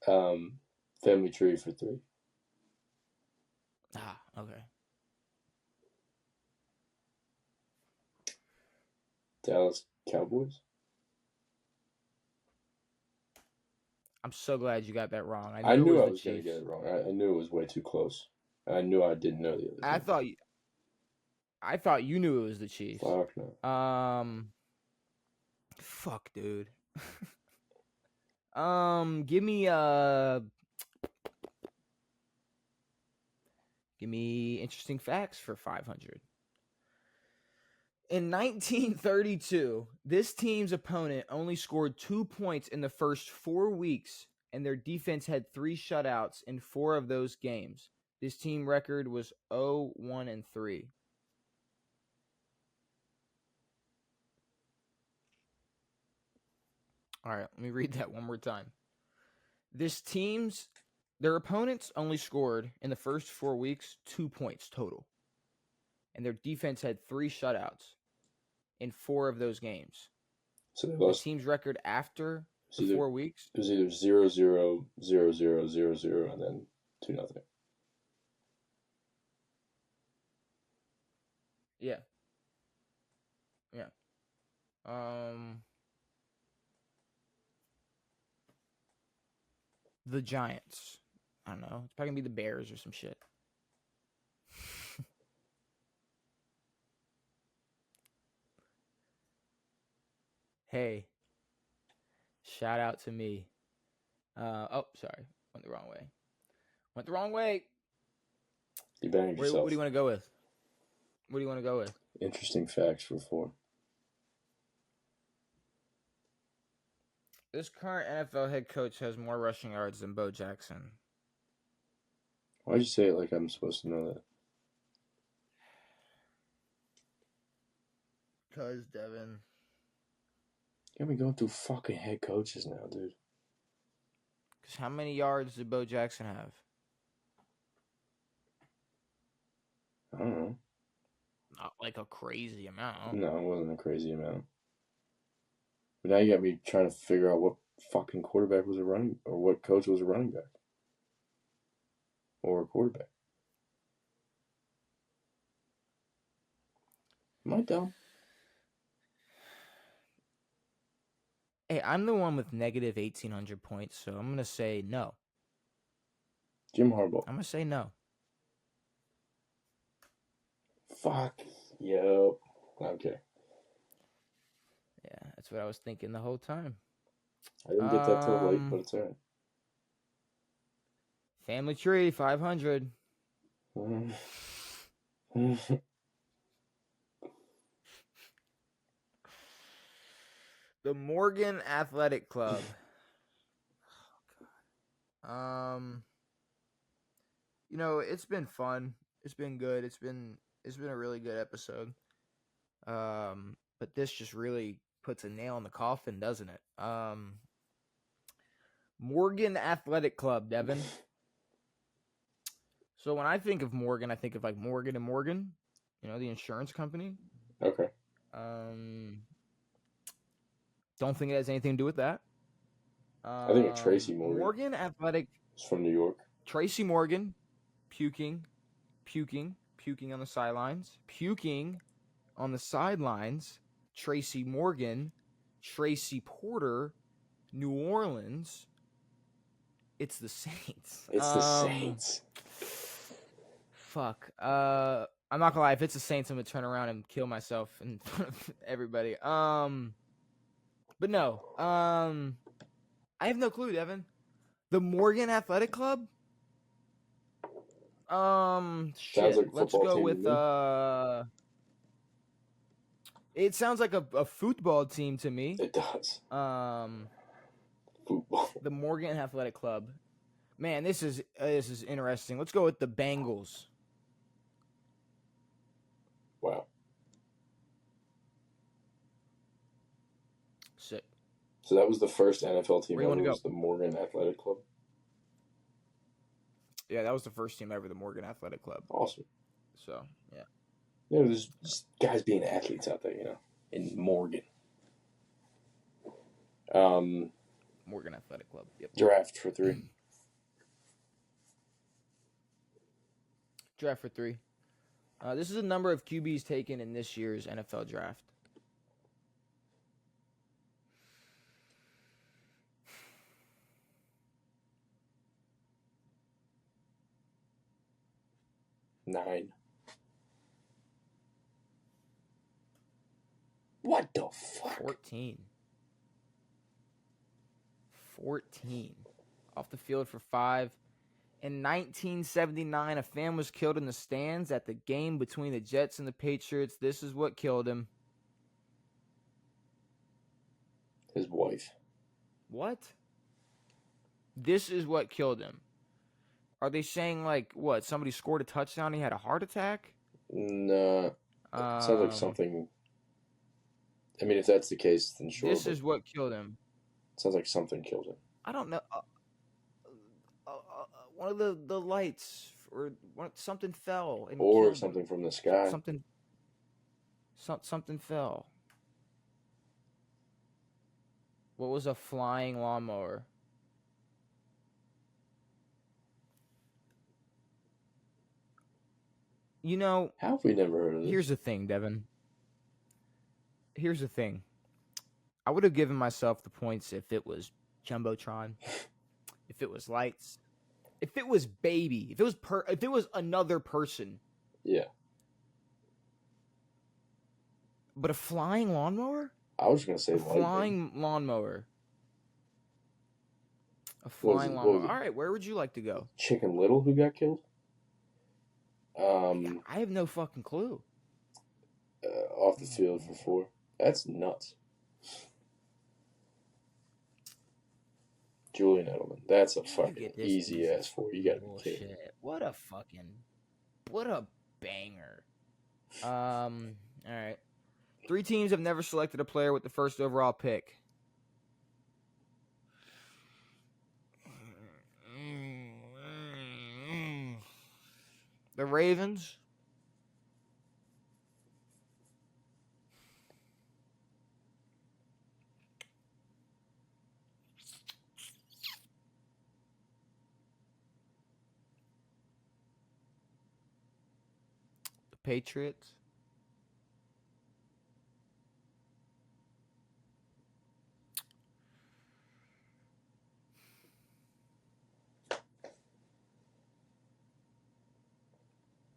go? Family tree for 3. Okay. Dallas Cowboys. I'm so glad you got that wrong. I knew I was going to get it wrong. I knew it was way too close. I knew I didn't know the other team. I thought you knew it was the Chiefs. Fuck no. Fuck, dude. Give me interesting facts for 500. In 1932, this team's opponent only scored 2 points in the first 4 weeks, and their defense had 3 shutouts in 4 of those games. This team record was 0-1-3. All right, let me read that one more time. Their opponents only scored in the first 4 weeks 2 points total, and their defense had 3 shutouts in 4 of those games. So they lost. The team's record after the 4 weeks? It was either 0-0, 0-0, 0-0, and then 2-0. Yeah. The Giants. I don't know. It's probably gonna be the Bears or some shit. Hey. Shout out to me. Sorry. Went the wrong way. You banged yourself. What do you want to go with? Interesting facts for 4. This current NFL head coach has more rushing yards than Bo Jackson. Why'd you say it like I'm supposed to know that? Because, Devin. You got me going through fucking head coaches now, dude. Because how many yards did Bo Jackson have? I don't know. Not like a crazy amount. No, it wasn't a crazy amount. But now you got me trying to figure out what fucking quarterback was a running, or what coach was a running back. Or a quarterback. Am I dumb? Hey, I'm the one with negative 1,800 points, so I'm going to say no. Jim Harbaugh. I'm going to say no. Fuck. Yep. Okay. Yeah, that's what I was thinking the whole time. I didn't get that till late, but it's all right. Family tree, 500. The Morgan Athletic Club. Oh, God. It's been fun. It's been good. It's been a really good episode. But this just really puts a nail in the coffin, doesn't it? Morgan Athletic Club, Devin. So when I think of Morgan, I think of like Morgan and Morgan, the insurance company. Okay. Don't think it has anything to do with that. I think of Tracy Morgan. Morgan Athletic. It's from New York. Tracy Morgan, puking on the sidelines. Tracy Morgan, Tracy Porter, New Orleans. It's the Saints. It's the Saints. Fuck. I'm not gonna lie. If it's the Saints, I'm gonna turn around and kill myself in front of everybody. But no, I have no clue, Devin. The Morgan Athletic Club. Sounds Shit. like a Let's football go team to with me. It sounds like a football team to me. It does. Um, Football. the Morgan Athletic Club. Man, this is interesting. Let's go with the Bengals. Wow. Sick. So that was the first NFL team Where you want ever to go? was the Morgan Athletic Club. Yeah, that was the first team ever, the Morgan Athletic Club. Awesome. So yeah. You know, there's just guys being athletes out there, in Morgan. Morgan Athletic Club. Yep. Draft for 3. Draft for 3. This is a number of QBs taken in this year's NFL draft. Nine. What the fuck? 14. 14. Off the field for 5. In 1979, a fan was killed in the stands at the game between the Jets and the Patriots. This is what killed him. His wife. What? This is what killed him. Are they saying, like, what? Somebody scored a touchdown, he had a heart attack? Nah. Sounds like something. I mean, if that's the case, then sure. This is what killed him. Sounds like something killed him. I don't know. One of the lights or something fell and or killed something him. from the sky. Something fell. What was a flying lawnmower? You know, How have we never heard of this? here's the thing, Devin. Here's the thing. I would have given myself the points if it was Jumbotron, if it was lights, if it was baby, if it was another person. Yeah. But a flying lawnmower? I was gonna say A flying lawnmower. A flying lawnmower. All right, where would you like to go? Chicken Little who got killed? I have no fucking clue. Off the field for 4. That's nuts. Julian Edelman. That's a fucking easy ass 4. You gotta be kidding me. What a banger. All right. 3 teams have never selected a player with the first overall pick. The Ravens. The Patriots.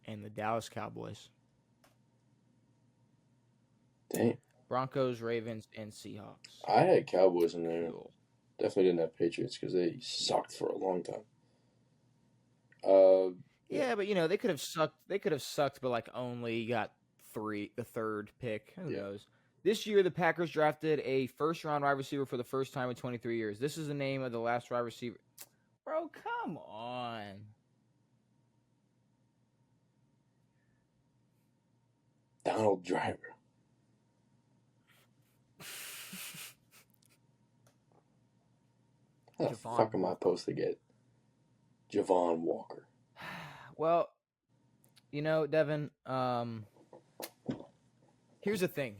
And the Dallas Cowboys. Damn. Broncos, Ravens, and Seahawks. I had Cowboys in there. Cool. Definitely didn't have Patriots because they sucked for a long time. Yeah, but they could have sucked. They could have sucked, but like only got the third pick. Who knows? This year, the Packers drafted a first-round wide receiver for the first time in 23 years. This is the name of the last wide receiver. Bro, come on. Donald Driver. How the fuck am I supposed to get Javon Walker? Well, Devin, here's the thing.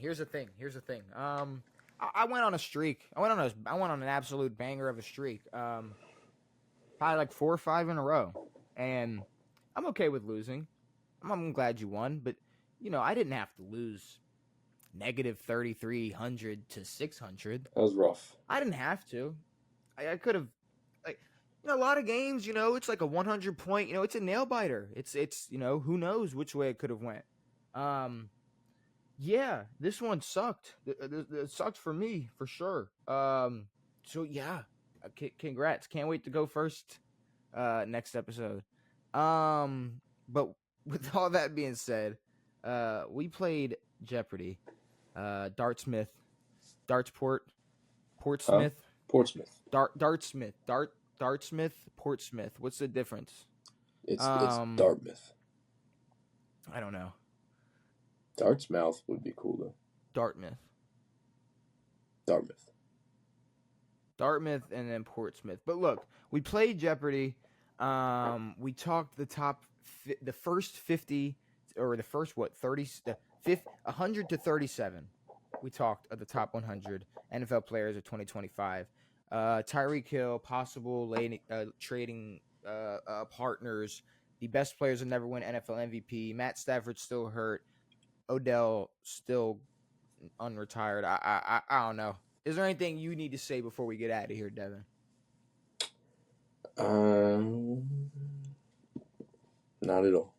I went on a streak. I went on an absolute banger of a streak. Probably like 4 or 5 in a row. And I'm okay with losing. I'm glad you won, but I didn't have to lose negative 3,300 to 600. That was rough. I didn't have to. I could have, a lot of games, it's like a 100 point, it's a nail biter. It's who knows which way it could have went. Yeah, this one sucked. It sucked for me for sure. So yeah, congrats. Can't wait to go first. Next episode. But with all that being said, we played Jeopardy. Dartsmith, Dartsport, Huh? Portsmouth, Portsmouth. Dartsmith, Portsmouth. What's the difference? It's Um, Dartmouth. I don't know. Dartmouth would be cool though. Dartmouth. Dartmouth. Dartmouth and then Portsmouth. But look, we played Jeopardy. We talked the first 50 or the first what 30 the 100 to 37. We talked of the top 100 NFL players of 2025. Tyreek Hill, possible trading partners, the best players to never win NFL MVP. Matt Stafford still hurt. Odell still unretired. I don't know. Is there anything you need to say before we get out of here, Devin? Not at all.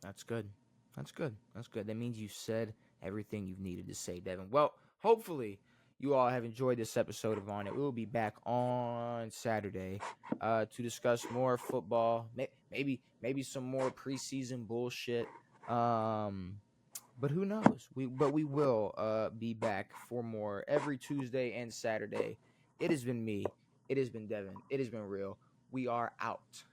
That's good. That's good. That's good. That means you said everything you've needed to say, Devin. Well, hopefully you all have enjoyed this episode of On It. We will be back on Saturday to discuss more football, maybe some more preseason bullshit. But who knows? We will be back for more every Tuesday and Saturday. It has been me. It has been Devin. It has been real. We are out.